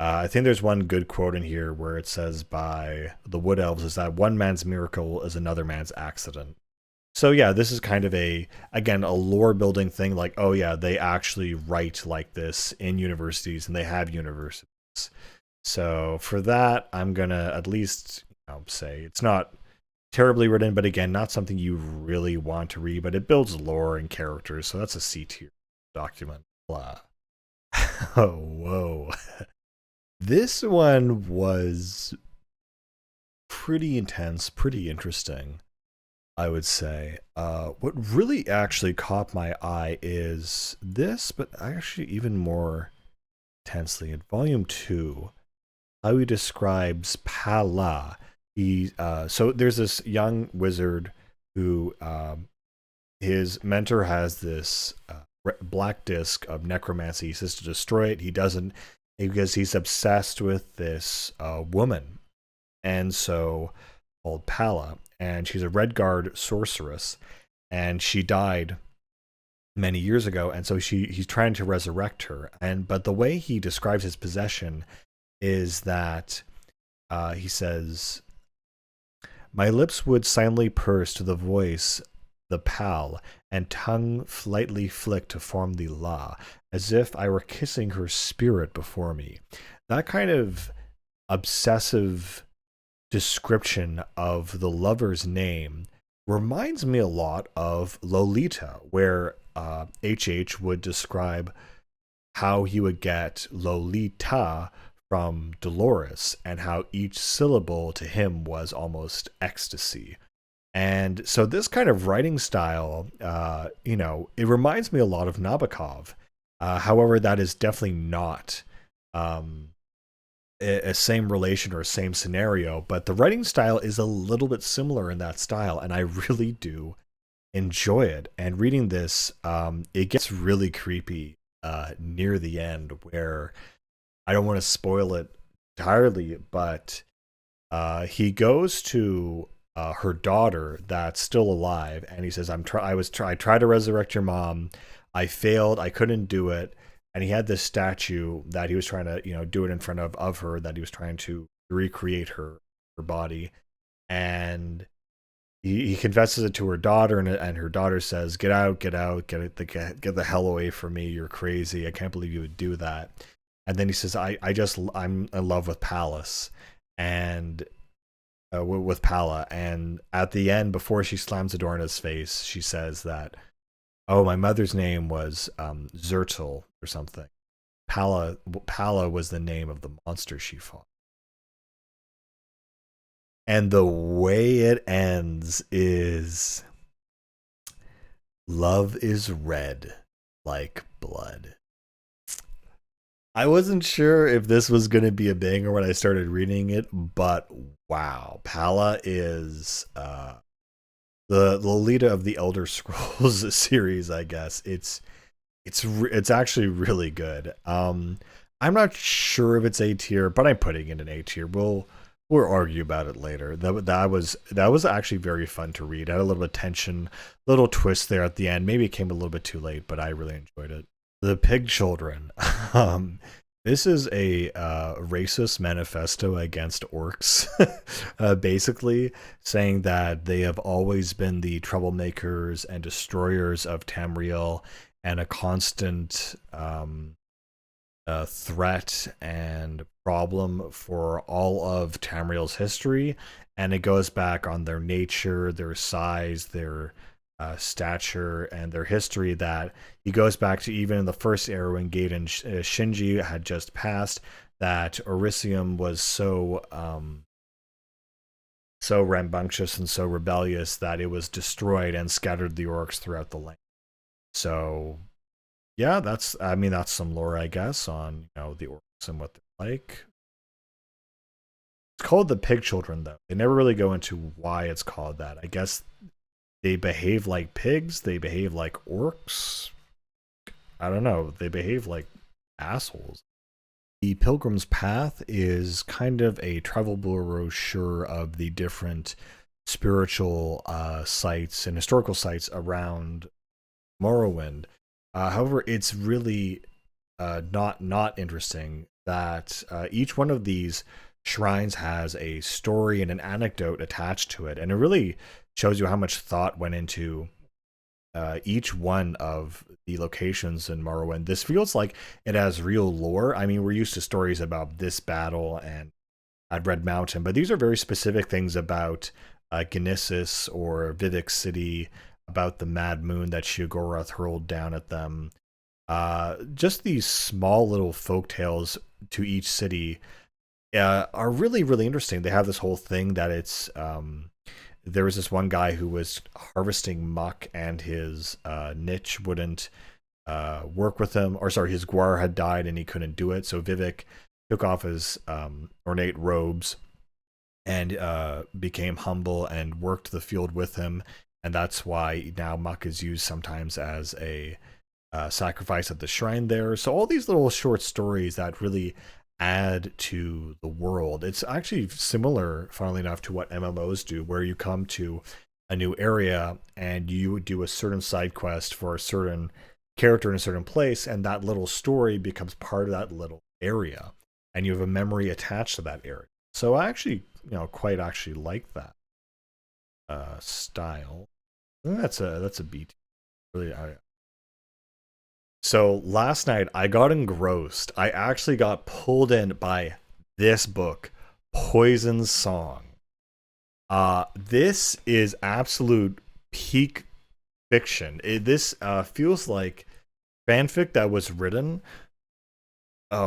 I think there's one good quote in here where it says by the Wood Elves is that one man's miracle is another man's accident. So yeah, this is kind of a lore building thing, like, oh yeah, they actually write like this in universities and they have universities. So for that, I'm gonna at least say it's not terribly written, but again, not something you really want to read, but it builds lore and characters, so that's a C tier document. Blah. Oh, whoa. This one was pretty intense, pretty interesting, I would say. What really actually caught my eye is this, but actually even more intensely in volume 2, how he describes Pala. So there's this young wizard who his mentor has this black disc of necromancy. He says to destroy it. He doesn't, because he's obsessed with this woman, and so called Pala, and she's a Red Guard sorceress, and she died many years ago, and so he's trying to resurrect her. But the way he describes his possession is that he says, my lips would silently purse to the voice, the pal, and tongue lightly flick to form the la, as if I were kissing her spirit before me. That kind of obsessive description of the lover's name reminds me a lot of Lolita, where HH would describe how he would get Lolita from Dolores, and how each syllable to him was almost ecstasy. And so this kind of writing style, it reminds me a lot of Nabokov. However, that is definitely not a same relation or a same scenario, but the writing style is a little bit similar in that style, and I really do enjoy it. And reading this, it gets really creepy near the end, where I don't want to spoil it entirely, but he goes to her daughter that's still alive, and he says, I tried to resurrect your mom. I failed. I couldn't do it. And he had this statue that he was trying to, do it in front of her, that he was trying to recreate her body. And he confesses it to her daughter, and her daughter says, get out, get the hell away from me. You're crazy. I can't believe you would do that. And then he says, I'm in love with Palace. And with Pala, and at the end, before she slams the door in his face, she says that, "Oh, my mother's name was Zertil or something. Pala was the name of the monster she fought." And the way it ends is, "Love is red like blood." I wasn't sure if this was going to be a banger when I started reading it, but wow, Pala is the leader of the Elder Scrolls series. I guess it's actually really good. I'm not sure if it's A tier, but I'm putting it in A tier. We'll argue about it later. That was actually very fun to read. It had a little bit of tension, little twist there at the end. Maybe it came a little bit too late, but I really enjoyed it. The Pig Children. um, this is a racist manifesto against orcs, basically saying that they have always been the troublemakers and destroyers of Tamriel, and a constant threat and problem for all of Tamriel's history. And it goes back on their nature, their size, their stature, and their history. That he goes back to even in the first era when Gaiden Shinji had just passed, that Orisium was so rambunctious and so rebellious that it was destroyed and scattered the orcs throughout the land. So yeah, that's some lore, I guess, on the orcs and what they're like. It's called the Pig Children, though. They never really go into why it's called that. I guess they behave like pigs. They behave like orcs. I don't know. They behave like assholes. The Pilgrim's Path is kind of a travel brochure of the different spiritual sites and historical sites around Morrowind. However, it's really not interesting that each one of these shrines has a story and an anecdote attached to it, and it really shows you how much thought went into each one of the locations in Morrowind. This feels like it has real lore. I mean, we're used to stories about this battle and at Red Mountain, but these are very specific things about Genesis or Vivek City, about the Mad Moon that Sheogorath hurled down at them. Just these small little folk tales to each city are really, really interesting. They have this whole thing that it's there was this one guy who was harvesting muck, and his niche wouldn't work with him, or sorry, his guar had died and he couldn't do it. So Vivek took off his ornate robes and became humble and worked the field with him, and that's why now muck is used sometimes as a sacrifice at the shrine there. So all these little short stories that really add to the world. It's actually similar, funnily enough, to what MMOs do, where you come to a new area and you do a certain side quest for a certain character in a certain place, and that little story becomes part of that little area, and you have a memory attached to that area. So I actually, quite actually like that style. I think that's a beat. Really, so last night I got engrossed. I actually got pulled in by this book, Poison's Song. This is absolute peak fiction. This feels like fanfic that was written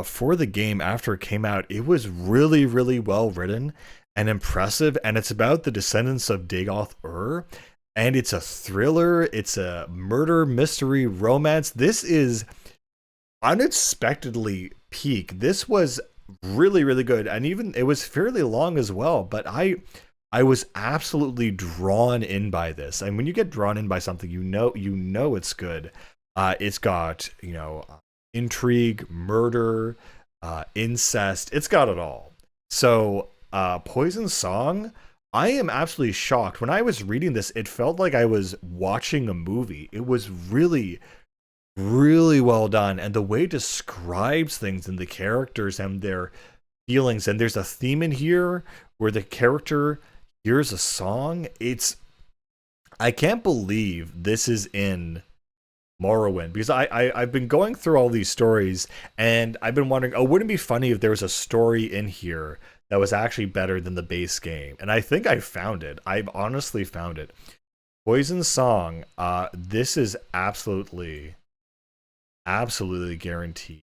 for the game after it came out. It was really, really well written and impressive, and it's about the descendants of Dagoth-Ur, and it's a thriller. It's a murder mystery romance. This is unexpectedly peak. This was really, really good, and even it was fairly long as well, but I was absolutely drawn in by this. And when you get drawn in by something, you know it's good. It's got intrigue, murder, incest. It's got it all. So Poison Song, I am absolutely shocked. When I was reading this, it felt like I was watching a movie. It was really, really well done, and the way it describes things and the characters and their feelings. And there's a theme in here where the character here's a song. I can't believe this is in Morrowind, because I've been going through all these stories and I've been wondering, oh, wouldn't it be funny if there was a story in here that was actually better than the base game. And I think I found it. I've honestly found it. Poison Song, this is absolutely guaranteed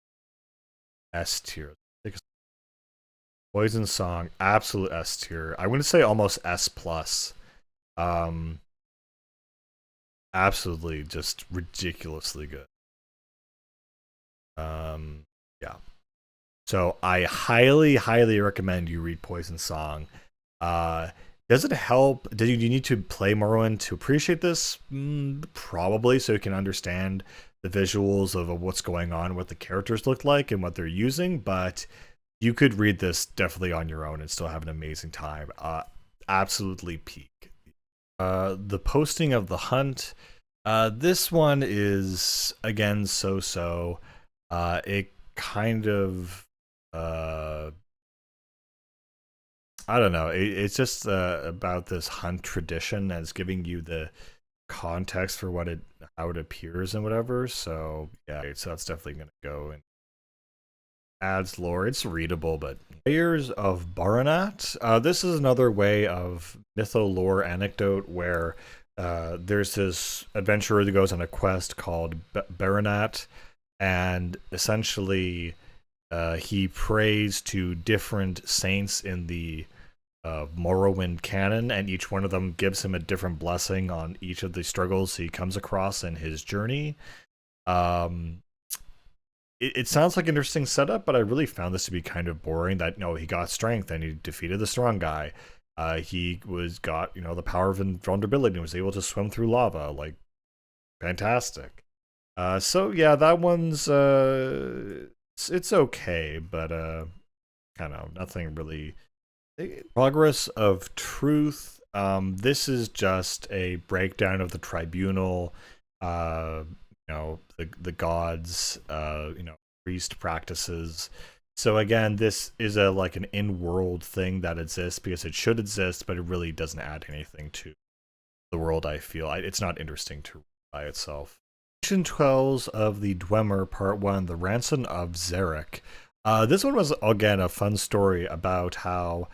S tier. Poison Song, absolute S tier. I wouldn't say almost S plus. Um, Absolutely just ridiculously good. Yeah. So I highly recommend you read Poison Song. Uh, does it help? Do you need to play Morrowind to appreciate this? Probably, so you can understand the visuals of what's going on, what the characters look like, and what they're using. But you could read this definitely on your own and still have an amazing time. Absolutely peak. The posting of the hunt. This one is again so-so. It kind of I don't know. It's just about this hunt tradition that's giving you the context for how it appears and whatever. So yeah, so that's definitely gonna go and adds lore. It's readable, but Layers of Baranat. This is another way of mytho lore anecdote where there's this adventurer that goes on a quest called Baranat, and essentially he prays to different saints in the Morrowind canon, and each one of them gives him a different blessing on each of the struggles he comes across in his journey. It sounds like an interesting setup, but I really found this to be kind of boring. That he got strength and he defeated the strong guy. He got the power of invulnerability and was able to swim through lava. Like, fantastic. So yeah, that one's it's okay, but kind of nothing really. Progress of Truth. This is just a breakdown of the tribunal. The gods. Priest practices. So again, this is like an in-world thing that exists because it should exist, but it really doesn't add anything to the world. I feel it's not interesting to read by itself. Ancient Trials of the Dwemer, Part 1, The Ransom of Zarek. This one was, again, a fun story about how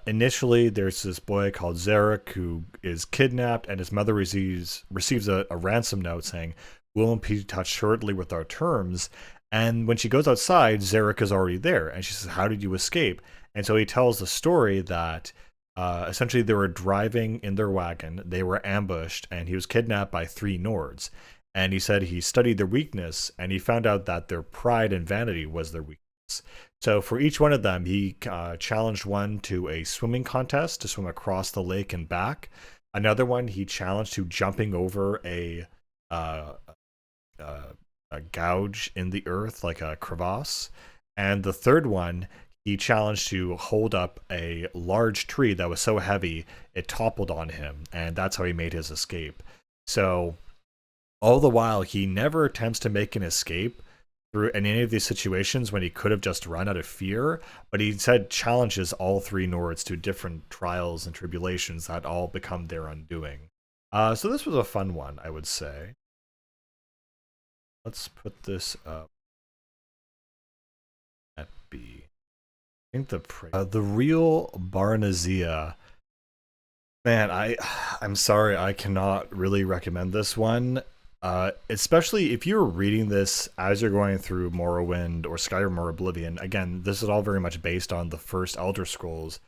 initially there's this boy called Zarek who is kidnapped, and his mother receives a ransom note saying, "Will be touched shortly with our terms." And when she goes outside, Zarek is already there, and she says, "How did you escape?" And so he tells the story that essentially they were driving in their wagon, they were ambushed, and he was kidnapped by 3 Nords. And he said he studied their weakness, and he found out that their pride and vanity was their weakness. So for each one of them, he challenged one to a swimming contest to swim across the lake and back. Another one he challenged to jumping over a gouge in the earth, like a crevasse. And the third one, he challenged to hold up a large tree that was so heavy it toppled on him, and that's how he made his escape. So all the while, he never attempts to make an escape through in any of these situations when he could have just run out of fear, but he instead challenges all 3 Nords to different trials and tribulations that all become their undoing. So this was a fun one, I would say. Let's put this up at B. I think the real Barnazia. Man, I'm sorry, I cannot really recommend this one. Especially if you're reading this as you're going through Morrowind or Skyrim or Oblivion. Again, this is all very much based on the first Elder Scrolls.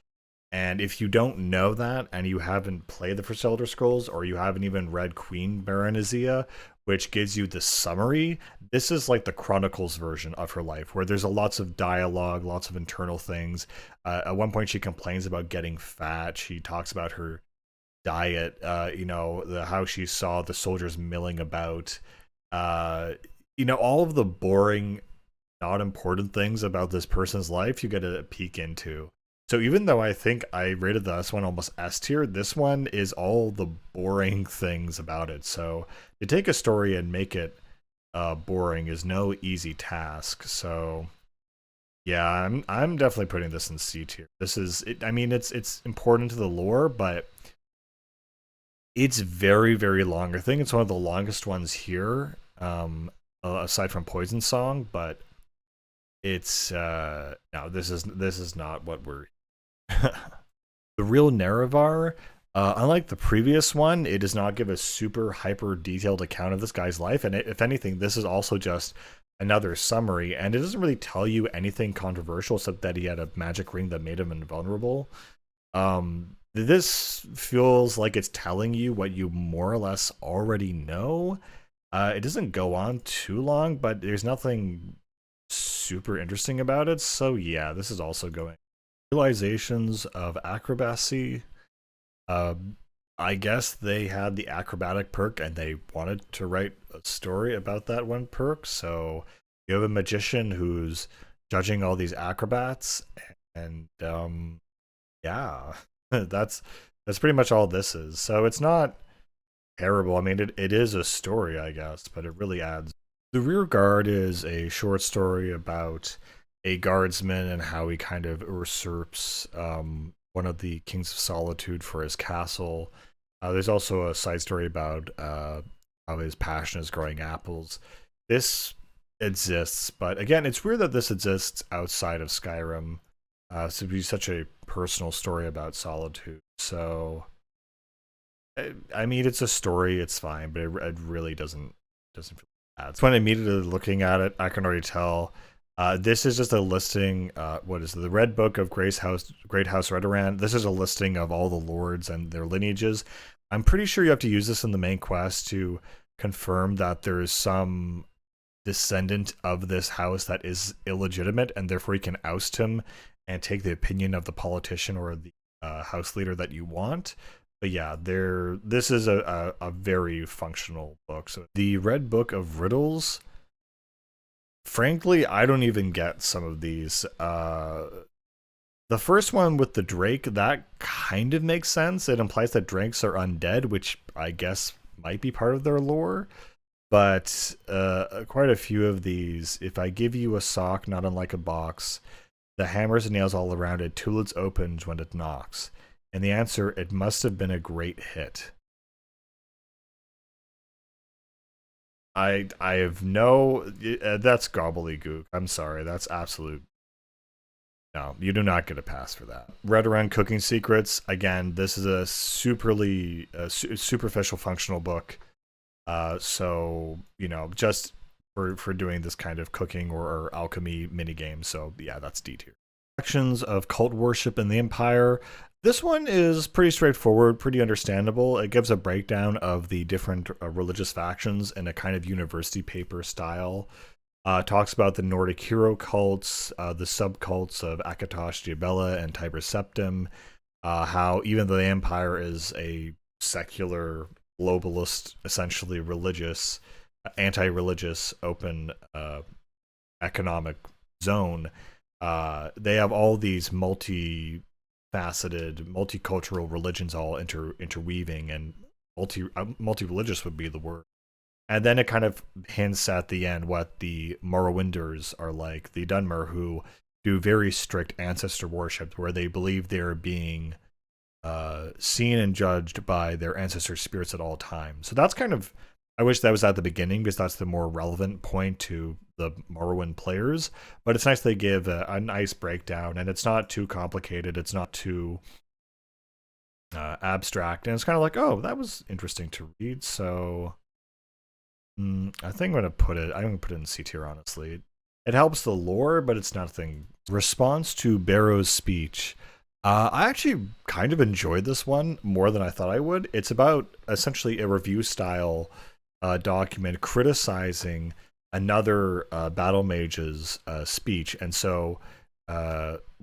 And if you don't know that, and you haven't played the first Elder Scrolls, or you haven't even read Queen Baranazia, which gives you the summary, this is like the Chronicles version of her life, where there's lots of dialogue, lots of internal things. At one point, she complains about getting fat. She talks about her diet, how she saw the soldiers milling about, all of the boring, not important things about this person's life you get a peek into. So even though I think I rated this one almost S tier, this one is all the boring things about it. So to take a story and make it boring is no easy task. So yeah, I'm definitely putting this in C tier. This is it. I mean, it's important to the lore, but it's very, very long. I think it's one of the longest ones here, aside from Poison Song. But it's no, this is not what we're The real Nerevar, unlike the previous one, it does not give a super hyper detailed account of this guy's life, and if anything, this is also just another summary, and it doesn't really tell you anything controversial except that he had a magic ring that made him invulnerable. This feels like it's telling you what you more or less already know. It doesn't go on too long, but there's nothing super interesting about it. So yeah, this is also going. Realizations of acrobacy. Uh, I guess they had the acrobatic perk and they wanted to write a story about that one perk. So you have a magician who's judging all these acrobats, and yeah, that's pretty much all this is. So it's not terrible. I mean, it is a story, I guess, but it really adds. The Rear Guard is a short story about a guardsman and how he kind of usurps one of the Kings of Solitude for his castle. There's also a side story about how his passion is growing apples. This exists, but again, it's weird that this exists outside of Skyrim. To be such a personal story about solitude. So, I mean, it's a story, it's fine, but it really doesn't feel bad. So when immediately looking at it, I can already tell. This is just a listing. What is it? The Red Book of Great House Redoran. This is a listing of all the lords and their lineages. I'm pretty sure you have to use this in the main quest to confirm that there is some descendant of this house that is illegitimate, and therefore you can oust him and take the opinion of the politician or the house leader that you want. But yeah, this is a very functional book. So the Red Book of Riddles. Frankly, I don't even get some of these. The first one with the Drake, that kind of makes sense. It implies that drakes are undead, which I guess might be part of their lore. But quite a few of these, if I give you a sock not unlike a box, the hammers and nails all around it, Tulits opens when it knocks. And the answer, it must have been a great hit. I have no... that's gobbledygook. I'm sorry. That's absolute... No, you do not get a pass for that. Redoran Cooking Secrets. Again, this is a superficial functional book. So, you know, just for doing this kind of cooking or alchemy minigame. So yeah, that's D tier. Actions of cult worship in the Empire. This one is pretty straightforward, pretty understandable. It gives a breakdown of the different religious factions in a kind of university paper style. Talks about the Nordic hero cults, the subcults of Akatosh, Diabella, and Tiber Septim. How even though the Empire is a secular, globalist, essentially religious, anti-religious, open economic zone, they have all these multifaceted, multicultural religions all interweaving, and multi-religious would be the word. And then it kind of hints at the end what the Morrowinders are like, the Dunmer, who do very strict ancestor worship, where they believe they're being seen and judged by their ancestor spirits at all times. So that's kind of, I wish that was at the beginning, because that's the more relevant point to the Morrowind players. But it's nice they give a nice breakdown, and it's not too complicated. It's not too abstract, and it's kind of like, oh, that was interesting to read. So I think I'm gonna put it in C tier, honestly. It helps the lore, but it's nothing. Response to Barrow's speech. I actually kind of enjoyed this one more than I thought I would. It's about essentially a review style document criticizing another battle mage's speech. And so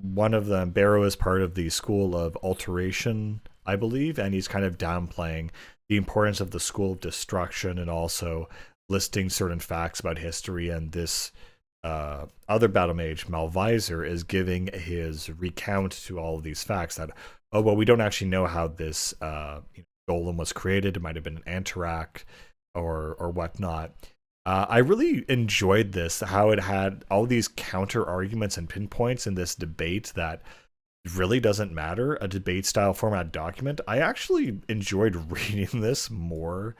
one of them, Barrow, is part of the school of alteration, I believe, and he's kind of downplaying the importance of the school of destruction and also listing certain facts about history. And this other battle mage, Malvisor, is giving his recount to all of these facts that, oh, well, we don't actually know how this golem was created. It might have been an Antarak or whatnot. I really enjoyed this, how it had all these counter arguments and pinpoints in this debate that really doesn't matter, a debate style format document. I actually enjoyed reading this more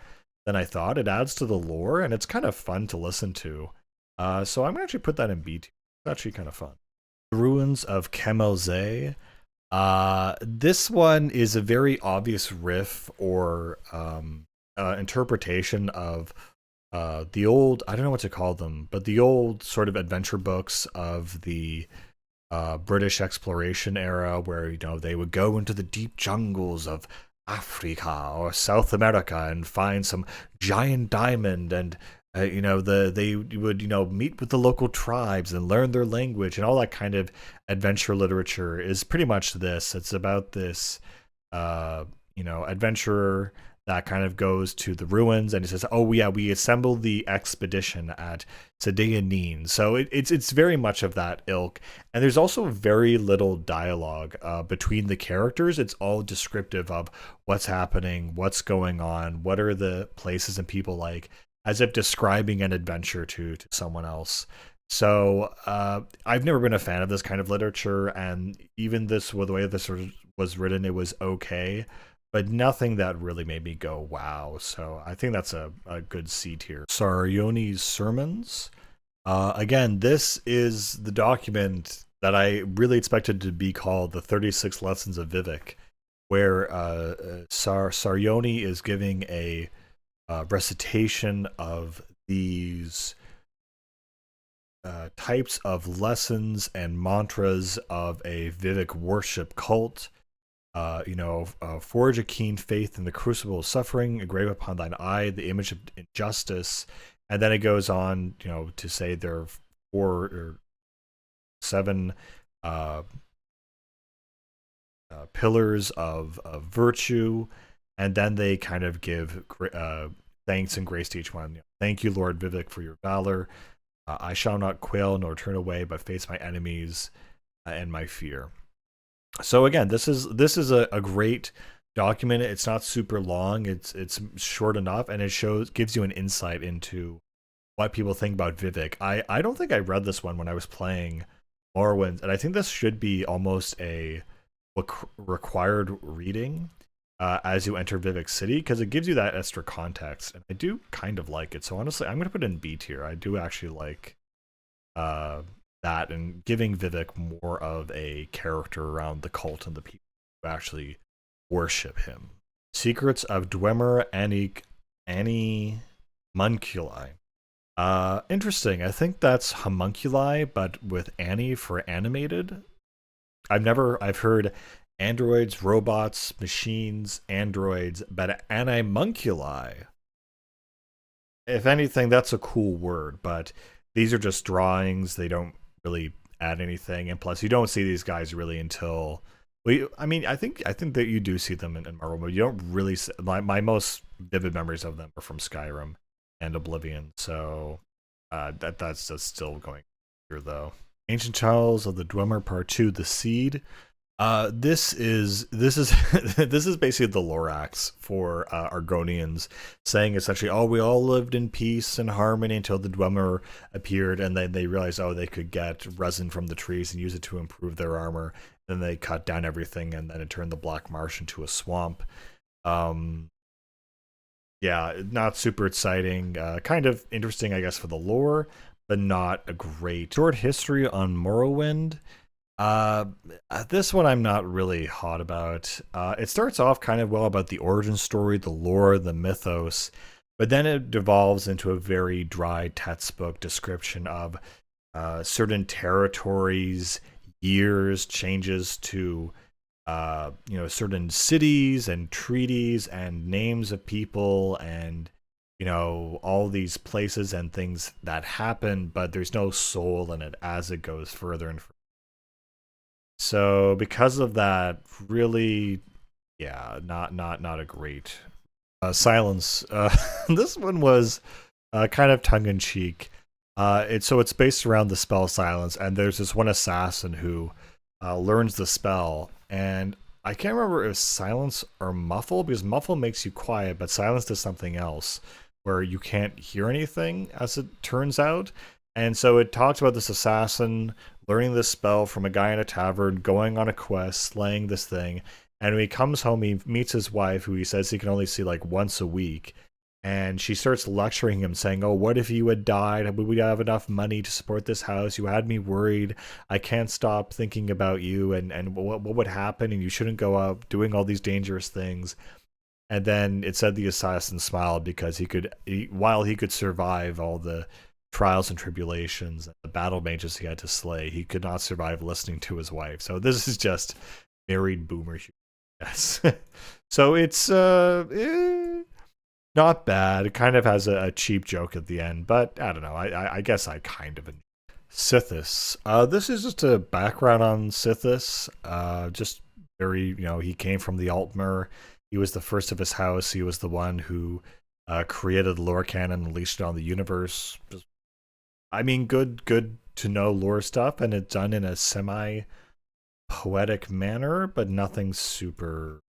than I thought. It adds to the lore, and it's kind of fun to listen to. So I'm going to actually put that in B2. It's actually kind of fun. The Ruins of Kemelze. This one is a very obvious riff or interpretation of the old, I don't know what to call them, but the old sort of adventure books of the British exploration era, where they would go into the deep jungles of Africa or South America and find some giant diamond, and they would meet with the local tribes and learn their language, and all that kind of adventure literature is pretty much this. It's about this adventurer that kind of goes to the ruins, and he says, "Oh yeah, we assembled the expedition at Sedayanin." So it's very much of that ilk, and there's also very little dialogue between the characters. It's all descriptive of what's happening, what's going on, what are the places and people like, as if describing an adventure to someone else. So I've never been a fan of this kind of literature, and even this, well, the way this was written, it was okay, but nothing that really made me go wow. So I think that's a good C tier. Sarioni's Sermons. Again, this is the document that I really expected to be called the 36 Lessons of Vivek, where Sarioni is giving a recitation of these types of lessons and mantras of a Vivek worship cult. Forge a keen faith in the crucible of suffering, engrave upon thine eye the image of injustice. And then it goes on, to say there are 4 or 7 pillars of virtue. And then they kind of give thanks and grace to each one. Thank you, Lord Vivek, for your valor. I shall not quail nor turn away, but face my enemies and my fear. So again, this is a great document. It's not super long. It's short enough, and it gives you an insight into what people think about Vivek. I don't think I read this one when I was playing Morrowind, and I think this should be almost a required reading as you enter Vivek City, because it gives you that extra context, and I do kind of like it. So honestly, I'm going to put it in B tier. I do actually like that, and giving Vivek more of a character around the cult and the people who actually worship him. Secrets of Dwemer Animunculi. Interesting. I think that's homunculi, but with Annie for animated. I've heard androids, robots, machines, androids, but animunculi. If anything, that's a cool word, but these are just drawings. They don't really add anything, and plus, you don't see these guys really until I think that you do see them in Morrowind, but you don't really see, my most vivid memories of them are from Skyrim and Oblivion. So that's just still going here though. Ancient Trials of the Dwemer Part 2: The Seed. This is this is basically the Lorax for Argonians, saying essentially, oh, we all lived in peace and harmony until the Dwemer appeared, and then they realized, oh, they could get resin from the trees and use it to improve their armor. Then they cut down everything, and then it turned the Black Marsh into a swamp. Yeah, not super exciting. Kind of interesting, I guess, for the lore, but not a great short history on Morrowind. This one I'm not really hot about. It starts off kind of well about the origin story, the lore, the mythos, but then it devolves into a very dry textbook description of certain territories, years, changes to certain cities and treaties and names of people, and all these places and things that happen, but there's no soul in it as it goes further and further. So because of that, really, yeah, not a great Silence. This one was kind of tongue in cheek. It's based around the spell Silence, and there's this one assassin who learns the spell, and I can't remember if Silence or Muffle, because Muffle makes you quiet, but Silence does something else where you can't hear anything, as it turns out. And so it talks about this assassin learning this spell from a guy in a tavern, going on a quest, slaying this thing. And when he comes home, he meets his wife, who he says he can only see like once a week. And she starts lecturing him, saying, "Oh, what if you had died? Would we have enough money to support this house? You had me worried. I can't stop thinking about you, and what would happen? And you shouldn't go out doing all these dangerous things." And then it said the assassin smiled because while he could survive all the trials and tribulations, the battle mages he had to slay, he could not survive listening to his wife. So this is just married boomer humor. Yes. So it's not bad. It kind of has a cheap joke at the end, but I don't know. I guess I kind of enjoy Sithis. This is just a background on Sithis. Just very, he came from the Altmer. He was the first of his house. He was the one who created the lore canon and unleashed it on the universe. I mean, good to know lore stuff, and it's done in a semi-poetic manner, but nothing super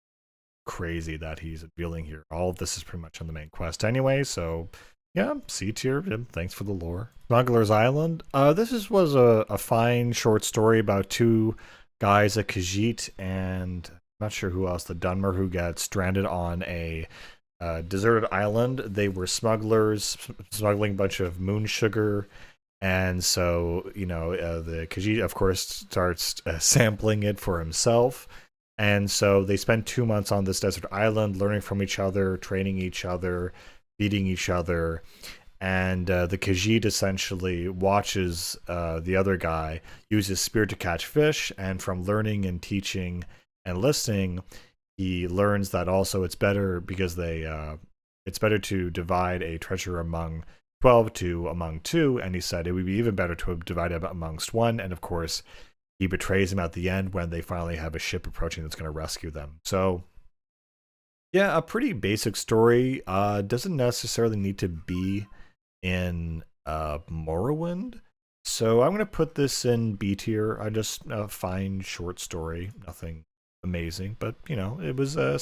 crazy that he's revealing here. All of this is pretty much on the main quest anyway, so yeah, C tier. Thanks for the lore. Smuggler's Island. Was a fine short story about two guys, a Khajiit and I'm not sure who else, the Dunmer, who got stranded on a deserted island. They were smugglers, smuggling a bunch of moon sugar. And so, the Khajiit, of course, starts sampling it for himself. And so they spend 2 months on this desert island, learning from each other, training each other, feeding each other. And the Khajiit essentially watches the other guy use his spear to catch fish. And from learning and teaching and listening, he learns that also it's better because it's better to divide a treasure among 12 to among 2, and he said it would be even better to divide it amongst 1, and of course he betrays him at the end when they finally have a ship approaching that's going to rescue them. So yeah, a pretty basic story. Doesn't necessarily need to be in Morrowind, so I'm going to put this in B tier. I just a fine short story, nothing amazing, but it was a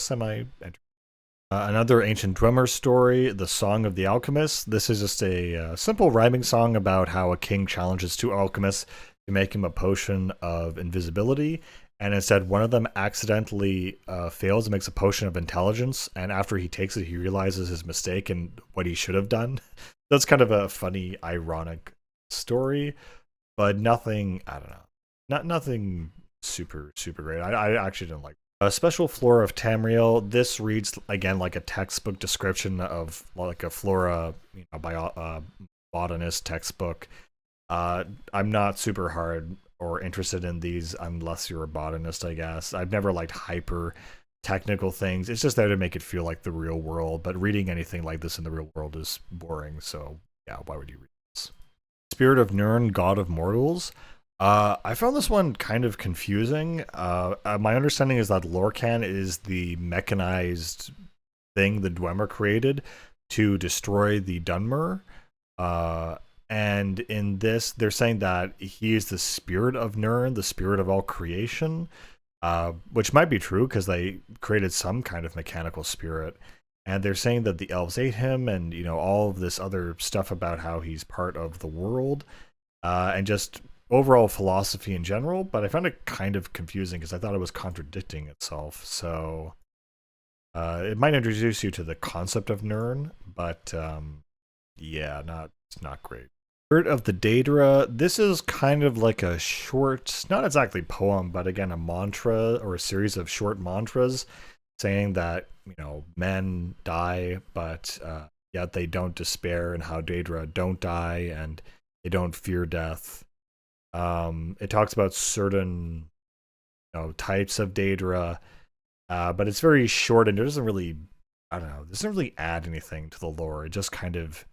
another ancient Dwemer story, The Song of the Alchemist. This is just a simple rhyming song about how a king challenges two alchemists to make him a potion of invisibility, and instead one of them accidentally fails and makes a potion of intelligence, and after he takes it he realizes his mistake and what he should have done. That's kind of a funny, ironic story, but nothing, I don't know, nothing super great. I actually didn't like a special flora of Tamriel. This reads again like a textbook description of like a flora, botanist textbook. I'm not super hard or interested in these unless you're a botanist, I guess. I've never liked hyper technical things. It's just there to make it feel like the real world, but reading anything like this in the real world is boring, so yeah, why would you read this? Spirit of Nirn, God of Mortals. I found this one kind of confusing. My understanding is that Lorcan is the mechanized thing the Dwemer created to destroy the Dunmer. And in this, they're saying that he is the spirit of Nirn, the spirit of all creation, which might be true because they created some kind of mechanical spirit. And they're saying that the elves ate him and, all of this other stuff about how he's part of the world, and just overall philosophy in general, but I found it kind of confusing because I thought it was contradicting itself. So it might introduce you to the concept of Nirn, but yeah, not great. Spirit of the Daedra. This is kind of like a short, not exactly poem, but again a mantra or a series of short mantras saying that men die, but yet they don't despair, and how Daedra don't die and they don't fear death. It talks about certain types of Daedra, but it's very short and it doesn't really, I don't know, it doesn't really add anything to the lore. It just kind of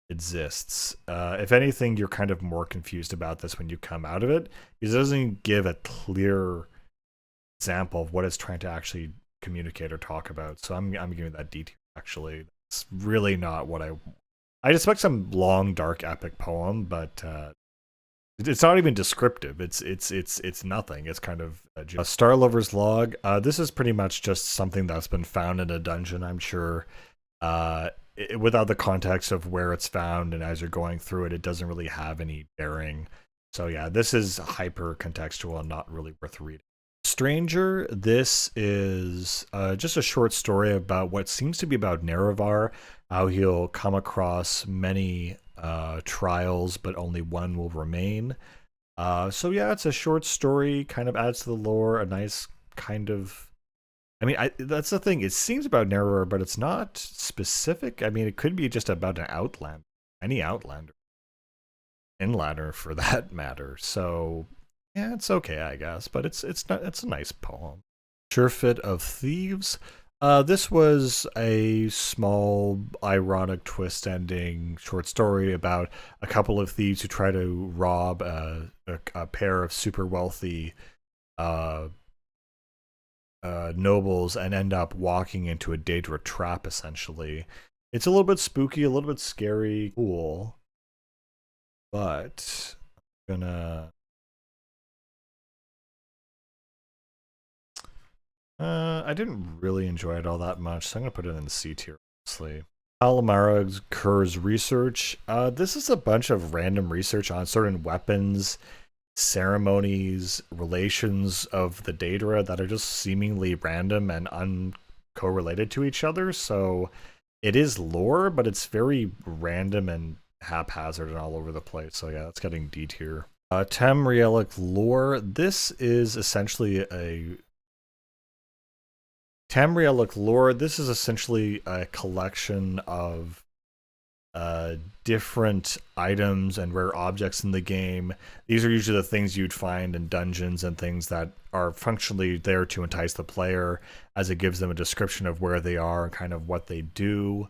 exists. If anything, you're kind of more confused about this when you come out of it, because it doesn't give a clear example of what it's trying to actually communicate or talk about. So I'm giving that D tier. Actually, it's really not what I'd expect some long, dark, epic poem, but it's not even descriptive. It's nothing. It's kind of a Star Lover's Log. This is pretty much just something that's been found in a dungeon, I'm sure. Without the context of where it's found, and as you're going through it, it doesn't really have any bearing. So yeah, this is hyper contextual and not really worth reading. Stranger. This is just a short story about what seems to be about Nerevar, how he'll come across many trials, but only one will remain. So yeah, it's a short story, kind of adds to the lore, a nice kind of. I mean, that's the thing. It seems about Nerevar, but it's not specific. I mean, it could be just about an Outlander, any Outlander, Inlander for that matter. So yeah, it's okay, I guess. But it's not. It's a nice poem. Surefit of Thieves. This was a small, ironic twist ending short story about a couple of thieves who try to rob a pair of super wealthy uh, nobles and end up walking into a Daedra trap, essentially. It's a little bit spooky, a little bit scary, cool, but I'm gonna I didn't really enjoy it all that much, so I'm gonna put it in the C tier, honestly. Calamara Kerr's research. This is a bunch of random research on certain weapons, ceremonies, relations of the Daedra that are just seemingly random and uncorrelated to each other. So it is lore, but it's very random and haphazard and all over the place. So yeah, that's getting D tier. Tamrielic lore. This is essentially a Tamrielic lore. This is essentially a collection of different items and rare objects in the game. These are usually the things you'd find in dungeons and things that are functionally there to entice the player, as it gives them a description of where they are and kind of what they do.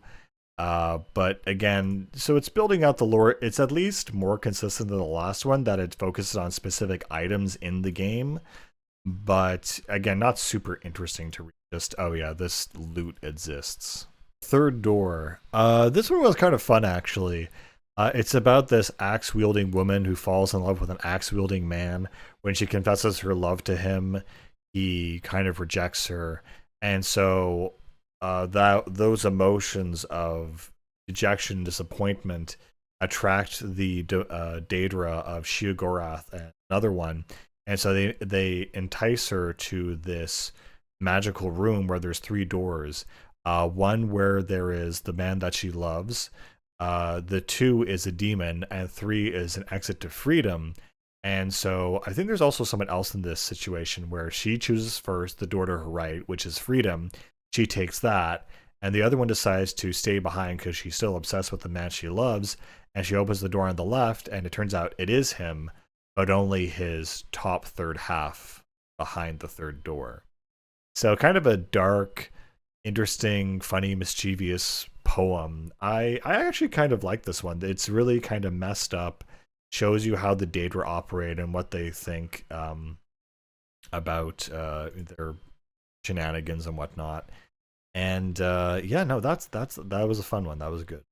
But again, so it's building out the lore. It's at least more consistent than the last one, that it focuses on specific items in the game. But again, not super interesting to read. Just, oh yeah, this loot exists. Third door. This one was kind of fun, actually. It's about this axe-wielding woman who falls in love with an axe-wielding man. When she confesses her love to him, he kind of rejects her. And so those emotions of dejection and disappointment attract the Daedra of Sheogorath and another one. And so they entice her to this magical room where there's 3 doors. One where there is the man that she loves, the 2 is a demon, and 3 is an exit to freedom. And so I think there's also someone else in this situation where she chooses first the door to her right, which is freedom. She takes that, and the other one decides to stay behind because she's still obsessed with the man she loves, and she opens the door on the left, and it turns out it is him, but only his top third half behind the 3rd door. So kind of a dark, interesting, funny, mischievous poem. I actually kind of like this one. It's really kind of messed up, shows you how the Daedra operate and what they think about their shenanigans and whatnot. And yeah, no, that was a fun one. That was good.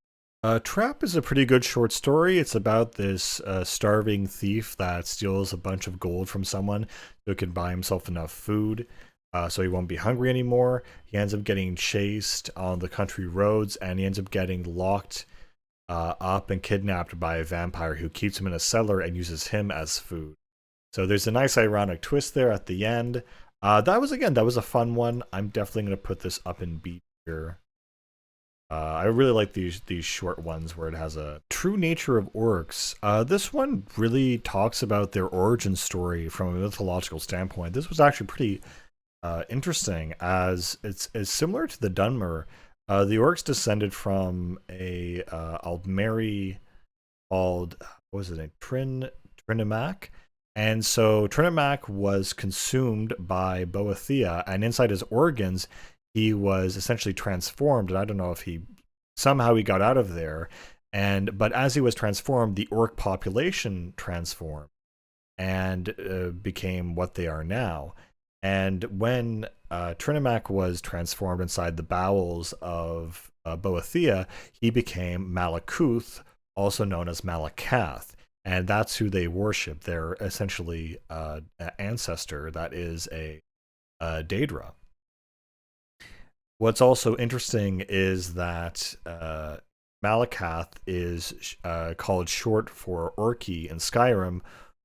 Trap is a pretty good short story. It's about this starving thief that steals a bunch of gold from someone so he can buy himself enough food. So he won't be hungry anymore. He ends up getting chased on the country roads, and he ends up getting locked up and kidnapped by a vampire who keeps him in a cellar and uses him as food. So there's a nice ironic twist there at the end. That was a fun one. I'm definitely going to put this up in B tier. I really like these short ones where it has a true nature of orcs. This one really talks about their origin story from a mythological standpoint. This was actually pretty interesting, as it's similar to the Dunmer. The orcs descended from a Aldmeri called, what was it, Trinimac. And so Trinimac was consumed by Boethia, and inside his organs, he was essentially transformed. And I don't know if he got out of there. But as he was transformed, the orc population transformed and became what they are now. And when Trinimac was transformed inside the bowels of Boethia, he became Malakuth, also known as Malakath. And that's who they worship. They're essentially an ancestor that is a Daedra. What's also interesting is that Malakath is called short for Orky in Skyrim,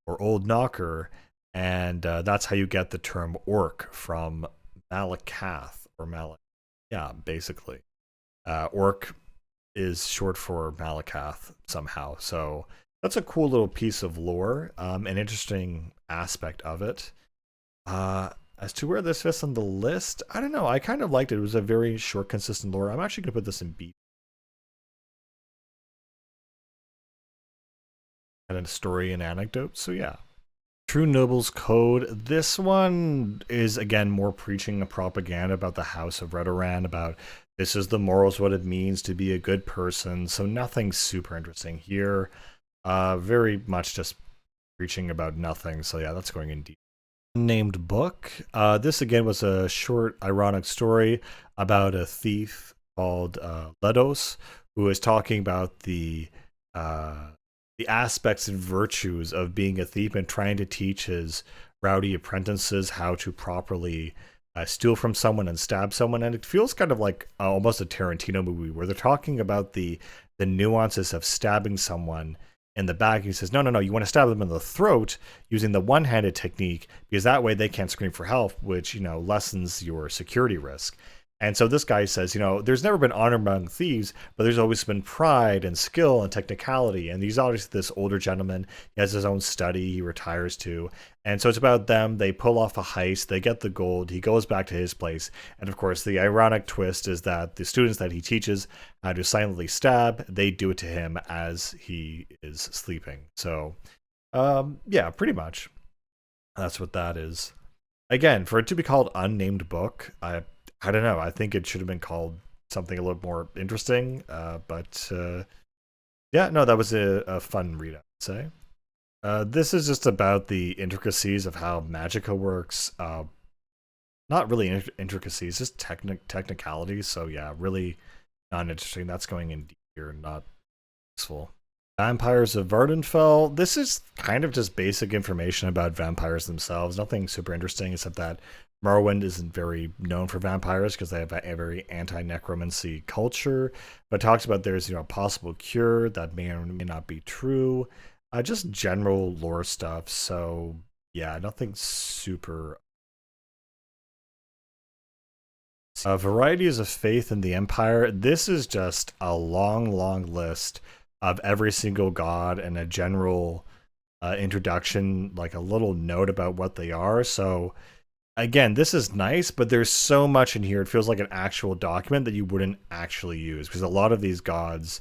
or Old Knocker, and that's how you get the term orc from Malakath or Malak. Yeah, basically, orc is short for Malakath somehow. So that's a cool little piece of lore, an interesting aspect of it. As to where this fits on the list, I don't know. I kind of liked it. It was a very short, consistent lore. I'm actually going to put this in B. And a story and anecdote. So yeah. True Noble's Code. This one is again more preaching a propaganda about the House of Redoran, about this is the morals, what it means to be a good person. So nothing super interesting here. Very much just preaching about nothing. So yeah, that's going in deep. Named book. This again was a short, ironic story about a thief called Ledos, who is talking about the aspects and virtues of being a thief and trying to teach his rowdy apprentices how to properly steal from someone and stab someone. And it feels kind of like almost a Tarantino movie where they're talking about the nuances of stabbing someone in the back. He says, no, you want to stab them in the throat using the one-handed technique, because that way they can't scream for help, which, lessens your security risk. And so this guy says, there's never been honor among thieves, but there's always been pride and skill and technicality. And he's obviously this older gentleman. He has his own study he retires to. And so it's about them. They pull off a heist. They get the gold. He goes back to his place. And of course, the ironic twist is that the students that he teaches how to silently stab, they do it to him as he is sleeping. So, yeah, pretty much. That's what that is. Again, for it to be called Unnamed Book, I don't know. I think it should have been called something a little more interesting. But yeah, no, that was a fun read, I'd say. This is just about the intricacies of how Magicka works. Not really intricacies, just technicalities. So yeah, really not interesting. That's going in deep here, not useful. Vampires of Vardenfell. This is kind of just basic information about vampires themselves. Nothing super interesting, except that Morrowind isn't very known for vampires because they have a very anti-necromancy culture. But talks about there's a possible cure that may or may not be true. Just general lore stuff. So yeah, nothing super. Varieties of faith in the Empire. This is just a long list of every single god and a general introduction, like a little note about what they are. So again, this is nice, but there's so much in here. It feels like an actual document that you wouldn't actually use, because a lot of these gods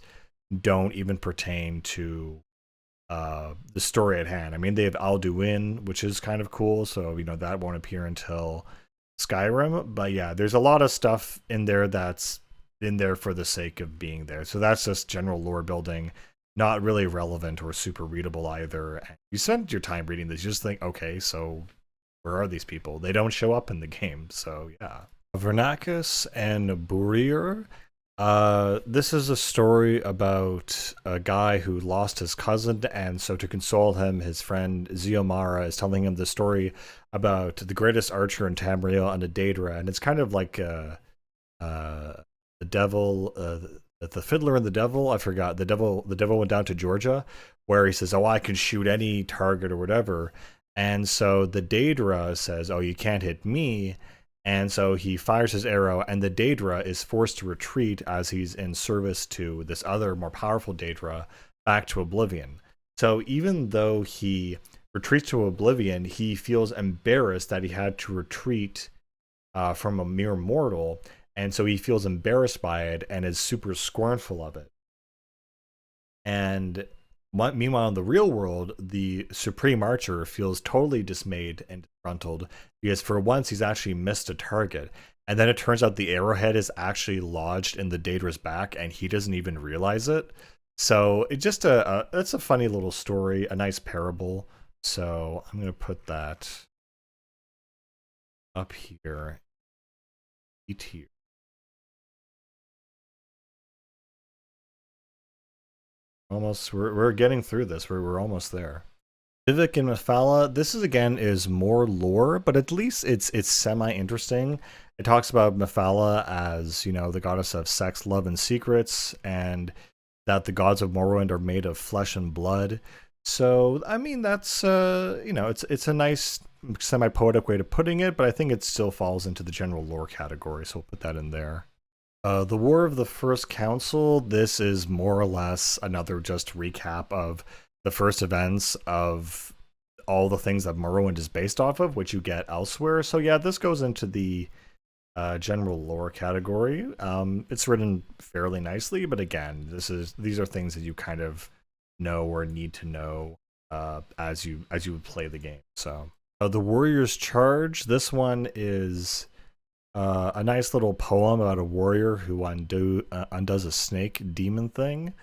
don't even pertain to the story at hand. I mean, they have Alduin, which is kind of cool. So, that won't appear until Skyrim. But yeah, there's a lot of stuff in there that's in there for the sake of being there. So that's just general lore building, not really relevant or super readable either. You spend your time reading this, you just think, okay, so where are these people? They don't show up in the game. So yeah. Vernacus and Burir. This is a story about a guy who lost his cousin, and so to console him, his friend Ziomara is telling him the story about the greatest archer in Tamriel and a Daedra, and it's kind of like the devil, the fiddler and the devil. I forgot. The devil went down to Georgia, where he says, "Oh, I can shoot any target or whatever," and so the Daedra says, "Oh, you can't hit me." And so he fires his arrow, and the Daedra is forced to retreat as he's in service to this other, more powerful Daedra back to Oblivion. So even though he retreats to Oblivion, he feels embarrassed that he had to retreat from a mere mortal, and so he feels embarrassed by it and is super scornful of it. And meanwhile, in the real world, the Supreme Archer feels totally dismayed and disgruntled because for once he's actually missed a target. And then it turns out the arrowhead is actually lodged in the Daedra's back and he doesn't even realize it. So it's just it's a funny little story, a nice parable. So I'm going to put that up here. Here. Almost, we're getting through this. We're almost there. Vivek and Mephala. This is more lore, but at least it's semi interesting. It talks about Mephala as the goddess of sex, love, and secrets, and that the gods of Morrowind are made of flesh and blood. So I mean that's it's a nice semi-poetic way to putting it, but I think it still falls into the general lore category, so we'll put that in there. The War of the First Council, this is more or less another just recap of the first events of all the things that Morrowind is based off of, which you get elsewhere. So yeah, this goes into the general lore category. It's written fairly nicely, but again, these are things that you kind of know or need to know as you would play the game. So the Warrior's Charge. This one is a nice little poem about a warrior who undoes a snake demon thing.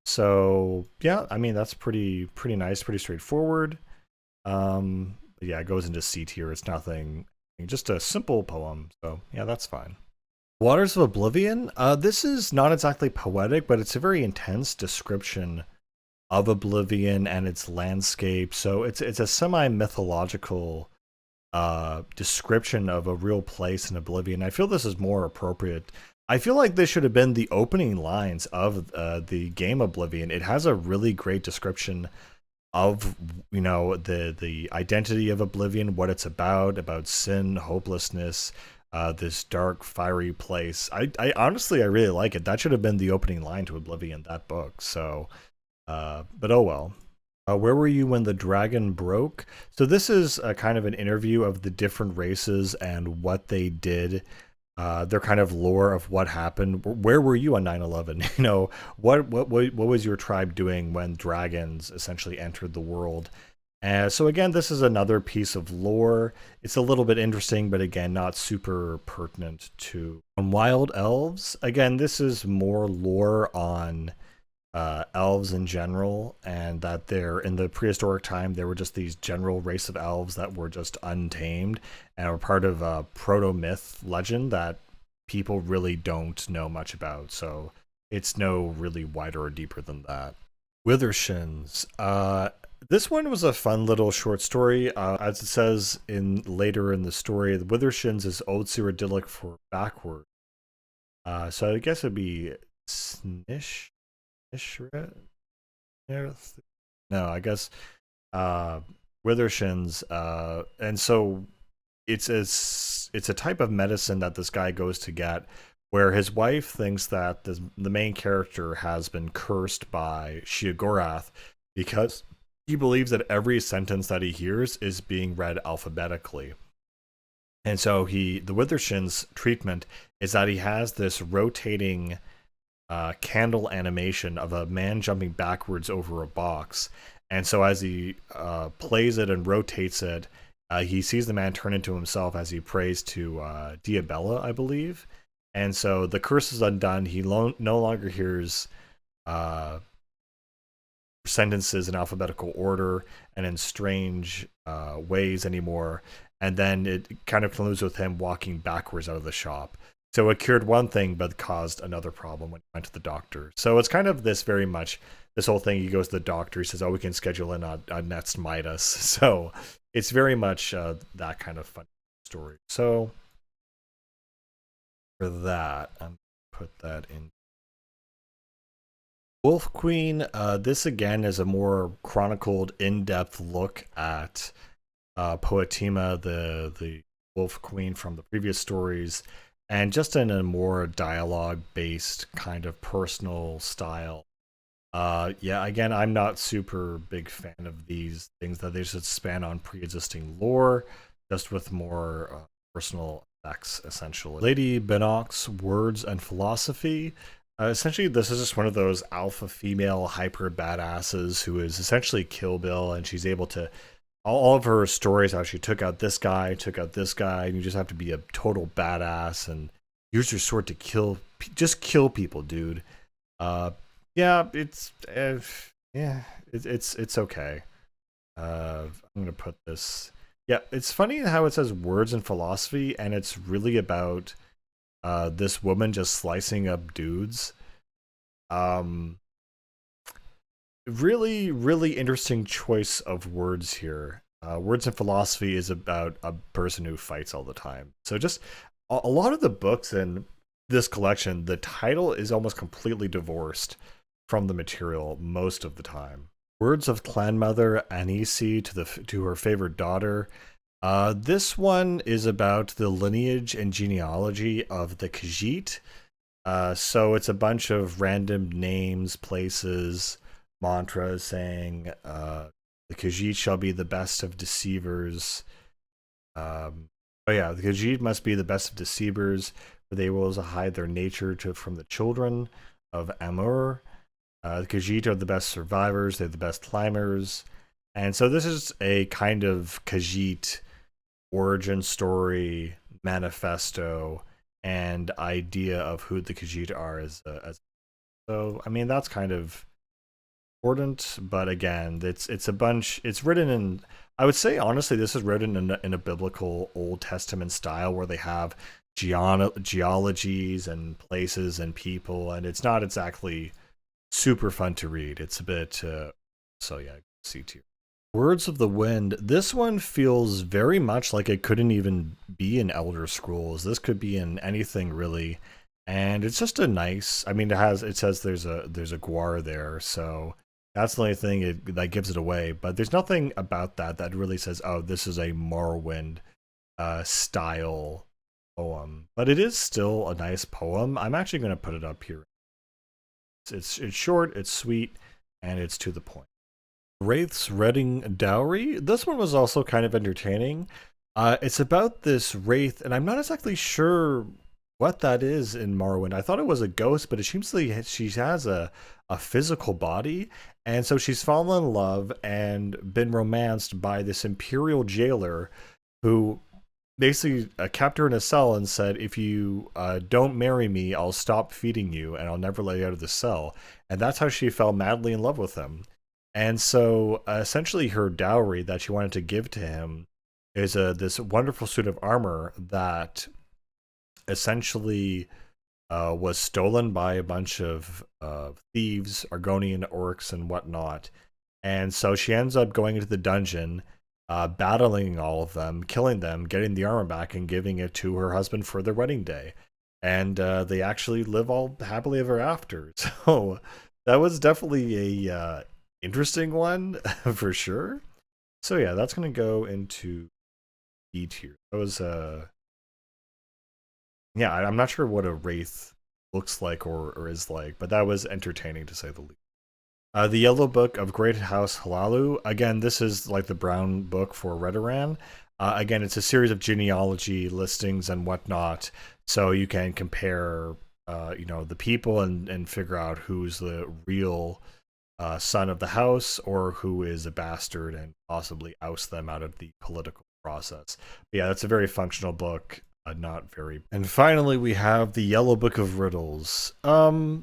So yeah, I mean that's pretty nice, pretty straightforward. But yeah, it goes into C tier. It's nothing, just a simple poem. So yeah, that's fine. Waters of Oblivion. This is not exactly poetic, but it's a very intense description of Oblivion and its landscape. So it's a semi mythological description of a real place in Oblivion. I feel this is more appropriate. I feel like this should have been the opening lines of the game Oblivion. It has a really great description of the identity of Oblivion, what it's about sin, hopelessness, this dark, fiery place. I honestly I really like it. That should have been the opening line to Oblivion, that book. So, but oh well. Where were you when the dragon broke? So this is a kind of an interview of the different races and what they did, their kind of lore of what happened. Where were you on 9/11? What was your tribe doing when dragons essentially entered the world? So again, this is another piece of lore. It's a little bit interesting, but again, not super pertinent to Wild Elves. Again, this is more lore on elves in general, and that they're in the prehistoric time they were just these general race of elves that were just untamed and were part of a proto myth legend that people really don't know much about. So it's no really wider or deeper than that. Withershins. This one was a fun little short story. As it says in later in the story, the Withershins is Old Cyrodiilic for backward. So I guess it'd be Snish. No, I guess Withershins, and so it's a type of medicine that this guy goes to get, where his wife thinks that the main character has been cursed by Sheogorath because he believes that every sentence that he hears is being read alphabetically. And so the Withershins treatment is that he has this rotating candle animation of a man jumping backwards over a box. And so as he plays it and rotates it, he sees the man turn into himself as he prays to Diabella, I believe. And so the curse is undone. He no longer hears sentences in alphabetical order and in strange ways anymore. And then it kind of concludes with him walking backwards out of the shop. So it cured one thing, but caused another problem when he went to the doctor. So it's kind of this very much, this whole thing, he goes to the doctor, he says, oh, we can schedule in a next Midas. So it's very much that kind of fun story. So for that, I'm going to put that in. Wolf Queen, this again is a more chronicled, in-depth look at Poetima, the Wolf Queen from the previous stories, and just in a more dialogue-based kind of personal style. Yeah, again, I'm not super big fan of these things that they just span on pre-existing lore, just with more personal effects, essentially. Lady Bennock's Words and Philosophy. Essentially, this is just one of those alpha female hyper badasses who is essentially Kill Bill, and she's able to all of her stories, how she took out this guy, and you just have to be a total badass and use your sword to just kill people, dude. Yeah, it's okay. I'm gonna put this. Yeah, it's funny how it says words and philosophy, and it's really about this woman just slicing up dudes. Really, really interesting choice of words here. Words and Philosophy is about a person who fights all the time. So just a lot of the books in this collection, the title is almost completely divorced from the material most of the time. Words of Clan Mother Anisi to her favorite daughter. This one is about the lineage and genealogy of the Khajiit. So it's a bunch of random names, places, mantras saying the Khajiit shall be the best of deceivers. Oh yeah, the Khajiit must be the best of deceivers, for they will hide their nature from the children of Amur. The Khajiit are the best survivors, they're the best climbers. And so this is a kind of Khajiit origin story, manifesto, and idea of who the Khajiit are as so I mean that's kind of important, but again, it's a bunch. It's written in. I would say honestly, this is written in a biblical Old Testament style where they have geologies and places and people, and it's not exactly super fun to read. It's a bit. So yeah, C tier. Words of the Wind. This one feels very much like it couldn't even be in Elder Scrolls. This could be in anything really, and it's just a nice. I mean, it says there's a guar there, so that's the only thing that gives it away. But there's nothing about that really says, oh, this is a Morrowind style poem. But it is still a nice poem. I'm actually going to put it up here. It's short, it's sweet, and it's to the point. Wraith's Redding Dowry. This one was also kind of entertaining. It's about this wraith, and I'm not exactly sure what that is in Morrowind. I thought it was a ghost, but it seems like she has a physical body, and so she's fallen in love and been romanced by this imperial jailer who basically kept her in a cell and said, if you don't marry me, I'll stop feeding you and I'll never let you out of the cell. And that's how she fell madly in love with him. And so essentially her dowry that she wanted to give to him is this wonderful suit of armor that essentially was stolen by a bunch of thieves, Argonian orcs and whatnot. And so she ends up going into the dungeon, battling all of them, killing them, getting the armor back, and giving it to her husband for their wedding day. And they actually live all happily ever after. So that was definitely a interesting one for sure. So yeah, that's gonna go into B tier. That was yeah, I'm not sure what a wraith looks like or is like, but that was entertaining to say the least. The Yellow Book of Great House Halalu. Again, this is like the brown book for Redoran. Again, it's a series of genealogy listings and whatnot, so you can compare, the people and figure out who's the real son of the house or who is a bastard and possibly oust them out of the political process. But yeah, that's a very functional book. Not very. And finally, we have the Yellow Book of Riddles.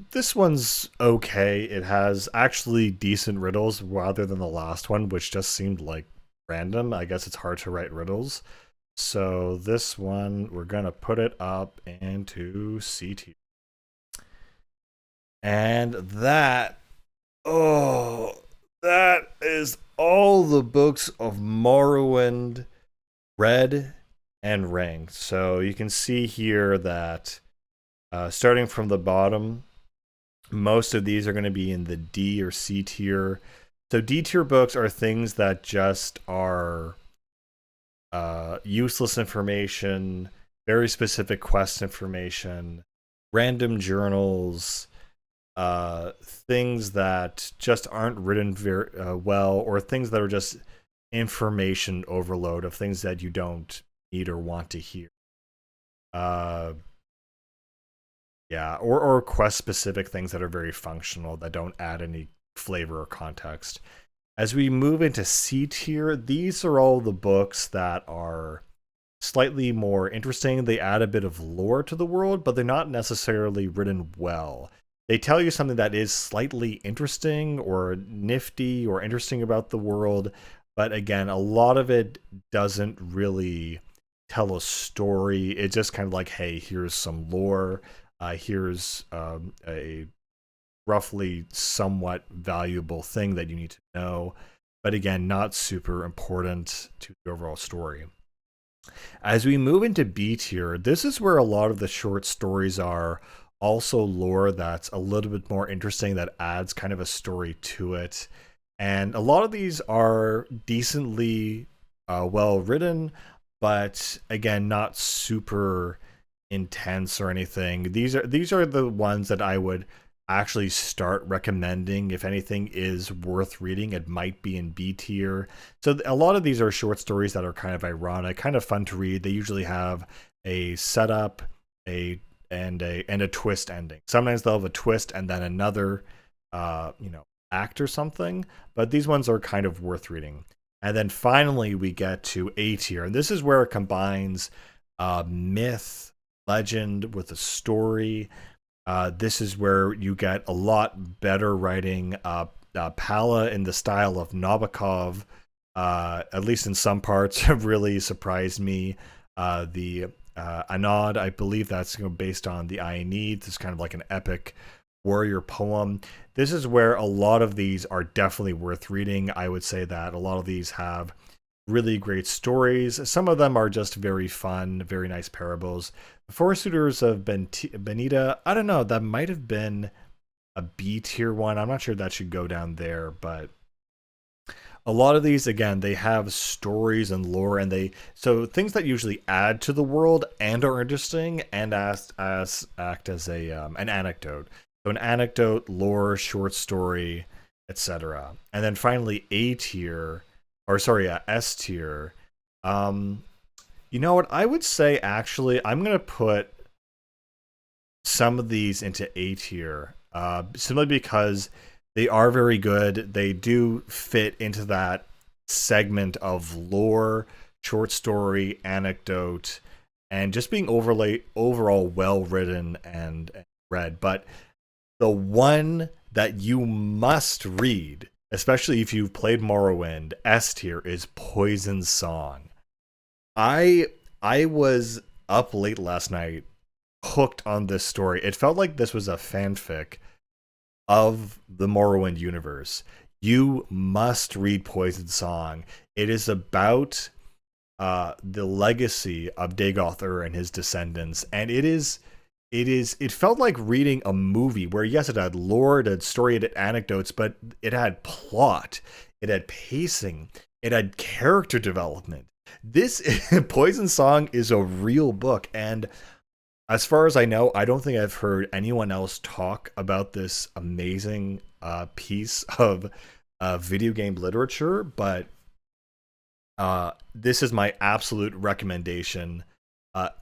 This one's okay. It has actually decent riddles rather than the last one, which just seemed like random. I guess it's hard to write riddles. So this one, we're gonna put it up into C tier. And that is all the books of Morrowind read and ranked. So you can see here that starting from the bottom, most of these are going to be in the D or C tier. So D tier books are things that just are useless information, very specific quest information, random journals, things that just aren't written very well, or things that are just information overload of things that you don't need or want to hear. Yeah, or quest specific things that are very functional that don't add any flavor or context. As we move into C tier, these are all the books that are slightly more interesting. They add a bit of lore to the world, but they're not necessarily written well. They tell you something that is slightly interesting or nifty or interesting about the world, but again, a lot of it doesn't really tell a story. It's just kind of like, hey, here's some lore, here's a roughly somewhat valuable thing that you need to know, but again, not super important to the overall story. As we move into B tier, this is where a lot of the short stories are, also lore that's a little bit more interesting, that adds kind of a story to it. And a lot of these are decently well written, but again, not super intense or anything. These are the ones that I would actually start recommending. If anything is worth reading, it might be in B tier. So a lot of these are short stories that are kind of ironic, kind of fun to read. They usually have a setup, a and a twist ending. Sometimes they'll have a twist and then another act or something, but these ones are kind of worth reading. And then finally we get to A tier, and this is where it combines myth, legend with a story. This is where you get a lot better writing. Pala in the style of Nabokov, at least in some parts, really surprised me. The Anod, I believe that's based on the Aeneid. It's kind of like an epic warrior poem. This is where a lot of these are definitely worth reading. I would say that a lot of these have really great stories. Some of them are just very fun, very nice parables. The Four Suitors of Benita, I don't know, that might have been a B tier one. I'm not sure that should go down there, but a lot of these, again, they have stories and lore, and so things that usually add to the world and are interesting and act as a an anecdote. So an anecdote, lore, short story, etc. And then finally A tier, or sorry, S tier. You know what? I would say actually I'm gonna put some of these into A tier, simply because they are very good. They do fit into that segment of lore, short story, anecdote, and just being overall well written and read. But the one that you must read, especially if you've played Morrowind, S tier, is Poison Song. I was up late last night, hooked on this story. It felt like this was a fanfic of the Morrowind universe. You must read Poison Song. It is about the legacy of Dagoth and his descendants, and it felt like reading a movie where, yes, it had lore, it had story, it had anecdotes, but it had plot, it had pacing, it had character development. This Poison Song is a real book, and as far as I know, I don't think I've heard anyone else talk about this amazing piece of video game literature, but this is my absolute recommendation.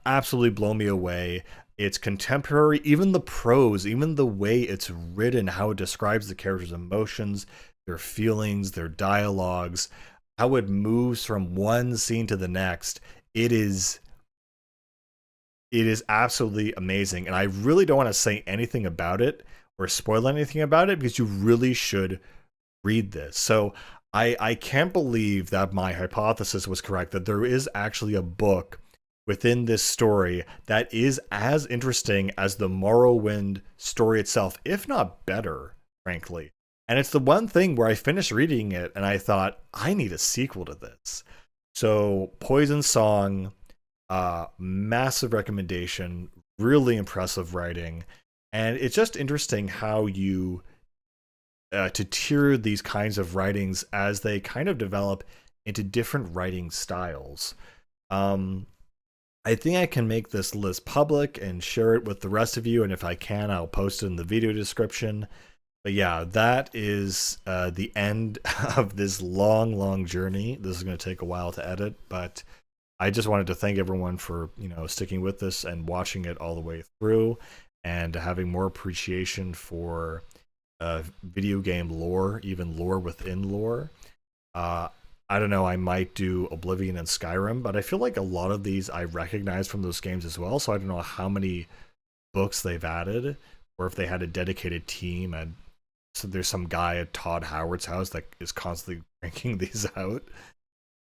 Absolutely blow me away. It's contemporary, even the prose, even the way it's written, how it describes the characters' emotions, their feelings, their dialogues, how it moves from one scene to the next. It is absolutely amazing, and I really don't want to say anything about it or spoil anything about it because you really should read this. So I can't believe that my hypothesis was correct, that there is actually a book within this story that is as interesting as the Morrowind story itself, if not better, frankly. And it's the one thing where I finished reading it and I thought, I need a sequel to this. So Poison Song, massive recommendation, really impressive writing, and it's just interesting how you to tier these kinds of writings as they kind of develop into different writing styles. I think I can make this list public and share it with the rest of you, and if I can, I'll post it in the video description. But yeah, that is the end of this long journey. This is going to take a while to edit, but I just wanted to thank everyone for, sticking with this and watching it all the way through and having more appreciation for video game lore, even lore within lore. I don't know, I might do Oblivion and Skyrim, but I feel like a lot of these I recognize from those games as well, so I don't know how many books they've added or if they had a dedicated team, and so there's some guy at Todd Howard's house that is constantly cranking these out.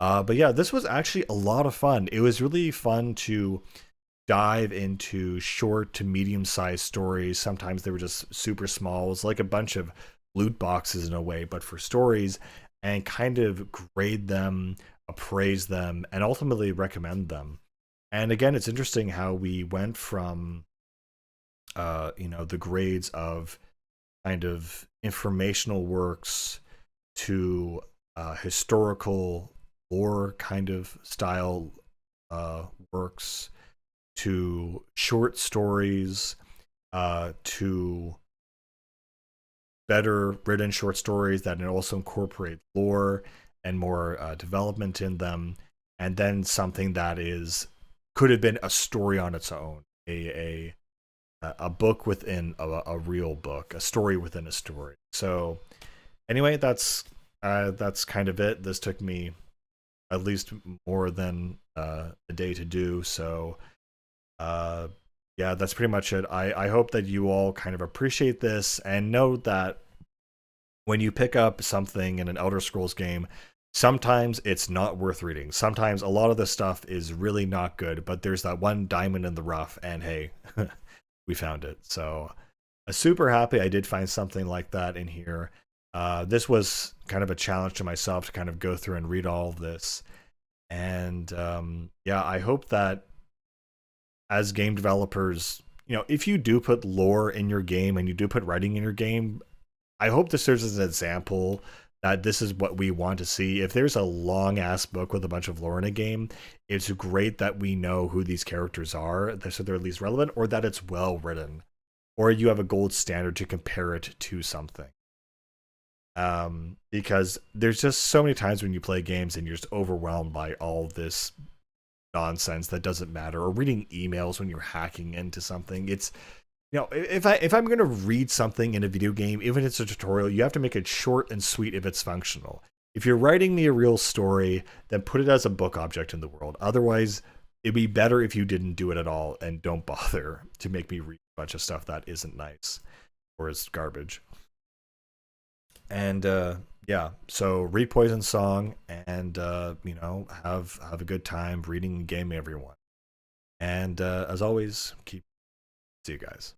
But yeah, this was actually a lot of fun. It was really fun to dive into short to medium-sized stories. Sometimes they were just super small. It was like a bunch of loot boxes in a way, but for stories, and kind of grade them, appraise them, and ultimately recommend them. And again, it's interesting how we went from, the grades of kind of informational works to historical lore kind of style works, to short stories, to better written short stories that also incorporate lore and more development in them, and then something that is could have been a story on its own, a book within a real book, a story within a story. So anyway, that's kind of it. This took me at least more than a day to do. So uh, yeah, that's pretty much it. I hope that you all kind of appreciate this and know that when you pick up something in an Elder Scrolls game, sometimes it's not worth reading. Sometimes a lot of the stuff is really not good, but there's that one diamond in the rough, and hey, we found it. So I'm super happy I did find something like that in here. This was kind of a challenge to myself to kind of go through and read all of this. And yeah, I hope that as game developers, if you do put lore in your game and you do put writing in your game, I hope this serves as an example that this is what we want to see. If there's a long ass book with a bunch of lore in a game, it's great that we know who these characters are, so they're at least relevant, or that it's well written, or you have a gold standard to compare it to something. Because there's just so many times when you play games and you're just overwhelmed by all this nonsense that doesn't matter, or reading emails when you're hacking into something. It's if I'm going to read something in a video game, even if it's a tutorial, you have to make it short and sweet if it's functional. If you're writing me a real story, then put it as a book object in the world. Otherwise, it'd be better if you didn't do it at all and don't bother to make me read a bunch of stuff that isn't nice or is garbage. And yeah, so read Poison Song and have a good time reading and gaming, everyone. And as always, see you guys.